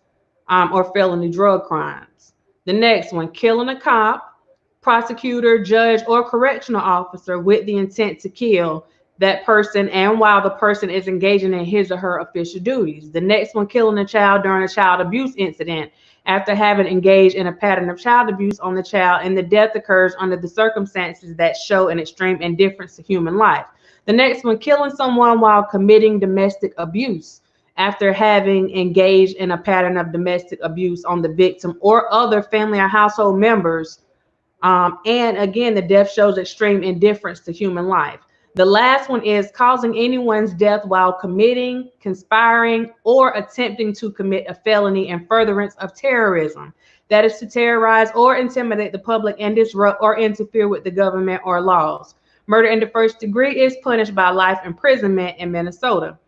or felony drug crimes. The next one, killing a cop, prosecutor, judge, or correctional officer with the intent to kill, that person and while the person is engaging in his or her official duties. The next one, killing a child during a child abuse incident after having engaged in a pattern of child abuse on the child, and the death occurs under the circumstances that show an extreme indifference to human life. The next one, killing someone while committing domestic abuse after having engaged in a pattern of domestic abuse on the victim or other family or household members. And again, the death shows extreme indifference to human life. The last one is causing anyone's death while committing, conspiring, or attempting to commit a felony in furtherance of terrorism. That is to terrorize or intimidate the public and disrupt or interfere with the government or laws. Murder in the first degree is punished by life imprisonment in Minnesota.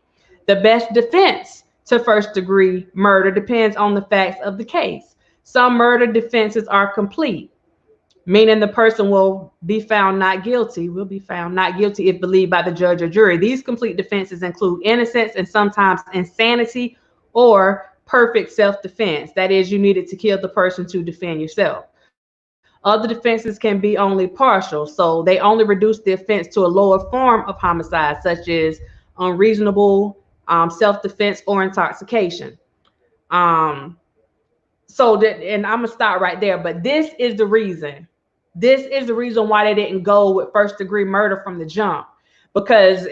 The best defense to first degree murder depends on the facts of the case. Some murder defenses are complete, meaning the person will be found not guilty if believed by the judge or jury. These complete defenses include innocence and sometimes insanity or perfect self-defense. That is, you needed to kill the person to defend yourself. Other defenses can be only partial, so they only reduce the offense to a lower form of homicide, such as unreasonable self-defense or intoxication. And I'm gonna stop right there, but this is the reason why they didn't go with first degree murder from the jump, because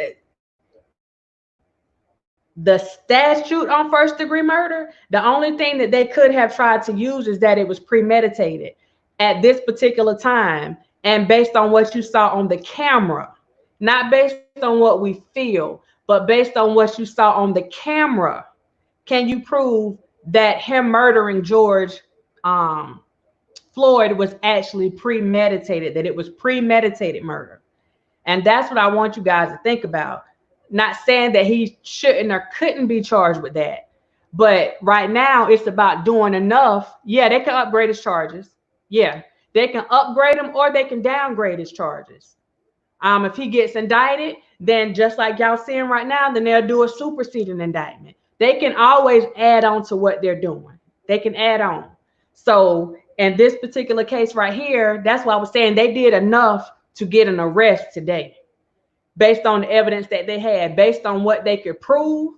the statute on first degree murder, the only thing that they could have tried to use is that it was premeditated at this particular time and based on what you saw on the camera, not based on what we feel, but based on what you saw on the camera. Can you prove that him murdering George Floyd was actually premeditated, that it was premeditated murder? And that's what I want you guys to think about. Not saying that he shouldn't or couldn't be charged with that, but right now it's about doing enough. Yeah, they can upgrade his charges. Yeah, they can upgrade him or they can downgrade his charges. If he gets indicted, then just like y'all seeing right now, then they'll do a superseding indictment. They can always add on to what they're doing. They can add on. So in this particular case right here, that's why I was saying they did enough to get an arrest today, based on the evidence that they had, based on what they could prove.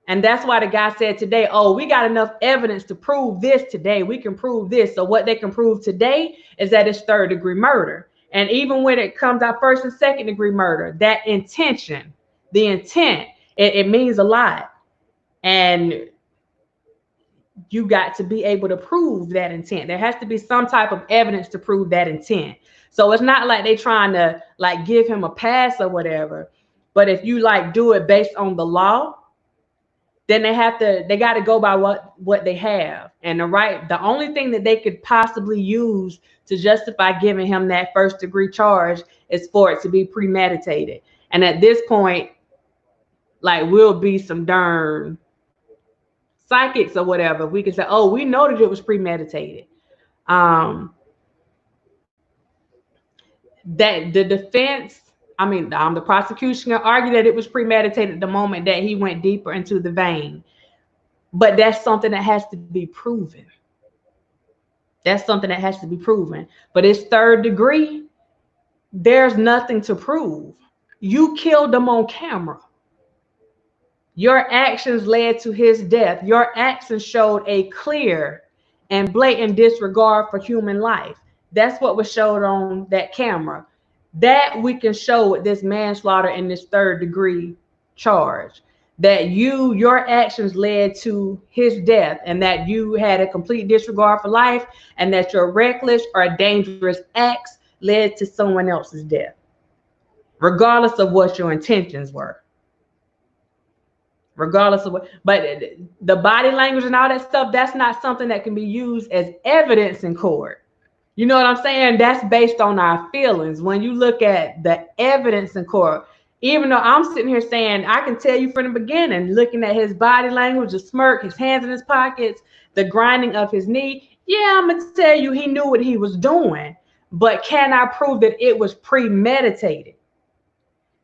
And that's why the guy said today, oh, we got enough evidence to prove this today. We can prove this. So what they can prove today is that it's third degree murder. And even when it comes out first and second degree murder, that intention, the intent, it means a lot. And you got to be able to prove that intent. There has to be some type of evidence to prove that intent. So it's not like they trying to like give him a pass or whatever. But if you like do it based on the law, then they got to go by what they have. And the only thing that they could possibly use to justify giving him that first degree charge is for it to be premeditated. And at this point, like, we'll be some darn psychics or whatever. We can say, oh, we know that it was premeditated. That the defense, the prosecution can argue that it was premeditated the moment that he went deeper into the vein. But that's something that has to be proven. That's something that has to be proven. But it's third degree. There's nothing to prove. You killed him on camera. Your actions led to his death. Your actions showed a clear and blatant disregard for human life. That's what was showed on that camera. That we can show with this manslaughter and this third degree charge, that your actions led to his death, and that you had a complete disregard for life, and that your reckless or dangerous acts led to someone else's death, regardless of what your intentions were. Regardless of what, but the body language and all that stuff, that's not something that can be used as evidence in court. You know what I'm saying? That's based on our feelings. When you look at the evidence in court, even though I'm sitting here saying, I can tell you from the beginning, looking at his body language, the smirk, his hands in his pockets, the grinding of his knee. Yeah, I'm going to tell you, he knew what he was doing. But can I prove that it was premeditated?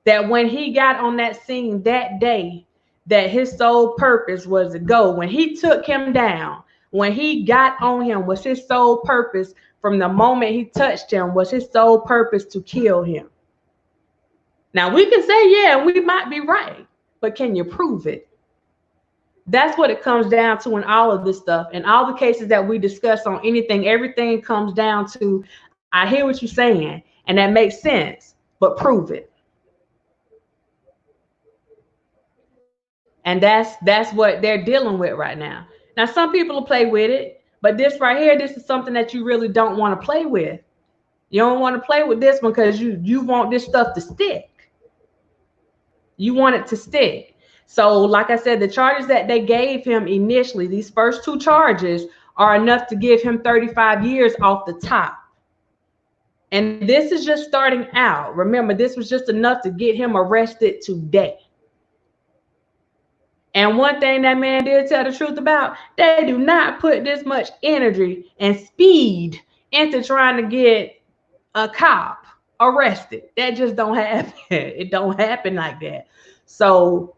That when he got on that scene that day, that his sole purpose was to go. When he took him down, when he got on him, was his sole purpose from the moment he touched him, was his sole purpose to kill him. Now we can say, yeah, we might be right, but can you prove it? That's what it comes down to in all of this stuff. In all the cases that we discuss on anything, everything comes down to, I hear what you're saying, and that makes sense, but prove it. And that's what they're dealing with right now. Now, some people will play with it, but this right here, this is something that you really don't want to play with. You don't want to play with this one because you want this stuff to stick. You want it to stick. So, like I said, the charges that they gave him initially, these first 2 charges, are enough to give him 35 years off the top. And this is just starting out. Remember, this was just enough to get him arrested today. And one thing that man did tell the truth about, they do not put this much energy and speed into trying to get a cop arrested. That just don't happen. It don't happen like that. So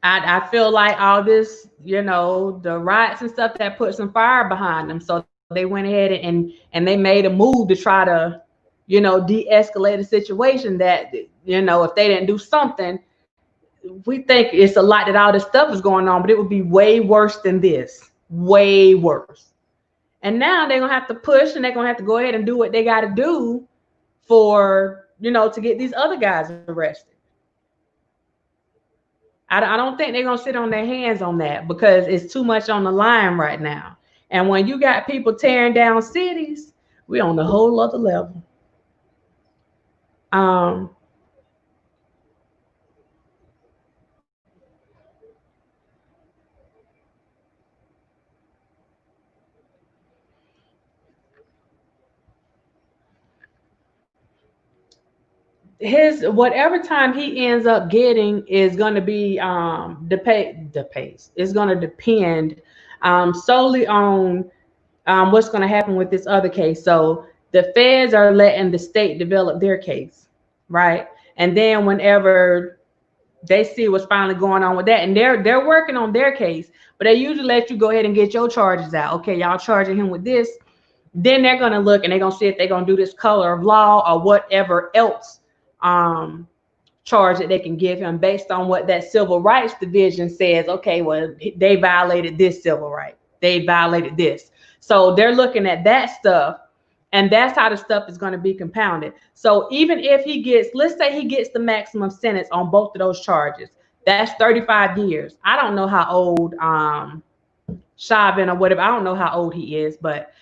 I feel like all this, you know, the riots and stuff, that put some fire behind them. So they went ahead and they made a move to try to, you know, de-escalate a situation that, you know, if they didn't do something, we think it's a lot that all this stuff is going on, but it would be way worse than this, way worse. And now they're gonna have to push, and they're gonna have to go ahead and do what they got to do for, you know, to get these other guys arrested. I don't think they're gonna sit on their hands on that, because it's too much on the line right now. And when you got people tearing down cities, we're on a whole other level. His whatever time he ends up getting is going to be the pace. It's going to depend solely on what's going to happen with this other case. So the feds are letting the state develop their case, right? And then whenever they see what's finally going on with that, and they're working on their case, but they usually let you go ahead and get your charges out. Okay, y'all charging him with this. Then they're going to look and they're going to see if they're going to do this color of law or whatever else charge that they can give him based on what that civil rights division says. Okay, well, they violated this civil right, they violated this. So they're looking at that stuff, and that's how the stuff is going to be compounded. So even if he gets, let's say he gets the maximum sentence on both of those charges, that's 35 years. I don't know how old Chauvin or whatever, I don't know how old he is, but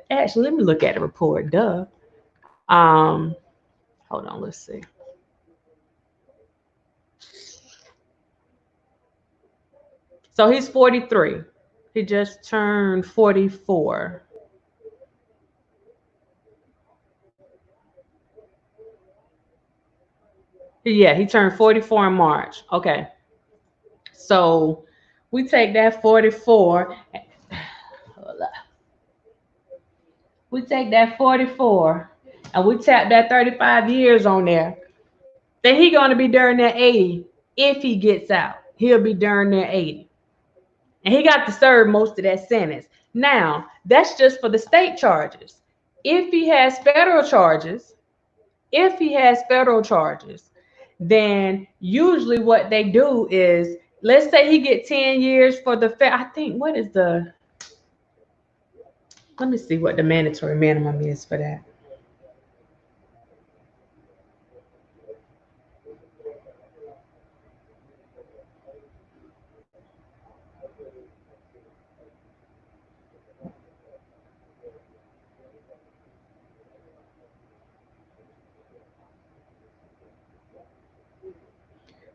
actually, let me look at the report. Hold on, let's see. So he's 43. He just turned 44. Yeah, he turned 44 in March. Okay. So we take that 44. We take that 44 and we tap that 35 years on there. Then he's going to be during that 80. If he gets out, he'll be during that 80. And he got to serve most of that sentence. Now, that's just for the state charges. If he has federal charges, then usually what they do is, let's say he get 10 years for the I think, what is the, let me see what the mandatory minimum is for that.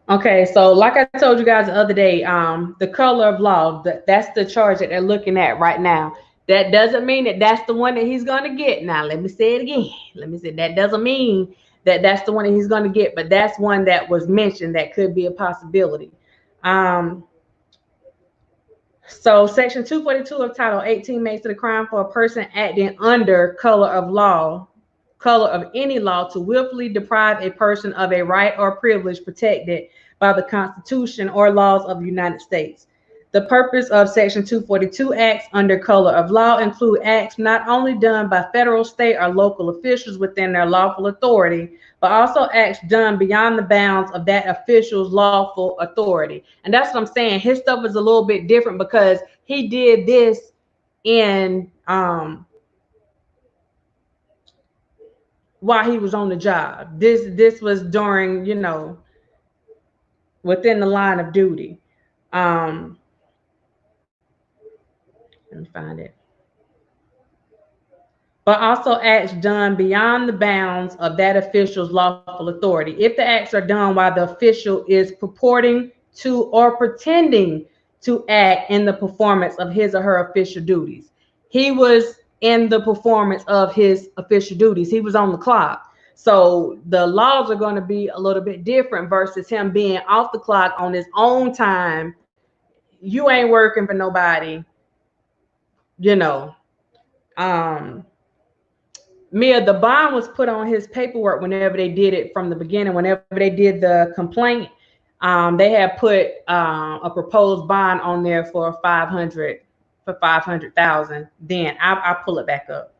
Okay, so like I told you guys the other day, the color of law, that's the charge that they're looking at right now. That doesn't mean that that's the one that he's going to get. Now, let me say it again. Let me say that doesn't mean that that's the one that he's going to get, but that's one that was mentioned that could be a possibility. So Section 242 of Title 18 makes it a crime for a person acting under color of law, color of any law, to willfully deprive a person of a right or privilege protected by the Constitution or laws of the United States. The purpose of Section 242 acts under color of law include acts not only done by federal, state, or local officials within their lawful authority, but also acts done beyond the bounds of that official's lawful authority. And that's what I'm saying. His stuff is a little bit different because he did this in while he was on the job. This was during, you know, within the line of duty. Let me find it. But also acts done beyond the bounds of that official's lawful authority. If the acts are done while the official is purporting to or pretending to act in the performance of his or her official duties. He was in the performance of his official duties. He was on the clock. So the laws are going to be a little bit different versus him being off the clock on his own time. You ain't working for nobody, you know. Mia, the bond was put on his paperwork whenever they did it from the beginning. Whenever they did the complaint, they had put a proposed bond on there for 500,000. Then I'll pull it back up.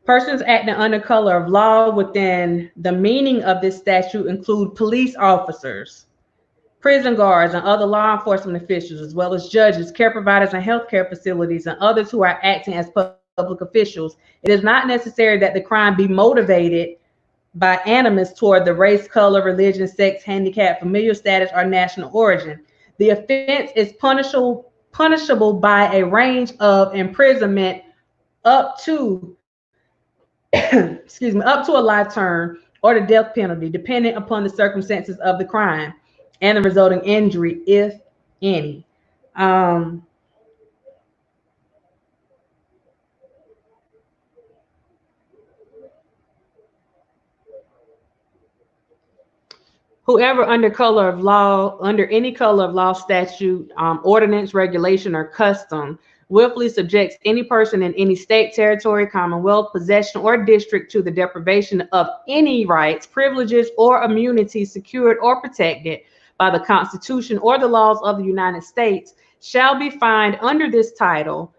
Persons acting under color of law within the meaning of this statute include police officers, prison guards, and other law enforcement officials, as well as judges, care providers, and healthcare facilities, and others who are acting as public officials. It is not necessary that the crime be motivated by animus toward the race, color, religion, sex, handicap, familial status, or national origin. The offense is punishable by a range of imprisonment up to excuse me, up to a life term or the death penalty, depending upon the circumstances of the crime and the resulting injury, if any. Whoever under color of law, under any color of law, statute, ordinance, regulation, or custom, willfully subjects any person in any state, territory, commonwealth, possession, or district to the deprivation of any rights, privileges, or immunities secured or protected by the Constitution or the laws of the United States shall be fined under this title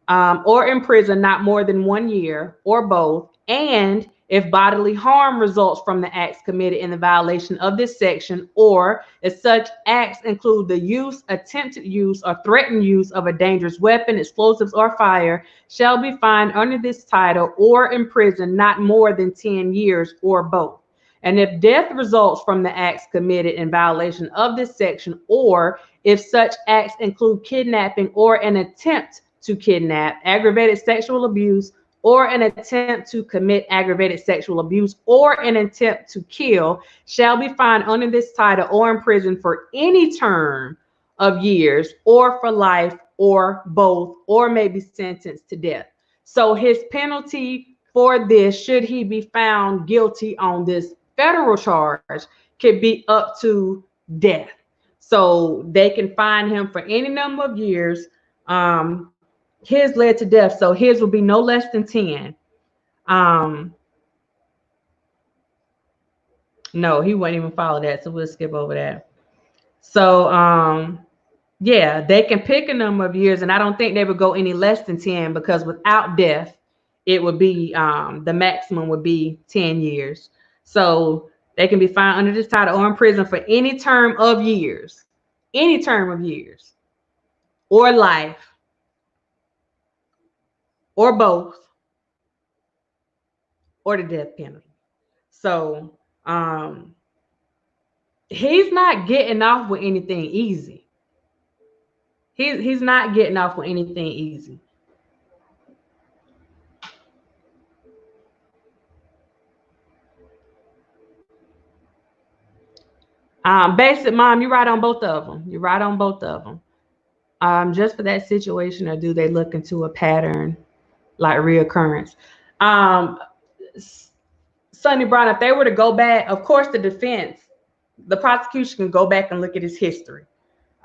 or imprisoned not more than 1 year or both, and if bodily harm results from the acts committed in the violation of this section, or if such acts include the use, attempted use, or threatened use of a dangerous weapon, explosives, or fire, shall be fined under this title or imprisoned not more than 10 years or both. And if death results from the acts committed in violation of this section, or if such acts include kidnapping or an attempt to kidnap, aggravated sexual abuse, or an attempt to commit aggravated sexual abuse, or an attempt to kill, shall be fined under this title or imprisoned for any term of years, or for life, or both, or may be sentenced to death. So his penalty for this, should he be found guilty on this federal charge, could be up to death. So they can fine him for any number of years. His led to death, so his will be no less than 10. No, he wouldn't even follow that, so we'll skip over that. So yeah, they can pick a number of years, and I don't think they would go any less than 10, because without death, it would be the maximum would be 10 years. So they can be fined under this title or in prison for any term of years, or life, or both, or the death penalty. So he's not getting off with anything easy. He's not getting off with anything easy. Basic Mom, you're right on both of them. You're right on both of them. Just for that situation, or do they look into a pattern like reoccurrence? Sonny Brown, if they were to go back, of course, the defense, the prosecution can go back and look at his history.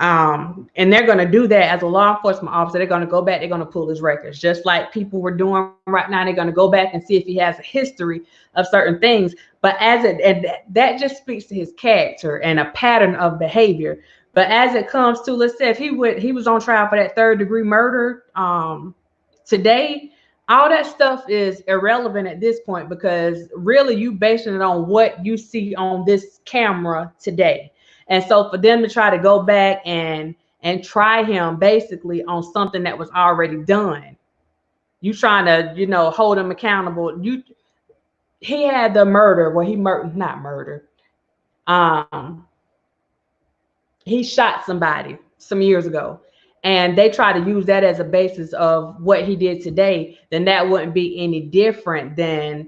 And they're going to do that as a law enforcement officer. They're going to go back, they're going to pull his records, just like people were doing right now. They're going to go back and see if he has a history of certain things. But that just speaks to his character and a pattern of behavior. But as it comes to, let's say if he was on trial for that 3rd-degree murder today, all that stuff is irrelevant at this point, because really you basing it on what you see on this camera today. And so for them to try to go back and try him basically on something that was already done, you trying to, you know, hold him accountable. He had the murder, well, not murder. He shot somebody some years ago, and they try to use that as a basis of what he did today. Then that wouldn't be any different than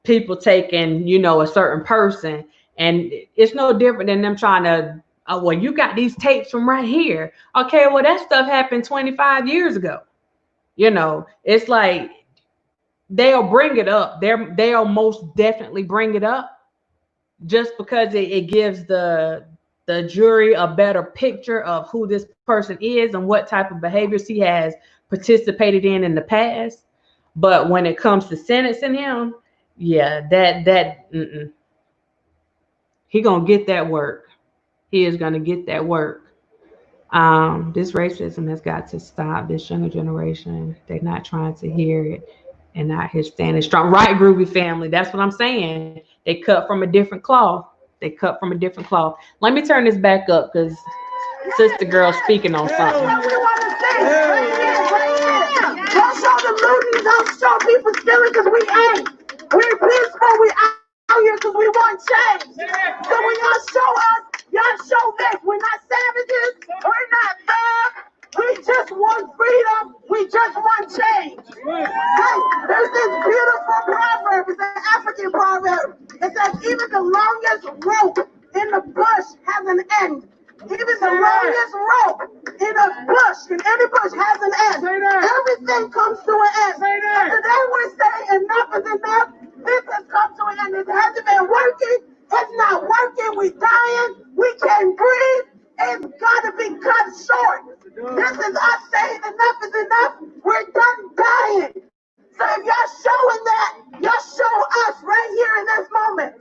people taking, you know, a certain person. And it's no different than them trying to, oh, well, you got these tapes from right here. Okay, well, that stuff happened 25 years ago. You know, it's like they'll bring it up. They'll most definitely bring it up just because it gives the jury a better picture of who this person is and what type of behaviors he has participated in the past. But when it comes to sentencing him, yeah, he gonna get that work. He is gonna get that work. This racism has got to stop. This younger generation, they're not trying to hear it and not here standing strong. Right, Groovy family, that's what I'm saying. They cut from a different cloth. They cut from a different cloth. Let me turn this back up because Sister Girl speaking on something. Don't show the loonies, don't show people stealing because we ain't. We're peaceful, we out here because we want change. So when y'all show us, y'all show this. We're not savages, we're not thugs. We just want freedom, we just want change. There's this beautiful proverb, it's an African proverb. It says, even the longest rope in the bush has an end. Even the longest rope in a bush, in any bush, has an end. Everything comes to an end. And today we're saying enough is enough. This has come to an end. It hasn't been working. It's not working. We're dying. We can't breathe. It's got to be cut short. This is us saying enough is enough. We're done dying. So if y'all showing that, y'all show us right here in this moment.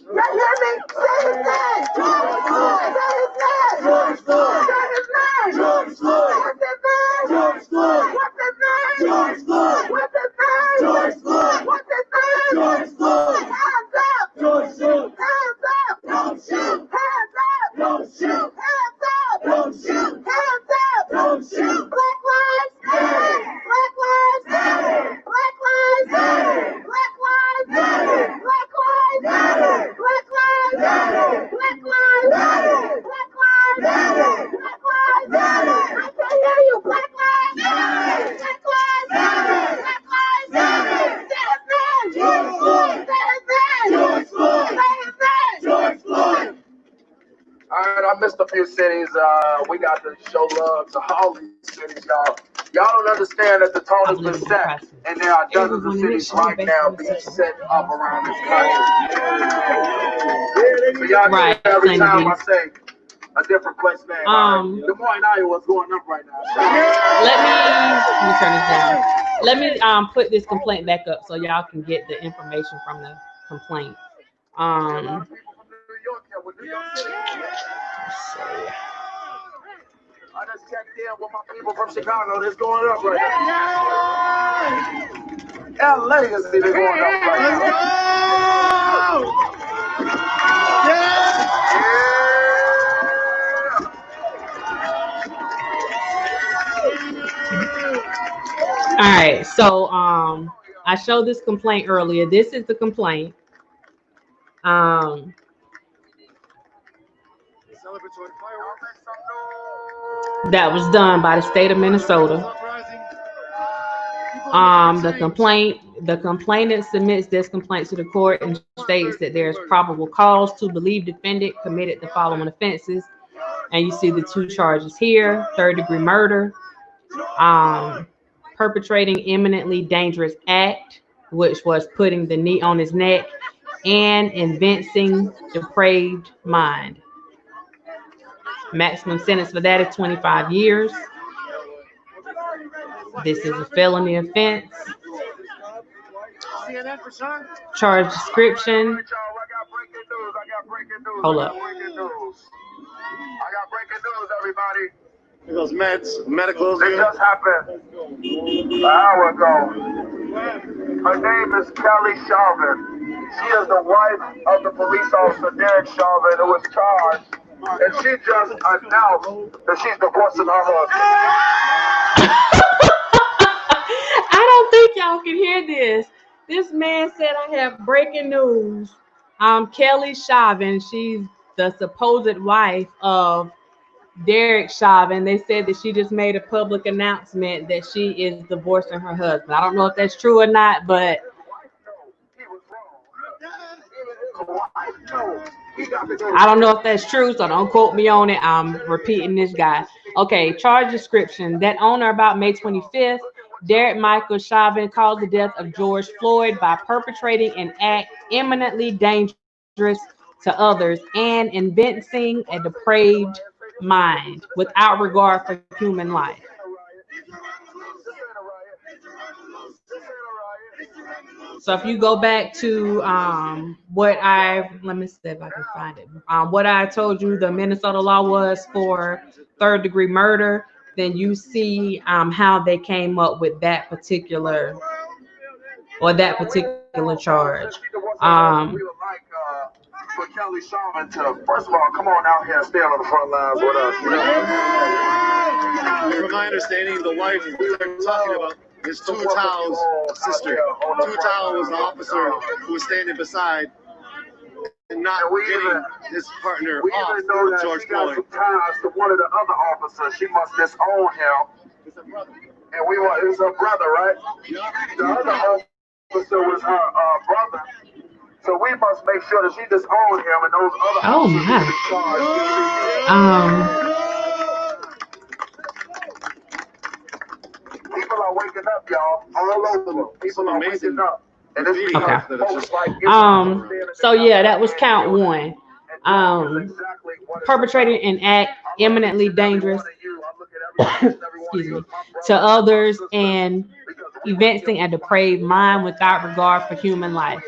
Y'all hear me? Say his name. George Floyd. Say his name. George Floyd. Say his name. George Floyd. What's his name? George Floyd. What's his name? George Floyd. What's his name? George Floyd. What's his name? George Floyd. Hands up. George Floyd. Hands up. Don't shoot. Hands up. Don't shoot. Hands up. Don't shoot. Hands up. Don't shoot. Black lives matter. Black lives matter. Black lives matter. Black lives matter. Black lives matter. Black lives matter. Black lives matter. Black lives matter. Black lives matter. I can hear you. Black lives matter. Black lives matter. Black lives matter. Say his name. George Floyd. Say his name. George Floyd. Say his name. George Floyd. All right, I missed a few cities. We got to show love to all these cities, y'all. Y'all don't understand that the tone has been set, and there are dozens of cities right now being set up around this country. So y'all know every time I say a different place name. Des Moines, Iowa is going up right now. Let me turn this down. Let me put this complaint back up so y'all can get the information from the complaint. I just checked in with my people from Chicago. It's going up right now. LA is going up right now. All right, so I showed this complaint earlier. This is the complaint. That was done by the state of Minnesota. The complainant submits this complaint to the court and states that there's probable cause to believe defendant committed the following offenses. And you see the two charges here: 3rd-degree murder, perpetrating imminently dangerous act, which was putting the knee on his neck, and evincing depraved mind. Maximum sentence for that is 25 years. This is a felony offense. Charge description. Hold up. I got breaking news, everybody. Here goes meds, medicals. It just happened an hour ago. Her name is Kelly Chauvin. She is the wife of the police officer Derek Chauvin, who was charged, and she just announced that she's divorcing her husband. I don't think y'all can hear this. This man said, I have breaking news. Kelly Chauvin, she's the supposed wife of Derek Chauvin. They said that she just made a public announcement that she is divorcing her husband. I don't know if that's true or not, but I don't know if that's true, so don't quote me on it. I'm repeating this guy. Okay, charge description. That on or about May 25th, Derek Michael Chauvin caused the death of George Floyd by perpetrating an act eminently dangerous to others and evincing a depraved mind without regard for human life. So if you go back to let me see if I can find it. What I told you the Minnesota law was for third-degree murder, then you see how they came up with that particular charge. For Kelly Chauvin to, first of all, come on out here and stand on the front lines with us. From my understanding, the wife we're talking about is Tu Tao's sister. Tu Tao was the officer who was standing beside and not getting his partner off with George Floyd. Ties to one of the other officers. She must disown him. And it's her brother, right? The other officer was her brother. So we must make sure that she disowned him and those other officers People are waking up, y'all. All over. People are waking up. And this so yeah, that was count one. Perpetrating an act eminently dangerous excuse me, to others and evincing a depraved mind without regard for human life.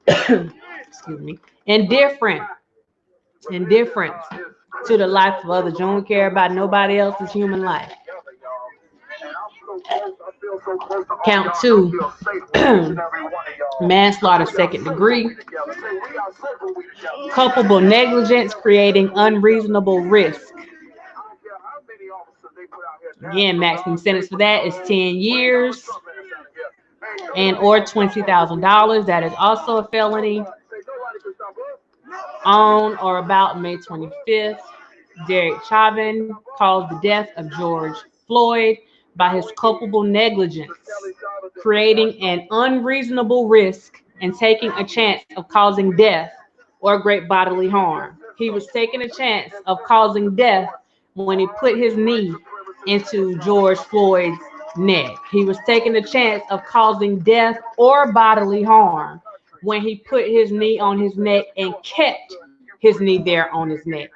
Excuse me. Indifference to the life of others. You don't care about nobody else's human life. Count two. Manslaughter, second degree. Culpable negligence, creating unreasonable risk. Again, maximum sentence for that is 10 years and or $20,000. That is also a felony. On or about May 25th, Derek Chauvin caused the death of George Floyd by his culpable negligence, creating an unreasonable risk and taking a chance of causing death or great bodily harm. He was taking a chance of causing death when he put his knee into George Floyd's neck. He was taking a chance of causing death or bodily harm when he put his knee on his neck and kept his knee there on his neck.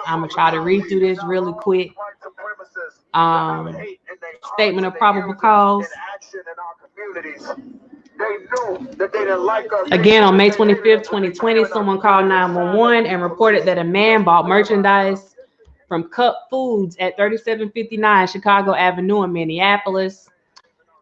I'm gonna try to read through this really quick. Statement of probable cause. Again, on May 25th, 2020, someone called 911 and reported that a man bought merchandise from Cup Foods at 3759 Chicago Avenue in Minneapolis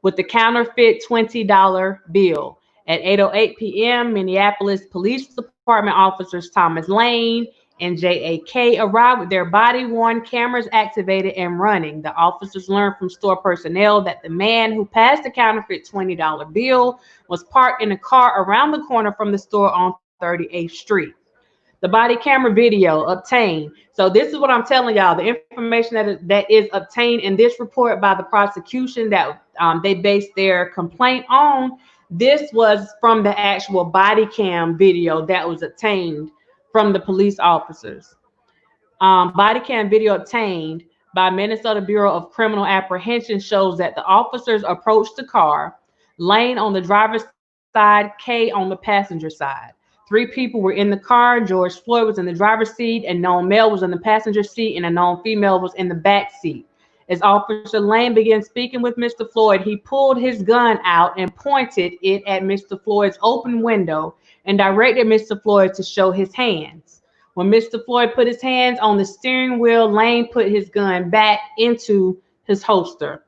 with the counterfeit $20 bill. At 8:08 p.m., Minneapolis Police Department officers Thomas Lane and JAK arrived with their body-worn cameras activated and running. The officers learned from store personnel that the man who passed the counterfeit $20 bill was parked in a car around the corner from the store on 38th Street. The body camera video obtained. So this is what I'm telling y'all. The information that is obtained in this report by the prosecution that they based their complaint on, this was from the actual body cam video that was obtained from the police officers. Body cam video obtained by Minnesota Bureau of Criminal Apprehension shows that the officers approached the car. Lane on the driver's side, Kay on the passenger side. 3 people were in the car. George Floyd was in the driver's seat, a known male was in the passenger seat, and a known female was in the back seat. As Officer Lane began speaking with Mr. Floyd, he pulled his gun out and pointed it at Mr. Floyd's open window and directed Mr. Floyd to show his hands. When Mr. Floyd put his hands on the steering wheel, Lane put his gun back into his holster.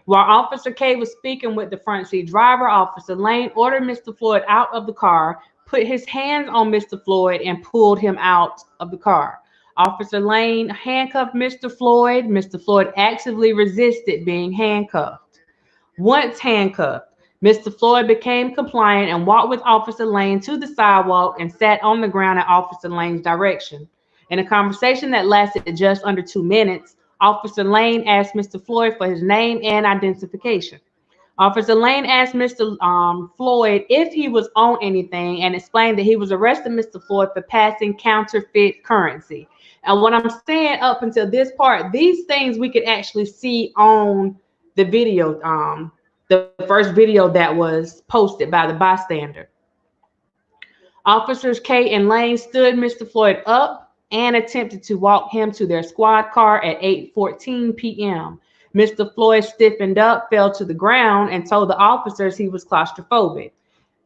While Officer K was speaking with the front seat driver, Officer Lane ordered Mr. Floyd out of the car, put his hands on Mr. Floyd, and pulled him out of the car. Officer Lane handcuffed Mr. Floyd. Mr. Floyd actively resisted being handcuffed. Once handcuffed, Mr. Floyd became compliant and walked with Officer Lane to the sidewalk and sat on the ground in Officer Lane's direction. In a conversation that lasted just under 2 minutes, Officer Lane asked Mr. Floyd for his name and identification. Officer Lane asked Mr. Floyd if he was on anything and explained that he was arresting Mr. Floyd for passing counterfeit currency. And what I'm saying up until this part, these things we could actually see on the video, the first video that was posted by the bystander. Officers K and Lane stood Mr. Floyd up and attempted to walk him to their squad car at 8:14 p.m. Mr. Floyd stiffened up, fell to the ground, and told the officers he was claustrophobic.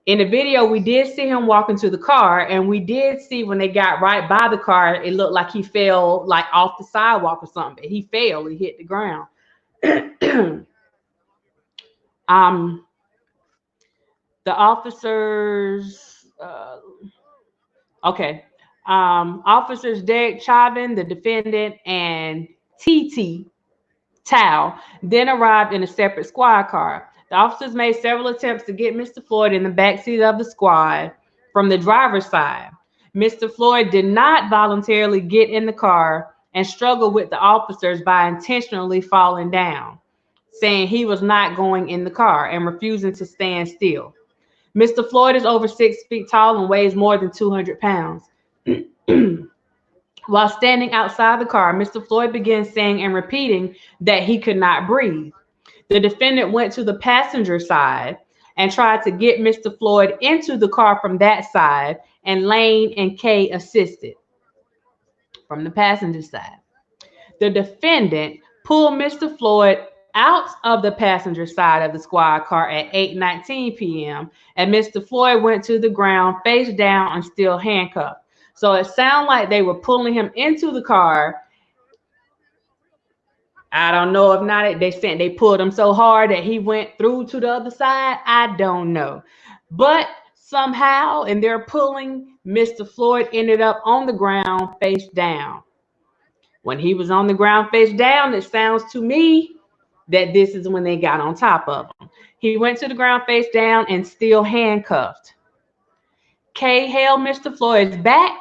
In the video, we did see him walk into the car, and we did see when they got right by the car, it looked like he fell like off the sidewalk or something. He fell, he hit the ground. The officers, officers Derek Chauvin, the defendant, and TT Tao then arrived in a separate squad car. The officers made several attempts to get Mr. Floyd in the backseat of the squad from the driver's side. Mr. Floyd did not voluntarily get in the car and struggled with the officers by intentionally falling down, saying he was not going in the car and refusing to stand still. Mr. Floyd is over 6 feet tall and weighs more than 200 pounds. While standing outside the car, Mr. Floyd began saying and repeating that he could not breathe. The defendant went to the passenger side and tried to get Mr. Floyd into the car from that side, and Lane and Kay assisted from the passenger side. The defendant pulled Mr. Floyd out of the passenger side of the squad car at 8:19 p.m. and Mr. Floyd went to the ground face down and still handcuffed. So it sounded like they were pulling him into the car. I don't know if not, they pulled him so hard that he went through to the other side. I don't know. But somehow in their pulling, Mr. Floyd ended up on the ground face down. When he was on the ground face down, it sounds to me that this is when they got on top of him. He went to the ground face down and still handcuffed. Kay held Mr. Floyd's back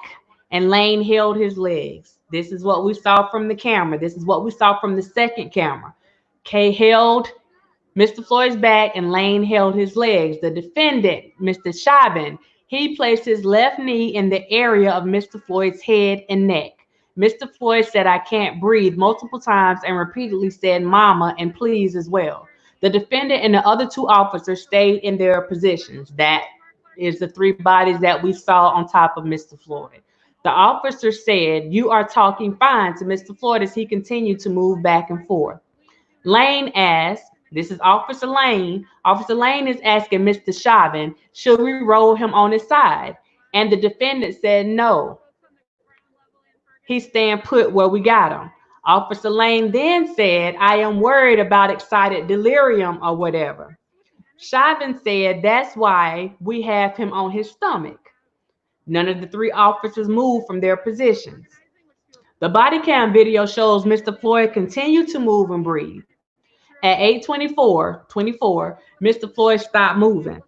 and Lane held his legs. This is what we saw from the camera. This is what we saw from the second camera. Kay held Mr. Floyd's back and Lane held his legs. The defendant, Mr. Chauvin, he placed his left knee in the area of Mr. Floyd's head and neck. Mr. Floyd said, "I can't breathe," multiple times and repeatedly said, "Mama," and "please" as well. The defendant and the other 2 officers stayed in their positions. That is the 3 bodies that we saw on top of Mr. Floyd. The officer said, "You are talking fine," to Mr. Floyd as he continued to move back and forth. Lane asked, this is Officer Lane. Officer Lane is asking Mr. Chauvin, should we roll him on his side? And the defendant said, no. He's staying put where we got him. Officer Lane then said, "I am worried about excited delirium or whatever." Chauvin said, "That's why we have him on his stomach." None of the 3 officers moved from their positions. The body cam video shows Mr. Floyd continue to move and breathe. At 8:24, Mr. Floyd stopped moving.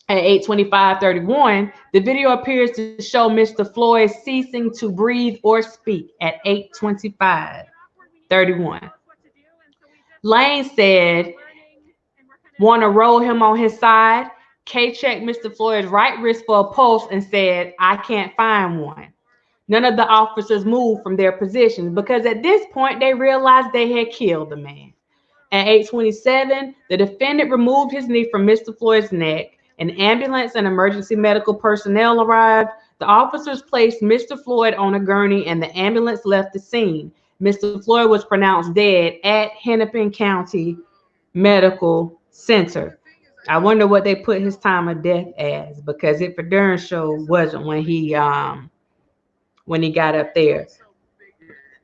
At 8:25:31, the video appears to show Mr. Floyd ceasing to breathe or speak at 8:25:31. Lane said, "Want to roll him on his side?" Kay checked Mr. Floyd's right wrist for a pulse and said, "I can't find one." None of the officers moved from their positions because at this point they realized they had killed the man. At 8:27, the defendant removed his knee from Mr. Floyd's neck. An ambulance and emergency medical personnel arrived. The officers placed Mr. Floyd on a gurney and the ambulance left the scene. Mr. Floyd was pronounced dead at Hennepin County Medical Center. I wonder what they put his time of death as, because it for darn sure wasn't when he got up there. That's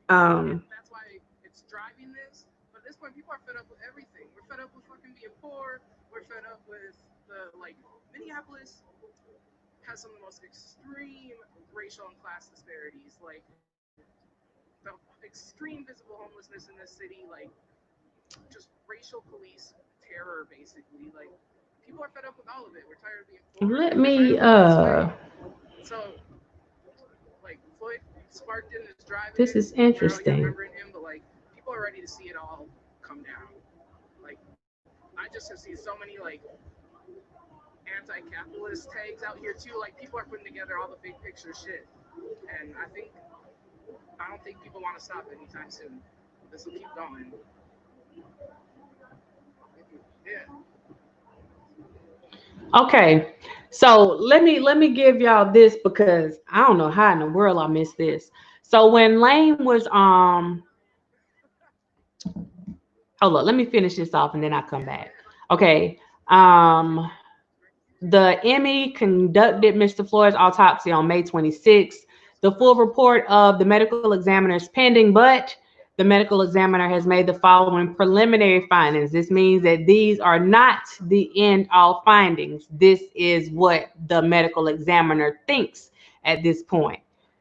why it's driving this. But at this point, people are fed up with everything. We're fed up with fucking being poor. We're fed up with the Minneapolis has some of the most extreme racial and class disparities. Like the extreme visible homelessness in this city, like just racial police terror, basically. Like people are fed up with all of it. We're tired of being poor. Let me So like Floyd sparked in his driving. This is interesting. Remembering him, but like people are ready to see it all come down. Like I just have seen so many like anti-capitalist tags out here too. Like people are putting together all the big picture shit, and I don't think people want to stop anytime soon. This will keep going. Yeah. Okay, so let me give y'all this, because I don't know how in the world I missed this. So when Lane was hold on, let me finish this off and then I'll come back. Okay. The ME conducted Mr. Floyd's autopsy on May 26th. The full report of the medical examiner is pending, but the medical examiner has made the following preliminary findings. This means that these are not the end all findings. This is what the medical examiner thinks at this point.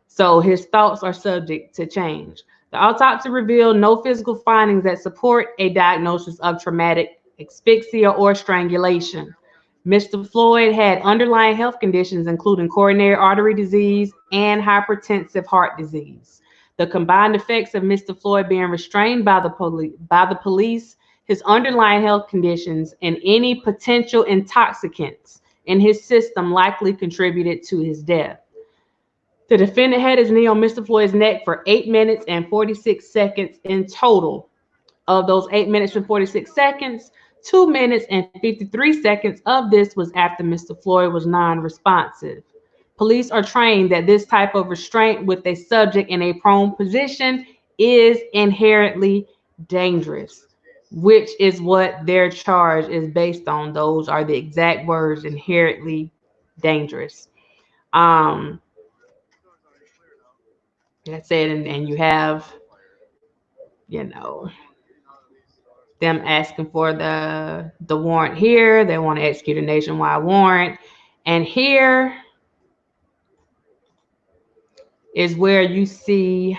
So his thoughts are subject to change. The autopsy revealed no physical findings that support a diagnosis of traumatic asphyxia or strangulation. Mr. Floyd had underlying health conditions, including coronary artery disease and hypertensive heart disease. The combined effects of Mr. Floyd being restrained by the police, his underlying health conditions, and any potential intoxicants in his system likely contributed to his death. The defendant had his knee on Mr. Floyd's neck for 8 minutes and 46 seconds in total. Of those 8 minutes and 46 seconds, 2 minutes and 53 seconds of this was after Mr. Floyd was non-responsive. Police are trained that this type of restraint with a subject in a prone position is inherently dangerous, which is what their charge is based on. Those are the exact words, inherently dangerous. That's it. And you have, them asking for the warrant here. They want to execute a nationwide warrant. And here is where you see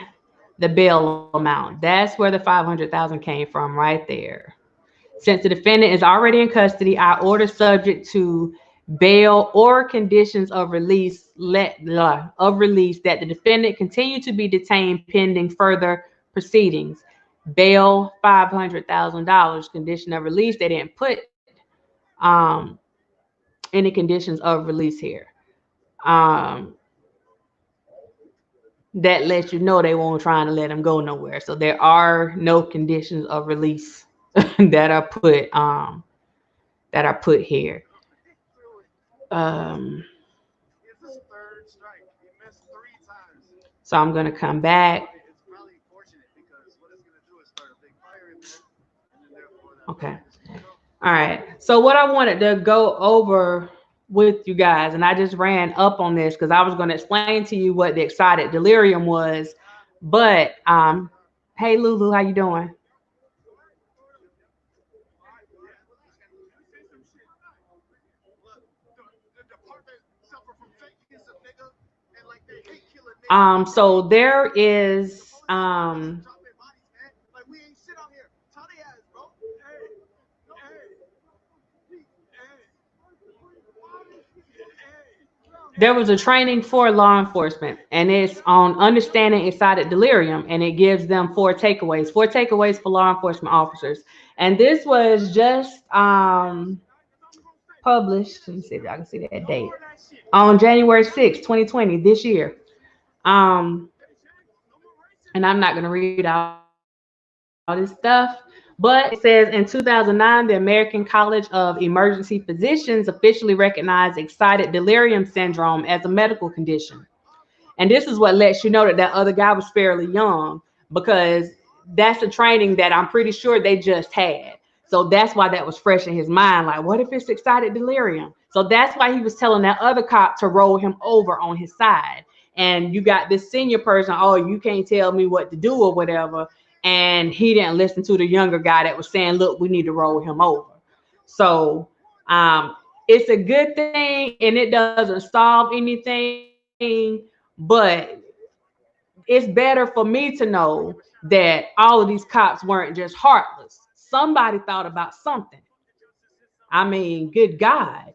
the bail amount. That's where the $500,000 came from, right there. Since the defendant is already in custody, I order, subject to bail or conditions of release, that the defendant continue to be detained pending further proceedings. Bail $500,000. Condition of release, they didn't put any conditions of release here. That lets you know they won't try to let him go nowhere. So there are no conditions of release that are put here. So I'm gonna come back. Okay. All right. So what I wanted to go over with you guys, and I just ran up on this because I was going to explain to you what the excited delirium was. But hey Lulu, how you doing? So there is there was a training for law enforcement, and it's on understanding excited delirium, and it gives them 4 takeaways for law enforcement officers. And this was just published. Let me see if I can see that date. On January 6, 2020, this year. And I'm not going to read all this stuff, But it says in 2009, the American College of Emergency Physicians officially recognized excited delirium syndrome as a medical condition. And this is what lets you know that that other guy was fairly young, because that's a training that I'm pretty sure they just had. So that's why that was fresh in his mind. Like, what if it's excited delirium? So that's why he was telling that other cop to roll him over on his side. And you got this senior person, oh, you can't tell me what to do or whatever. And he didn't listen to the younger guy that was saying, look, we need to roll him over. So it's a good thing, and it doesn't solve anything, but it's better for me to know that all of these cops weren't just heartless. Somebody thought about something. I mean, good God.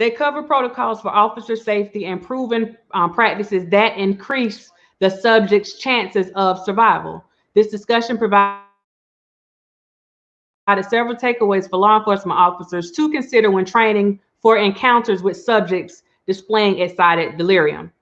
They cover protocols for officer safety and proven practices that increase the subject's chances of survival. This discussion provides several takeaways for law enforcement officers to consider when training for encounters with subjects displaying excited delirium.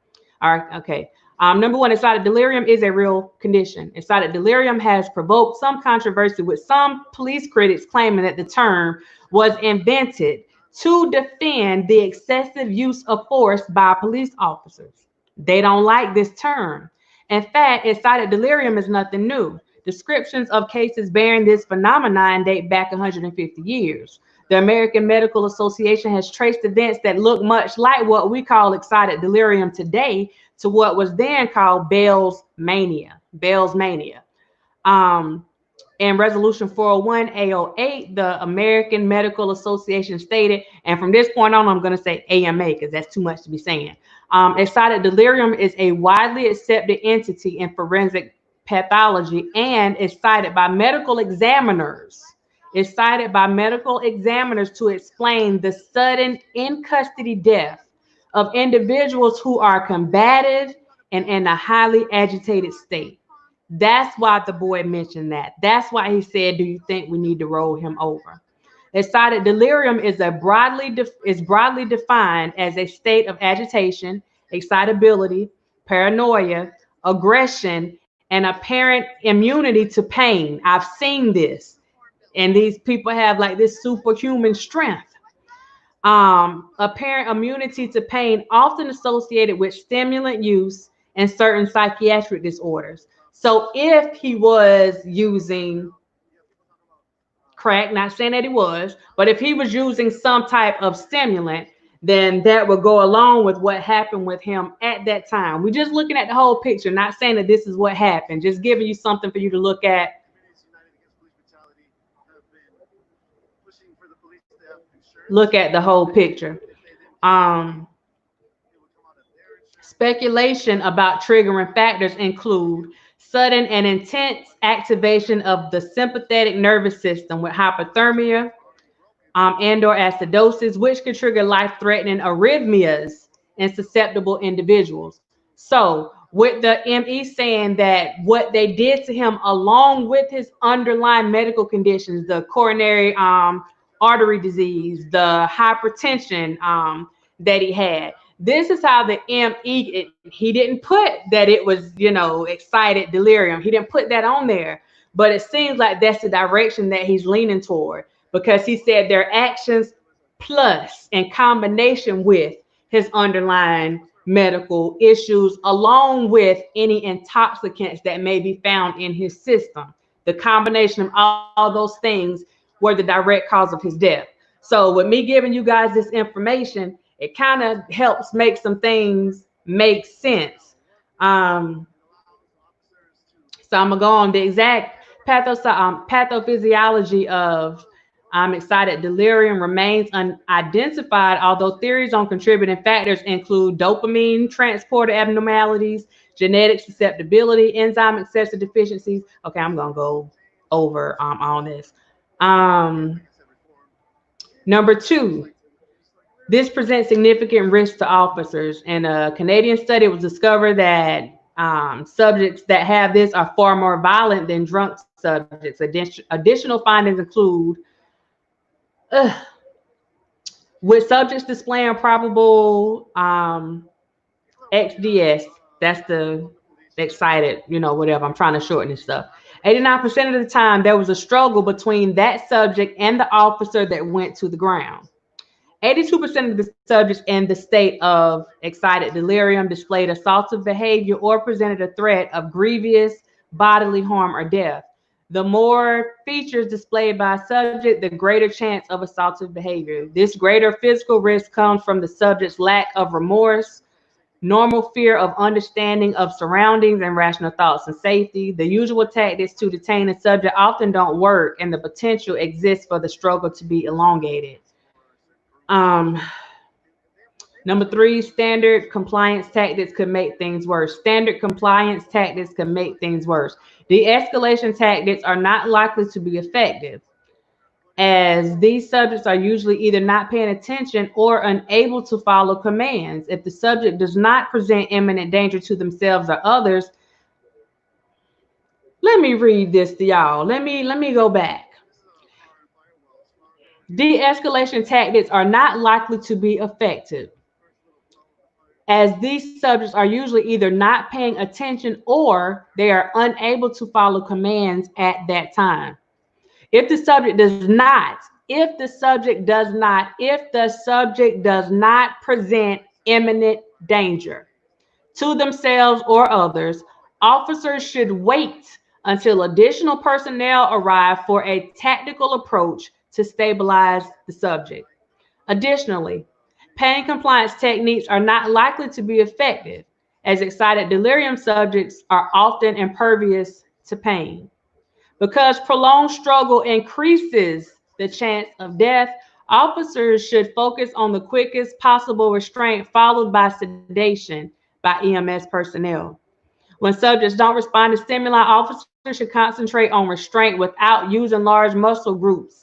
All right, okay. Number one, excited delirium is a real condition. Excited delirium has provoked some controversy, with some police critics claiming that the term was invented to defend the excessive use of force by police officers. They don't like this term. In fact, excited delirium is nothing new. Descriptions of cases bearing this phenomenon date back 150 years. The American Medical Association has traced events that look much like what we call excited delirium today to what was then called Bell's mania. Bell's mania. In Resolution 401-A08, the American Medical Association stated, and from this point on, I'm going to say AMA because that's too much to be saying. Excited delirium is a widely accepted entity in forensic pathology and is cited by medical examiners. It's cited by medical examiners to explain the sudden in-custody death of individuals who are combative and in a highly agitated state. That's why the boy mentioned that. That's why he said, do you think we need to roll him over? Excited delirium is broadly defined as a state of agitation, excitability, paranoia, aggression, and apparent immunity to pain. I've seen this. And these people have like this superhuman strength. Apparent immunity to pain, often associated with stimulant use and certain psychiatric disorders. So if he was using crack, not saying that he was, but if he was using some type of stimulant, then that would go along with what happened with him at that time. We're just looking at the whole picture, not saying that this is what happened, just giving you something for you to look at. Look at the whole picture. Speculation about triggering factors include sudden and intense activation of the sympathetic nervous system with hypothermia and/or acidosis, which can trigger life-threatening arrhythmias in susceptible individuals. So with the ME saying that what they did to him, along with his underlying medical conditions, the coronary artery disease, the hypertension that he had, this is how the ME, he didn't put that it was, you know, excited delirium. He didn't put that on there, but it seems like that's the direction that he's leaning toward, because he said their actions plus in combination with his underlying medical issues, along with any intoxicants that may be found in his system. The combination of all those things were the direct cause of his death. So with me giving you guys this information, it kind of helps make some things make sense. So I'm gonna go on the exact pathophysiology of excited delirium remains unidentified, although theories on contributing factors include dopamine transporter abnormalities, genetic susceptibility, enzyme excessive deficiencies. Okay, I'm gonna go over on this. Number two, this presents significant risk to officers. In a Canadian study, it was discovered that subjects that have this are far more violent than drunk subjects. Additional findings include with subjects displaying probable XDS, that's the excited, whatever. I'm trying to shorten this stuff. 89% of the time, there was a struggle between that subject and the officer that went to the ground. 82% of the subjects in the state of excited delirium displayed assaultive behavior or presented a threat of grievous bodily harm or death. The more features displayed by a subject, the greater chance of assaultive behavior. This greater physical risk comes from the subject's lack of remorse, normal fear of understanding of surroundings, and rational thoughts and safety. The usual tactics to detain a subject often don't work, and the potential exists for the struggle to be elongated. Number 3, standard compliance tactics could make things worse. Standard compliance tactics can make things worse. De-escalation tactics are not likely to be effective, as these subjects are usually either not paying attention or unable to follow commands. If the subject does not present imminent danger to themselves or others, let me read this to y'all. Let me go back. De-escalation tactics are not likely to be effective, as these subjects are usually either not paying attention or they are unable to follow commands at that time. If the subject does not present imminent danger to themselves or others, officers should wait until additional personnel arrive for a tactical approach to stabilize the subject. Additionally, pain compliance techniques are not likely to be effective, as excited delirium subjects are often impervious to pain. Because prolonged struggle increases the chance of death, officers should focus on the quickest possible restraint, followed by sedation by EMS personnel. When subjects don't respond to stimuli, officers should concentrate on restraint without using large muscle groups.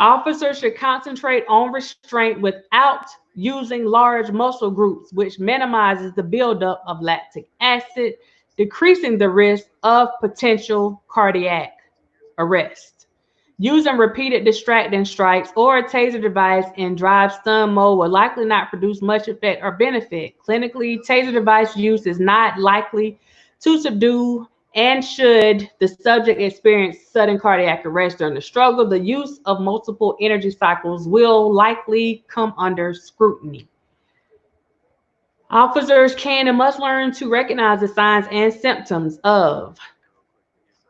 Officers should concentrate on restraint without using large muscle groups, which minimizes the buildup of lactic acid, decreasing the risk of potential cardiac arrest. Using repeated distracting strikes or a taser device in drive stun mode will likely not produce much effect or benefit. Clinically, taser device use is not likely to subdue, and should the subject experience sudden cardiac arrest during the struggle, the use of multiple energy cycles will likely come under scrutiny. Officers can and must learn to recognize the signs and symptoms of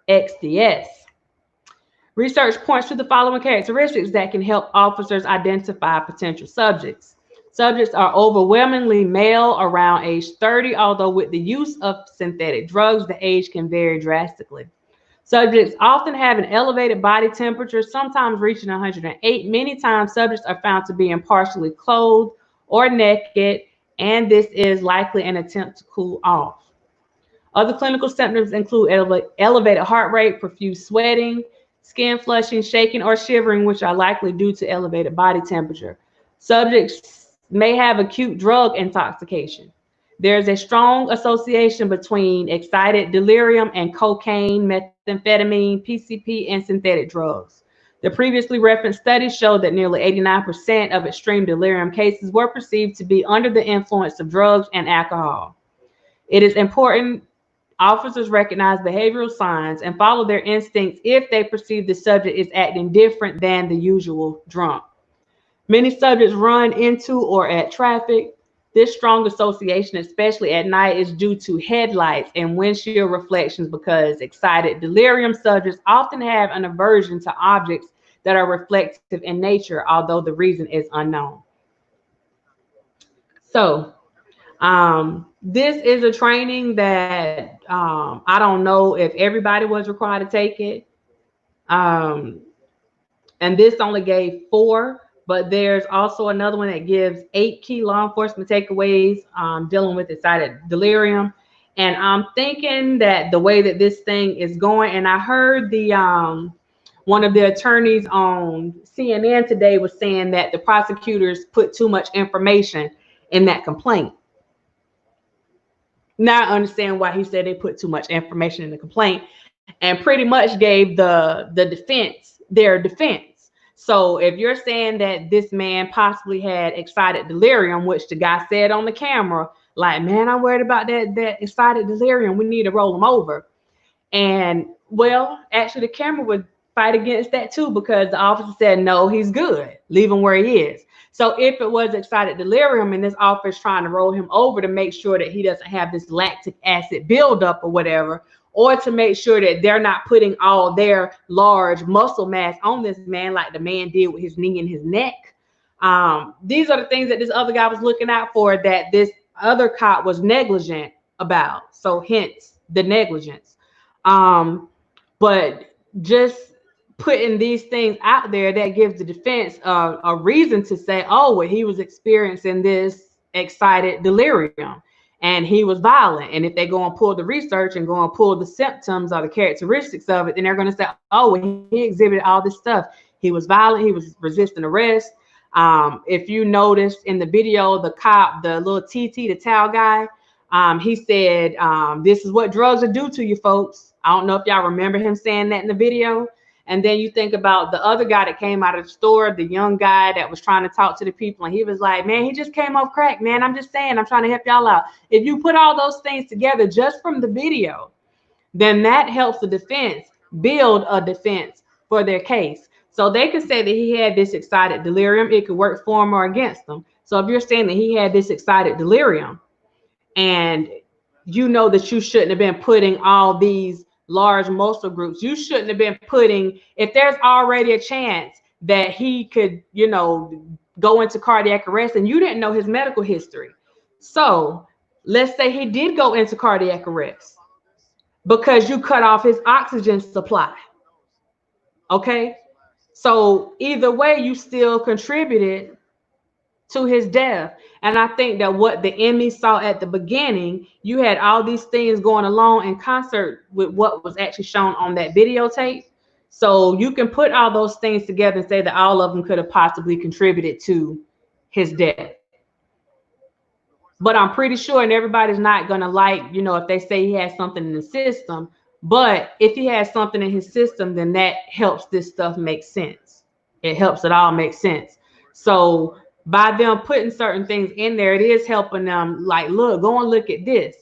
XDS. Research points to the following characteristics that can help officers identify potential subjects. Subjects are overwhelmingly male, around age 30, although with the use of synthetic drugs, the age can vary drastically. Subjects often have an elevated body temperature, sometimes reaching 108. Many times, subjects are found to be partially clothed or naked, and this is likely an attempt to cool off. Other clinical symptoms include elevated heart rate, profuse sweating, skin flushing, shaking, or shivering, which are likely due to elevated body temperature. Subjects may have acute drug intoxication. There's a strong association between excited delirium and cocaine, methamphetamine, PCP, and synthetic drugs. The previously referenced studies showed that nearly 89% of extreme delirium cases were perceived to be under the influence of drugs and alcohol. It is important officers recognize behavioral signs and follow their instincts if they perceive the subject is acting different than the usual drunk. Many subjects run into or at traffic. This strong association, especially at night, is due to headlights and windshield reflections, because excited delirium subjects often have an aversion to objects that are reflective in nature, although the reason is unknown. So, this is a training that I don't know if everybody was required to take it. And this only gave 4. But there's also another one that gives 8 key law enforcement takeaways dealing with excited delirium. And I'm thinking that the way that this thing is going, and I heard the one of the attorneys on CNN today was saying that the prosecutors put too much information in that complaint. Now I understand why he said they put too much information in the complaint, and pretty much gave the defense their defense. So if you're saying that this man possibly had excited delirium, which the guy said on the camera, like, man, I'm worried about that excited delirium, we need to roll him over. And well, actually the camera would fight against that too, because the officer said, no, he's good, leave him where he is. So if it was excited delirium and this officer is trying to roll him over to make sure that he doesn't have this lactic acid buildup or whatever, or to make sure that they're not putting all their large muscle mass on this man like the man did with his knee and his neck. These are the things that this other guy was looking out for that this other cop was negligent about. So hence the negligence. But just putting these things out there, that gives the defense a reason to say, oh, well, he was experiencing this excited delirium and he was violent. And if they go and pull the research and go and pull the symptoms or the characteristics of it, then they're going to say, oh, well, he exhibited all this stuff. He was violent. He was resisting arrest. If you noticed in the video, the cop, the little TT, the towel guy, he said, this is what drugs will do to you folks. I don't know if y'all remember him saying that in the video. And then you think about the other guy that came out of the store, the young guy that was trying to talk to the people. And he was like, man, he just came off crack, man. I'm just saying, I'm trying to help y'all out. If you put all those things together just from the video, then that helps the defense build a defense for their case. So they could say that he had this excited delirium. It could work for him or against them. So if you're saying that he had this excited delirium and you know that you shouldn't have been putting all these large muscle groups, you shouldn't have been putting, if there's already a chance that he could, you know, go into cardiac arrest and you didn't know his medical history. So let's say he did go into cardiac arrest because you cut off his oxygen supply. Okay. So either way, you still contributed to his death. And I think that what the enemy saw at the beginning, you had all these things going along in concert with what was actually shown on that videotape. So you can put all those things together and say that all of them could have possibly contributed to his death. But I'm pretty sure, and everybody's not going to like, you know, if they say he has something in the system, but if he has something in his system, then that helps this stuff make sense. It helps it all make sense. So by them putting certain things in there, it is helping them, like, look, go and look at this.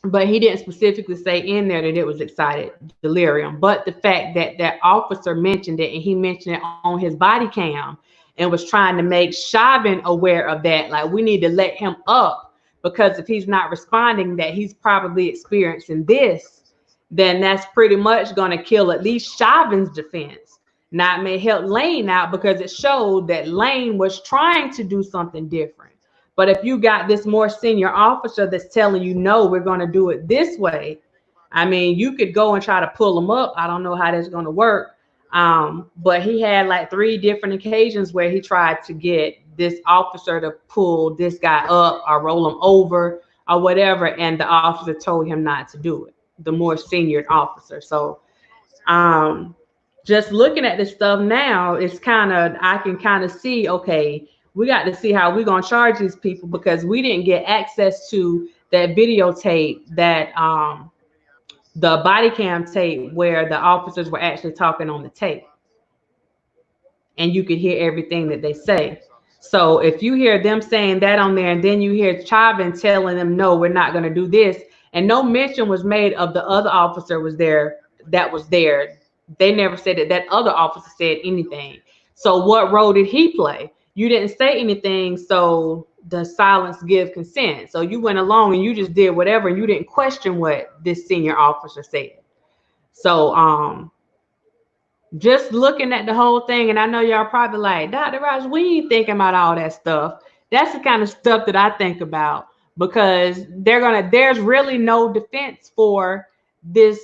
But he didn't specifically say in there that it was excited delirium. But the fact that that officer mentioned it, and he mentioned it on his body cam and was trying to make Chauvin aware of that, like, we need to let him up, because if he's not responding that he's probably experiencing this, then that's pretty much going to kill at least Chauvin's defense. Now it may help Lane out because it showed that Lane was trying to do something different. But if you got this more senior officer that's telling you, no, we're going to do it this way, I mean, you could go and try to pull him up. I don't know how that's going to work. But he had like 3 different occasions where he tried to get this officer to pull this guy up or roll him over or whatever. And the officer told him not to do it, the more senior officer. So just looking at this stuff now, it's kind of, I can kind of see, okay, we got to see how we're going to charge these people, because we didn't get access to that videotape, that the body cam tape where the officers were actually talking on the tape and you could hear everything that they say. So if you hear them saying that on there, and then you hear Chauvin telling them, no, we're not going to do this, and no mention was made of the other officer was there, that was there. They never said that that other officer said anything. So what role did he play? You didn't say anything, so the silence give consent. So you went along and you just did whatever, and you didn't question what this senior officer said. So just looking at the whole thing, and I know y'all probably like, Dr. Raj, we ain't thinking about all that stuff. That's the kind of stuff that I think about, because there's really no defense for this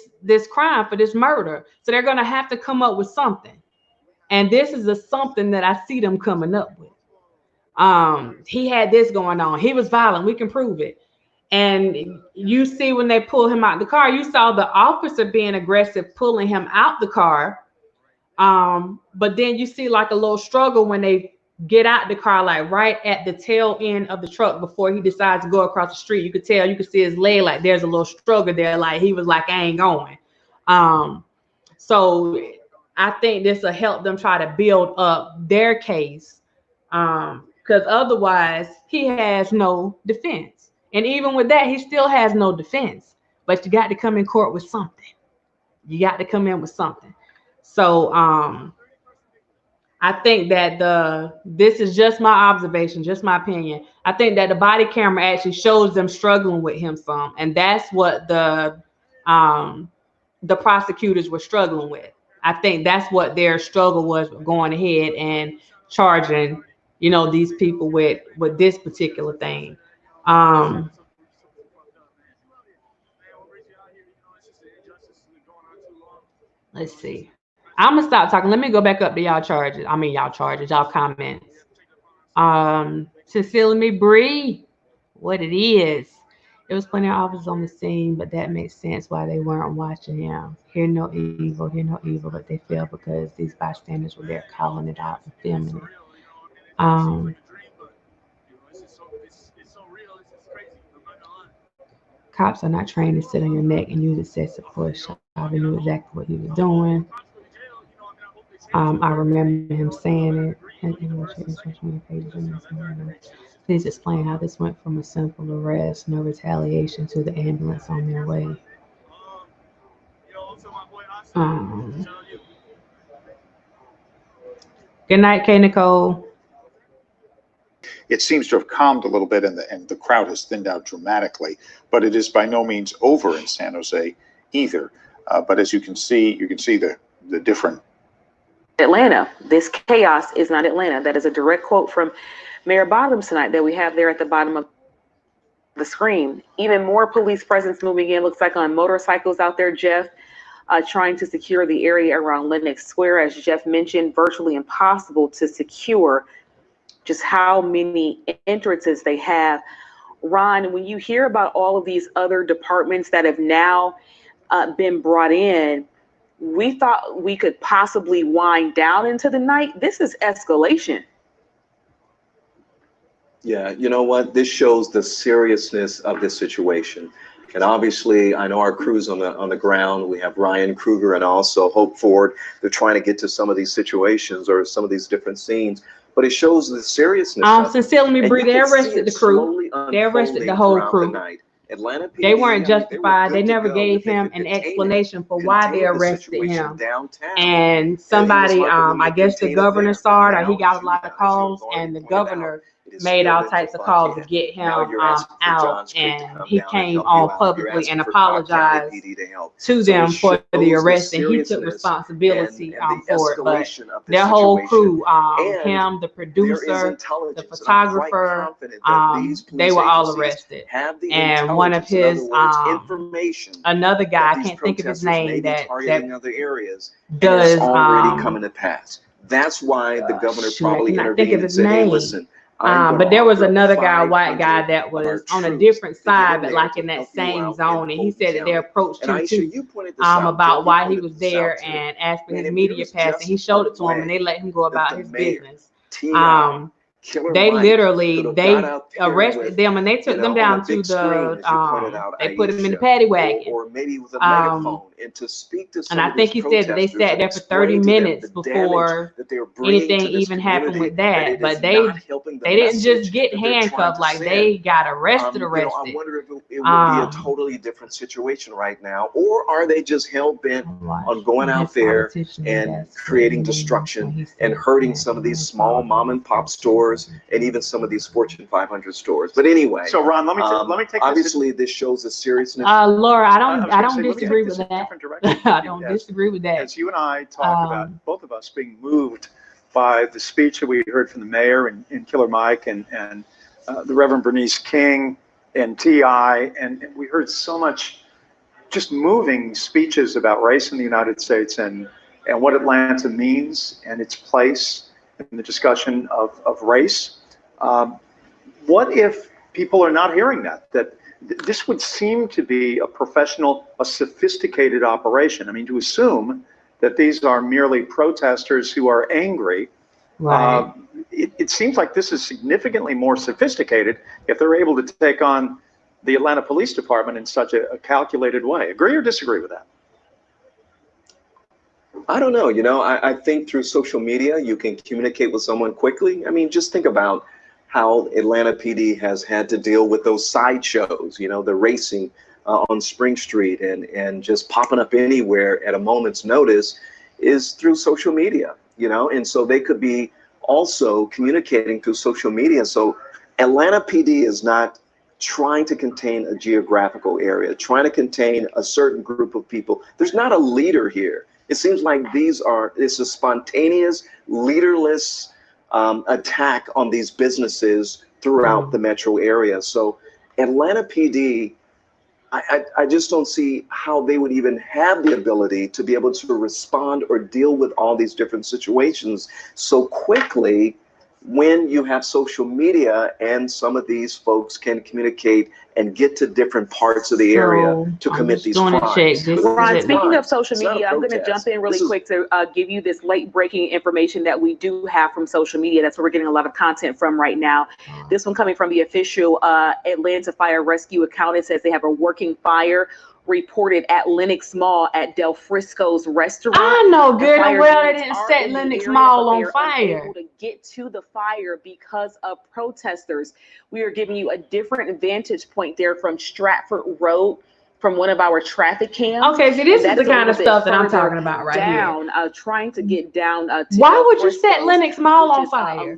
crime, for this murder. So they're gonna have to come up with something. And this is something that I see them coming up with. He had this going on. He was violent. We can prove it. And you see when they pull him out the car, you saw the officer being aggressive, pulling him out the car. But then you see like a little struggle when they get out the car, like right at the tail end of the truck before he decides to go across the street. You could tell, you could see his leg, like there's a little struggle there. Like he was like, I ain't going. So I think this will help them try to build up their case, because otherwise he has no defense. And even with that, he still has no defense. But you got to come in court with something. You got to come in with something. So I think that this is just my observation, just my opinion. I think that the body camera actually shows them struggling with him some, and that's what the prosecutors were struggling with. I think that's what their struggle was, going ahead and charging, you know, these people with this particular thing. Let's see. I'm gonna stop talking. Let me go back up to y'all charges. I mean, y'all charges, y'all comments. Sincerely, Bree, what it is. There was plenty of officers on the scene, but that makes sense why they weren't watching him. Hear no evil, but they fell because these bystanders were there calling it out and filming it. Cops are not trained to sit on your neck and use excessive force. Shelby knew exactly what he was doing. I remember him saying it. Please explain how this went from a simple arrest, no retaliation, to the ambulance on their way. Good night, K. Nicole. It seems to have calmed a little bit, and the crowd has thinned out dramatically, but it is by no means over in San Jose either. But as you can see the different. Atlanta, this chaos is not Atlanta. That is a direct quote from Mayor Bottoms tonight that we have there at the bottom of the screen. Even more police presence moving in, looks like on motorcycles out there, Jeff, trying to secure the area around Lenox Square. As Jeff mentioned, virtually impossible to secure just how many entrances they have. Ron, when you hear about all of these other departments that have now been brought in, we thought we could possibly wind down into the night. This is escalation. Yeah, you know what? This shows the seriousness of this situation. And obviously, I know our crews on the ground. We have Ryan Kruger and also Hope Ford. They're trying to get to some of these situations or some of these different scenes. But it shows the seriousness. Sincerely, Bree, they arrested the crew. They arrested the whole crew. Atlanta PD, they weren't justified. They never gave him an explanation for why they arrested him. And somebody, I guess the governor saw it, or he got a lot of calls, and the governor made all types of calls to get him out, and he came all publicly and apologized to them for the arrest, and he took responsibility for it. But their whole crew, him, the producer, the photographer, they were all arrested. And one of his, another guy, I can't think of his name, that does already coming to pass. That's why the governor probably intervened and said, hey, listen, but there was another guy, a white guy, that was on a different side, but like in that same zone. And he said that they approached him too, about why he was there and asked for his media pass. And he showed it to him, and they let him go about his business. They literally, they arrested them, and they took them down to the, they put him in the paddy wagon. Or maybe with a megaphone, and to speak to some and I think he said that they sat there for 30 minutes before anything even happened with that. But they didn't just get handcuffed, like they got arrested. I wonder if it would be a totally different situation right now, or are they just hell-bent on going out there and creating destruction and hurting some of these small mom and pop stores and even some of these Fortune 500 stores? But anyway, so Ron, let me take obviously this shows the seriousness. Laura, I don't disagree with that. I don't disagree with that. As you and I talk about, both of us being moved by the speech that we heard from the mayor and Killer Mike and the Reverend Bernice King and T.I., and we heard so much just moving speeches about race in the United States and what Atlanta means and its place in the discussion of race. What if people are not hearing that this would seem to be a professional, a sophisticated operation? I mean, to assume that these are merely protesters who are angry, right. It seems like this is significantly more sophisticated if they're able to take on the Atlanta Police Department in such a calculated way. Agree or disagree with that? I don't know. You know, I think through social media, you can communicate with someone quickly. I mean, just think about how Atlanta PD has had to deal with those sideshows, you know, the racing on Spring Street and just popping up anywhere at a moment's notice is through social media, you know, and so they could be also communicating through social media. So Atlanta PD is not trying to contain a geographical area, trying to contain a certain group of people. There's not a leader here. It seems like it's a spontaneous, leaderless attack on these businesses throughout the metro area. So Atlanta PD, I just don't see how they would even have the ability to be able to respond or deal with all these different situations so quickly when you have social media and some of these folks can communicate and get to different parts of the area to commit these crimes. Ron, speaking of social media, I'm going to jump in really quick to give you this late breaking information that we do have from social media. That's where we're getting a lot of content from right now. This one coming from the official Atlanta Fire Rescue account. It says they have a working fire reported at Lenox Mall at Del Frisco's restaurant. I know good and well they didn't set Lenox Mall on fire. Able to get to the fire because of protesters. We are giving you a different vantage point there from Stratford Road, from one of our traffic cams. Okay, so this is the kind of stuff that I'm talking about right here. Trying to get down. To why would you set Lenox Mall on fire?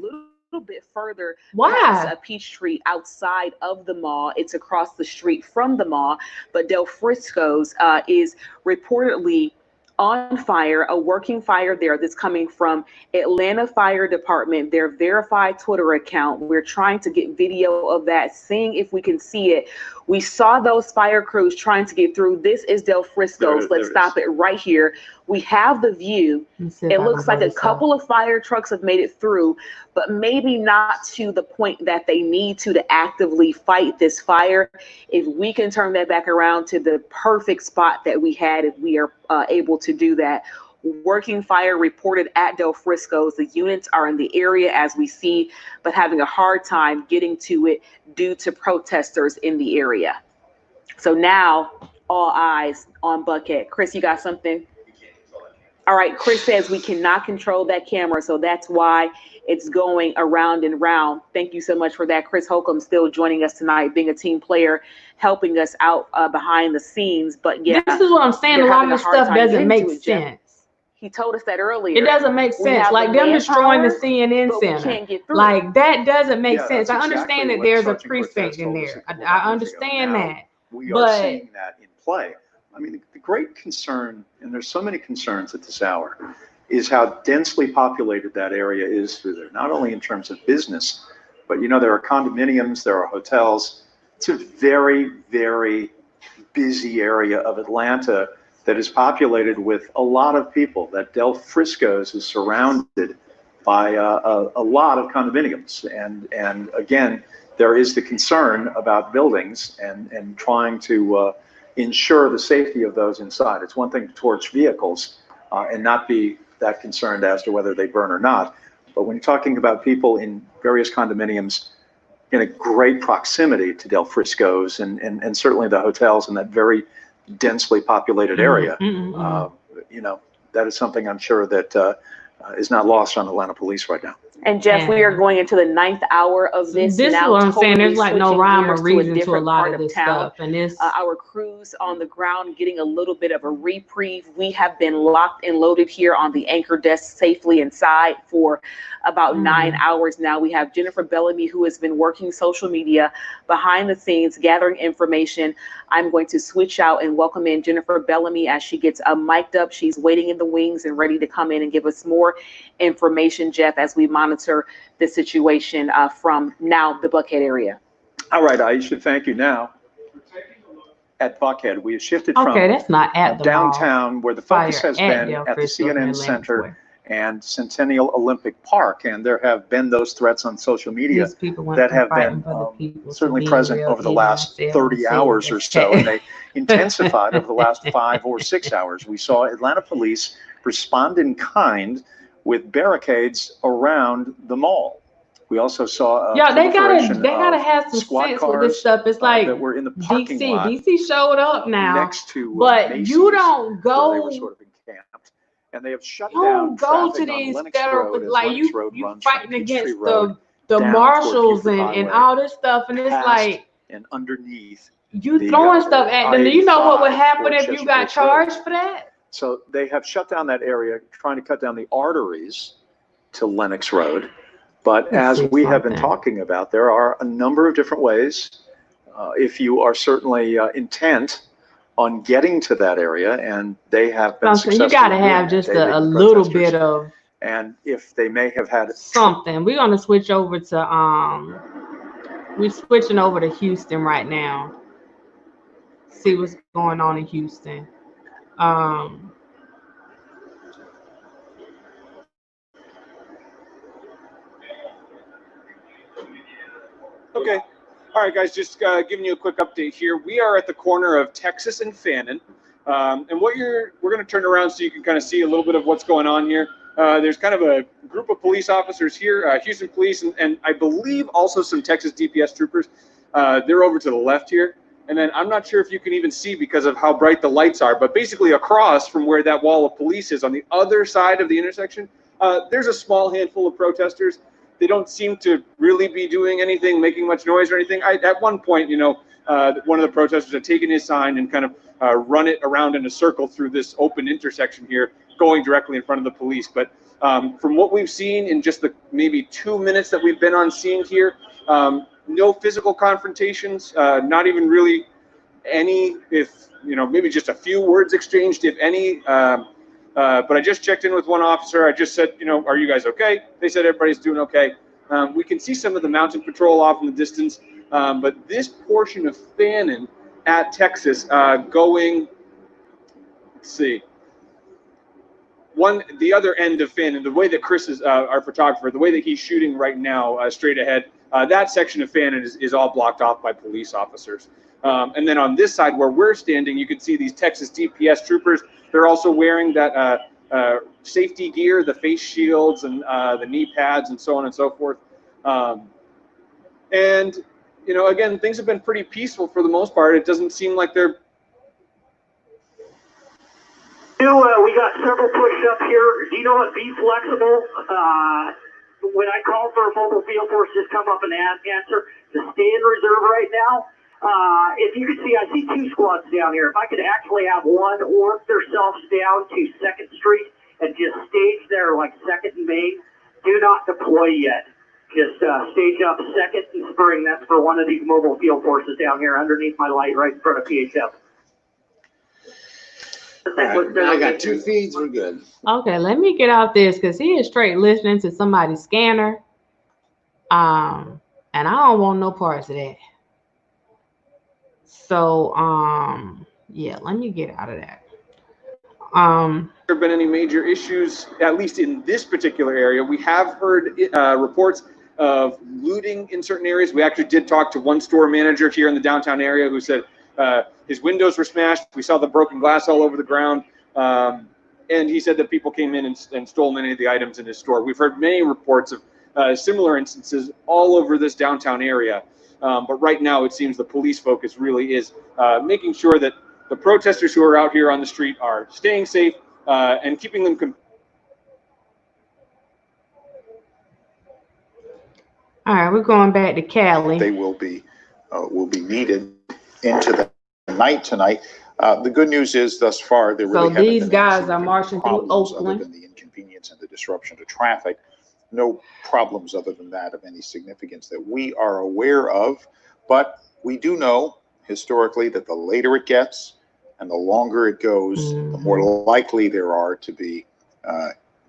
A little bit further. Why? Peachtree outside of the mall. It's across the street from the mall, but Del Frisco's is reportedly on fire, a working fire there that's coming from Atlanta Fire Department, their verified Twitter account. We're trying to get video of that, seeing if we can see it. We saw those fire crews trying to get through. This is Del Frisco's. Let's stop it right here. We have the view. It looks like a couple of fire trucks have made it through, but maybe not to the point that they need to actively fight this fire. If we can turn that back around to the perfect spot that we had, if we are able to do that. Working fire reported at Del Frisco's. The units are in the area as we see, but having a hard time getting to it due to protesters in the area. So now all eyes on Buckhead. Chris, you got something? All right, Chris says we cannot control that camera, so that's why it's going around and round. Thank you so much for that. Chris Holcomb still joining us tonight, being a team player, helping us out behind the scenes. But yeah, this is what I'm saying. A lot of this stuff doesn't make sense. He told us that earlier. It doesn't make sense. Like them destroying the CNN center. Like that doesn't make sense. I understand that there's a precinct in there. I understand that. We are seeing that in play. I mean, the great concern, and there's so many concerns at this hour, is how densely populated that area is through there, not only in terms of business, but, you know, there are condominiums, there are hotels. It's a very, very busy area of Atlanta that is populated with a lot of people. That Del Frisco's is surrounded by a lot of condominiums. And again, there is the concern about buildings and trying to ensure the safety of those inside. It's one thing to torch vehicles and not be that concerned as to whether they burn or not. But when you're talking about people in various condominiums in a great proximity to Del Frisco's and certainly the hotels in that very densely populated area, you know, that is something I'm sure that is not lost on Atlanta police right now. And Jeff, we are going into the 9th hour of this. This is what I'm saying. There's like no rhyme or reason to a lot of this stuff. And it's our crews on the ground getting a little bit of a reprieve. We have been locked and loaded here on the anchor desk safely inside for about 9 hours now. We have Jennifer Bellamy, who has been working social media behind the scenes, gathering information. I'm going to switch out and welcome in Jennifer Bellamy as she gets mic'd up. She's waiting in the wings and ready to come in and give us more information, Jeff, as we monitor the situation from now the Buckhead area. All right, I should thank you now. At Buckhead, we have shifted from that's not at the downtown mall. Where the focus has been at the CNN Center and Centennial Olympic Park, and there have been those threats on social media that have been certainly present over the last 30 hours or so, and they intensified over the last 5 or 6 hours. We saw Atlanta police respond in kind with barricades around the mall. We also saw they gotta have some sense with this stuff. It's like that were in the parking lot DC showed up now next to but you don't go they were sort of encamped. and they have shut You down don't go to traffic on these Lenox federal, Road as like Lenox Road you runs from fighting Peachtree against Road the down toward marshals Buford and Highway, all this stuff, and it's past like and underneath you the throwing stuff at them. Do you know what would I-85 happen toward if you got Chesapeake Road. charged for that? So they have shut down that area, trying to cut down the arteries to Lenox Road. But as we have been talking about, there are a number of different ways. If you are certainly intent on getting to that area, and they have been successful. You got to have just a little bit of. And if they may have had something, we're gonna switch over to we're switching over to Houston right now. See what's going on in Houston. Okay. All right, guys, just giving you a quick update here. We are at the corner of Texas and Fannin. And we're going to turn around so you can kind of see a little bit of what's going on here. There's kind of a group of police officers here, Houston police, and I believe also some Texas DPS troopers. They're over to the left here. And then I'm not sure if you can even see because of how bright the lights are, but basically across from where that wall of police is on the other side of the intersection, there's a small handful of protesters. They don't seem to really be doing anything, making much noise or anything. At one point, one of the protesters had taken his sign and kind of run it around in a circle through this open intersection here, going directly in front of the police. But from what we've seen in just the maybe 2 minutes that we've been on scene here, no physical confrontations, not even really any, maybe just a few words exchanged, if any. But I just checked in with one officer. I just said, are you guys okay? They said everybody's doing okay. We can see some of the mounted patrol off in the distance, but this portion of Fannin at Texas going, let's see, the other end of Fannin, the way that Chris is our photographer, the way that he's shooting right now straight ahead, that section of Fannin is all blocked off by police officers. And then on this side where we're standing, you can see these Texas DPS troopers. They're also wearing that safety gear, the face shields and the knee pads and so on and so forth. And, again, things have been pretty peaceful for the most part. It doesn't seem like they're... We got several pushed up here. Do you know what? Be flexible. When I call for a mobile field force, just come up and answer. To stay in reserve right now. If you could see, I see 2 squads down here. If I could actually have one work themselves down to 2nd Street and just stage there like 2nd and Main, do not deploy yet. Just stage up 2nd and Spring. That's for one of these mobile field forces down here underneath my light right in front of PHF. Right, I got 2 feeds. We're good. Okay, let me get out this because he is straight listening to somebody's scanner. And I don't want no parts of that. So, yeah, let me get out of that. There have been any major issues, at least in this particular area. We have heard reports of looting in certain areas. We actually did talk to one store manager here in the downtown area who said his windows were smashed. We saw the broken glass all over the ground. And he said that people came in and stole many of the items in his store. We've heard many reports of similar instances all over this downtown area. But right now, it seems the police focus really is making sure that the protesters who are out here on the street are staying safe and keeping them. All right, we're going back to Cali. They will be needed into the night tonight. The good news is, thus far, there really haven't these been guys are marching through Oakland. other than the inconvenience and the disruption to traffic. No problems other than that of any significance that we are aware of. But we do know historically that the later it gets and the longer it goes, the more likely there are to be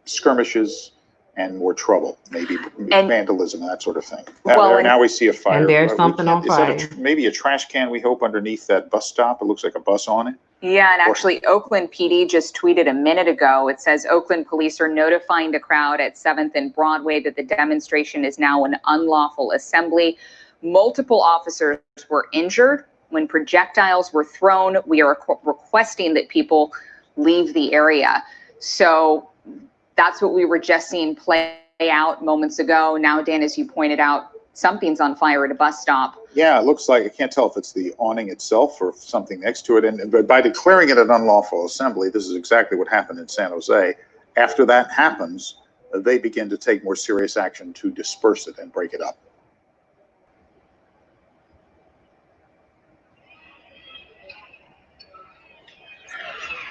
skirmishes and more trouble, maybe vandalism and that sort of thing. Now we see a fire. And there's something on fire. Is that maybe a trash can, we hope, underneath that bus stop? It looks like a bus on it. Yeah, and actually Oakland PD just tweeted a minute ago. It says Oakland police are notifying the crowd at 7th and Broadway that the demonstration is now an unlawful assembly. Multiple officers were injured when projectiles were thrown. We are requesting that people leave the area. So that's what we were just seeing play out moments ago. Now, Dan, as you pointed out, something's on fire at a bus stop. Yeah, it looks like, I can't tell if it's the awning itself or something next to it. But by declaring it an unlawful assembly, this is exactly what happened in San Jose. After that happens, they begin to take more serious action to disperse it and break it up.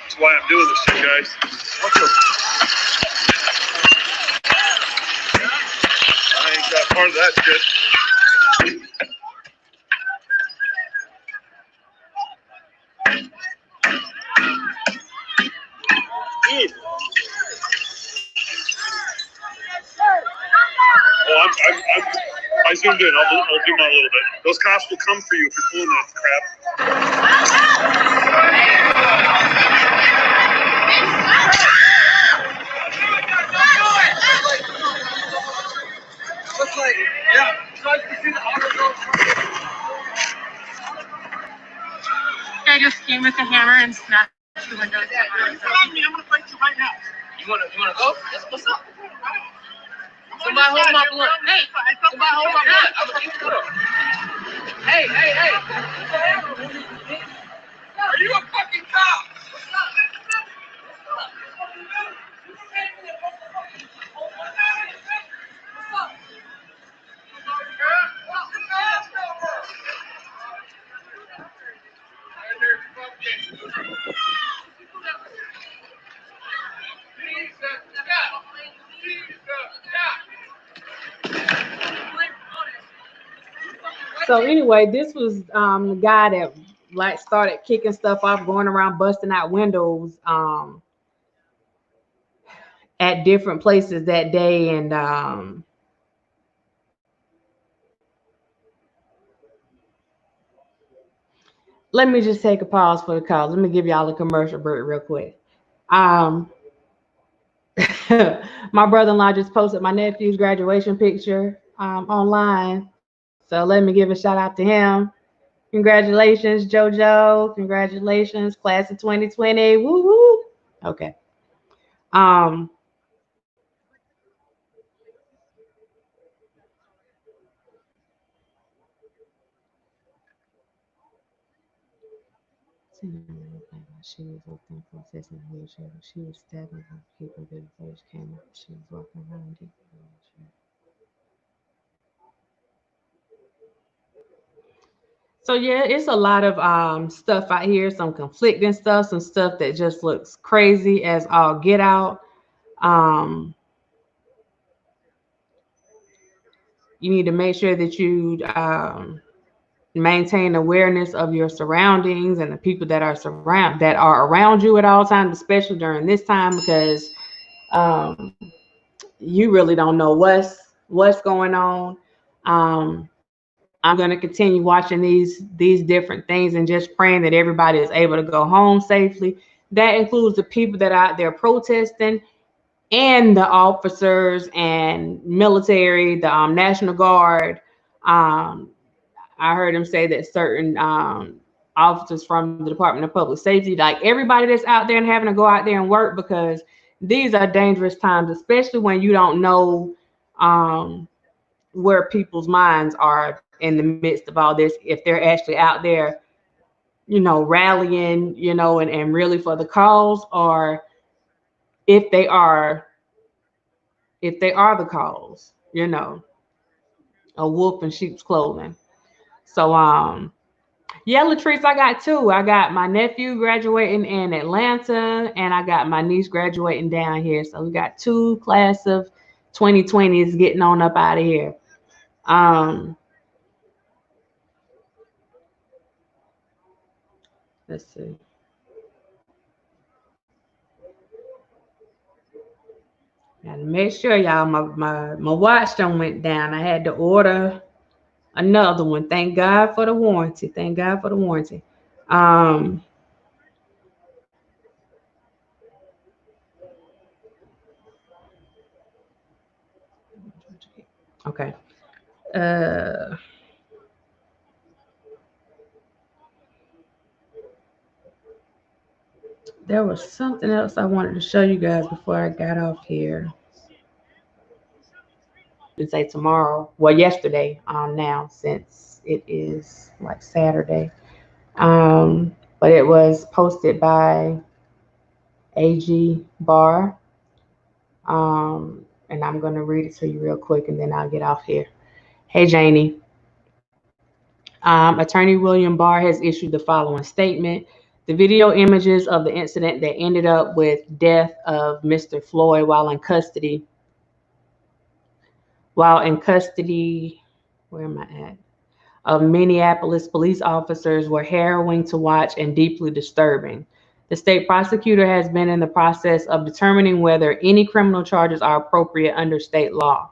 That's why I'm doing this shit, guys. I ain't got part of that shit. Oh, I zoomed in. I'll zoom out a little bit. Those cops will come for you if you're pulling that crap. Looks like, yeah. Tries to see the auto go. I just came with a hammer and smashed the windows. I'm gonna fight you right now. You wanna go? That's what's up. Somebody hold my blunt. Hey, somebody hold my blunt. Hey. Are you a fucking cop? So anyway, this was the guy that like started kicking stuff off, going around busting out windows at different places that day. And let me just take a pause for the call. Let me give y'all a commercial break real quick. My brother-in-law just posted my nephew's graduation picture online. So let me give a shout out to him. Congratulations, JoJo. Congratulations, class of 2020. Woo woo. Okay. She was looking for assistance in the wheelchair. She was stabbing her people before she came up. She was walking around deep in the wheelchair. So yeah, it's a lot of stuff out here, some conflicting stuff, some stuff that just looks crazy as all get out. You need to make sure that you maintain awareness of your surroundings and the people that are around you at all times, especially during this time, because you really don't know what's going on. I'm going to continue watching these different things and just praying that everybody is able to go home safely. That includes the people that are out there protesting and the officers and military, the National Guard. I heard him say that certain officers from the Department of Public Safety, like everybody that's out there and having to go out there and work, because these are dangerous times, especially when you don't know where people's minds are in the midst of all this, if they're actually out there, rallying, and really for the cause, or if they are the cause, a wolf in sheep's clothing. So yeah, Latrice, I got two. I got my nephew graduating in Atlanta, and I got my niece graduating down here. So we got two class of 2020s getting on up out of here. Let's see. Gotta make sure y'all my watch done went down. I had to order another one. Thank God for the warranty. Thank God for the warranty. Okay. There was something else I wanted to show you guys before I got off here. I'd say tomorrow, well, yesterday, now, since it is like Saturday. But it was posted by AG Barr. And I'm going to read it to you real quick, and then I'll get off here. Hey, Janie. Attorney William Barr has issued the following statement. The video images of the incident that ended up with death of Mr. Floyd while in custody, where am I at? Of Minneapolis police officers were harrowing to watch and deeply disturbing. The state prosecutor has been in the process of determining whether any criminal charges are appropriate under state law.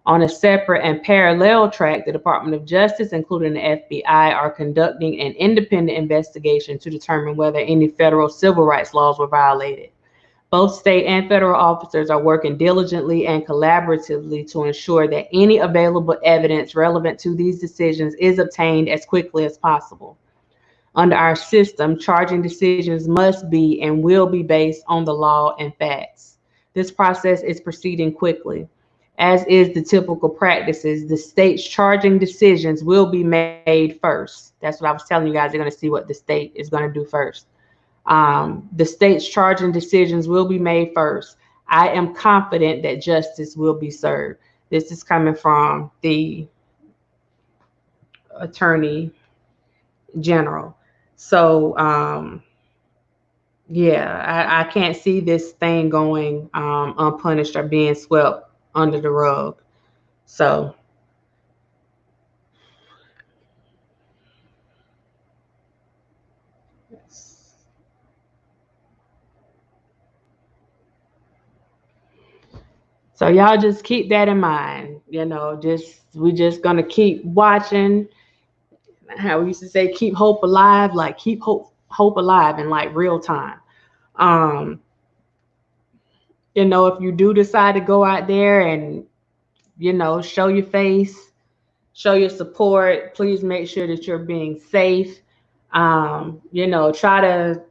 On a separate and parallel track, the Department of Justice, including the FBI, are conducting an independent investigation to determine whether any federal civil rights laws were violated. Both state and federal officers are working diligently and collaboratively to ensure that any available evidence relevant to these decisions is obtained as quickly as possible. Under our system, charging decisions must be and will be based on the law and facts. This process is proceeding quickly. As is the typical practices, the state's charging decisions will be made first. That's what I was telling you guys. They're going to see what the state is going to do first. The state's charging decisions will be made first. I am confident that justice will be served. This is coming from the Attorney General. So, yeah, I can't see this thing going unpunished or being swept under the rug. So y'all just keep that in mind. You know, we just gonna keep watching. How we used to say, keep hope alive, like keep hope alive in like real time. You know, if you do decide to go out there and, you know, show your face, show your support, please make sure that you're being safe. You know, try to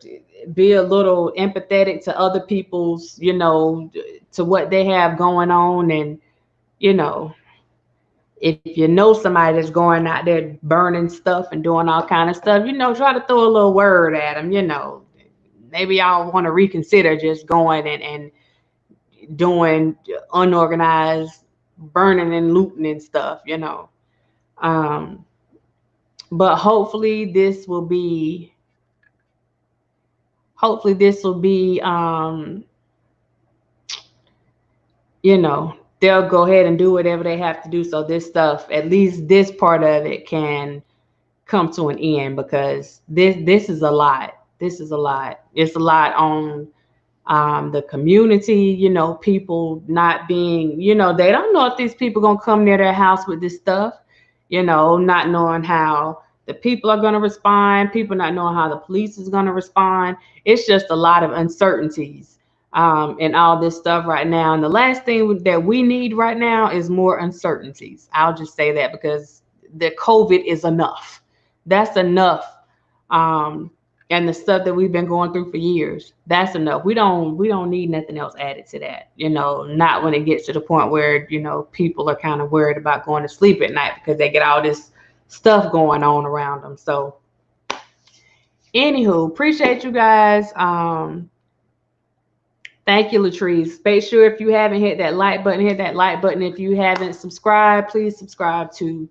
be a little empathetic to other people's, you know, to what they have going on. And, you know, if you know somebody that's going out there burning stuff and doing all kind of stuff, you know, try to throw a little word at them. You know, maybe y'all want to reconsider just going and doing unorganized burning and looting and stuff, you know. But hopefully this will be you know, they'll go ahead and do whatever they have to do so this stuff, at least this part of it, can come to an end, because this is a lot. This is a lot. It's a lot on the community, you know, people not being, you know, they don't know if these people gonna come near their house with this stuff, you know, not knowing how the people are gonna respond, people not knowing how the police is gonna respond. It's just a lot of uncertainties and all this stuff right now. And the last thing that we need right now is more uncertainties. I'll just say that, because the COVID is enough. That's enough. And the stuff that we've been going through for years, that's enough. We don't need nothing else added to that, you know, not when it gets to the point where, you know, people are kind of worried about going to sleep at night because they get all this stuff going on around them. So anywho, appreciate you guys. Thank you, Latrice. Make sure if you haven't hit that like button, hit that like button. If you haven't subscribed, please subscribe to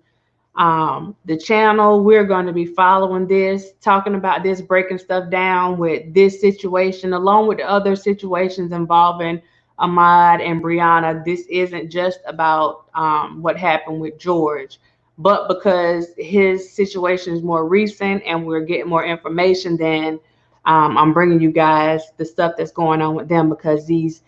the channel. We're going to be following this, talking about this, breaking stuff down with this situation, along with the other situations involving Ahmaud and Breonna. This isn't just about what happened with George, but because his situation is more recent and we're getting more information, then I'm bringing you guys the stuff that's going on with them, because these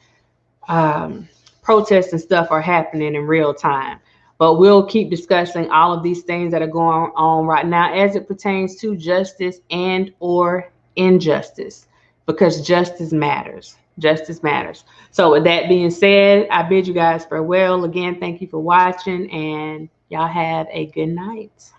protests and stuff are happening in real time. But we'll keep discussing all of these things that are going on right now as it pertains to justice and or injustice, because justice matters. Justice matters. So with that being said, I bid you guys farewell. Again, thank you for watching, and y'all have a good night.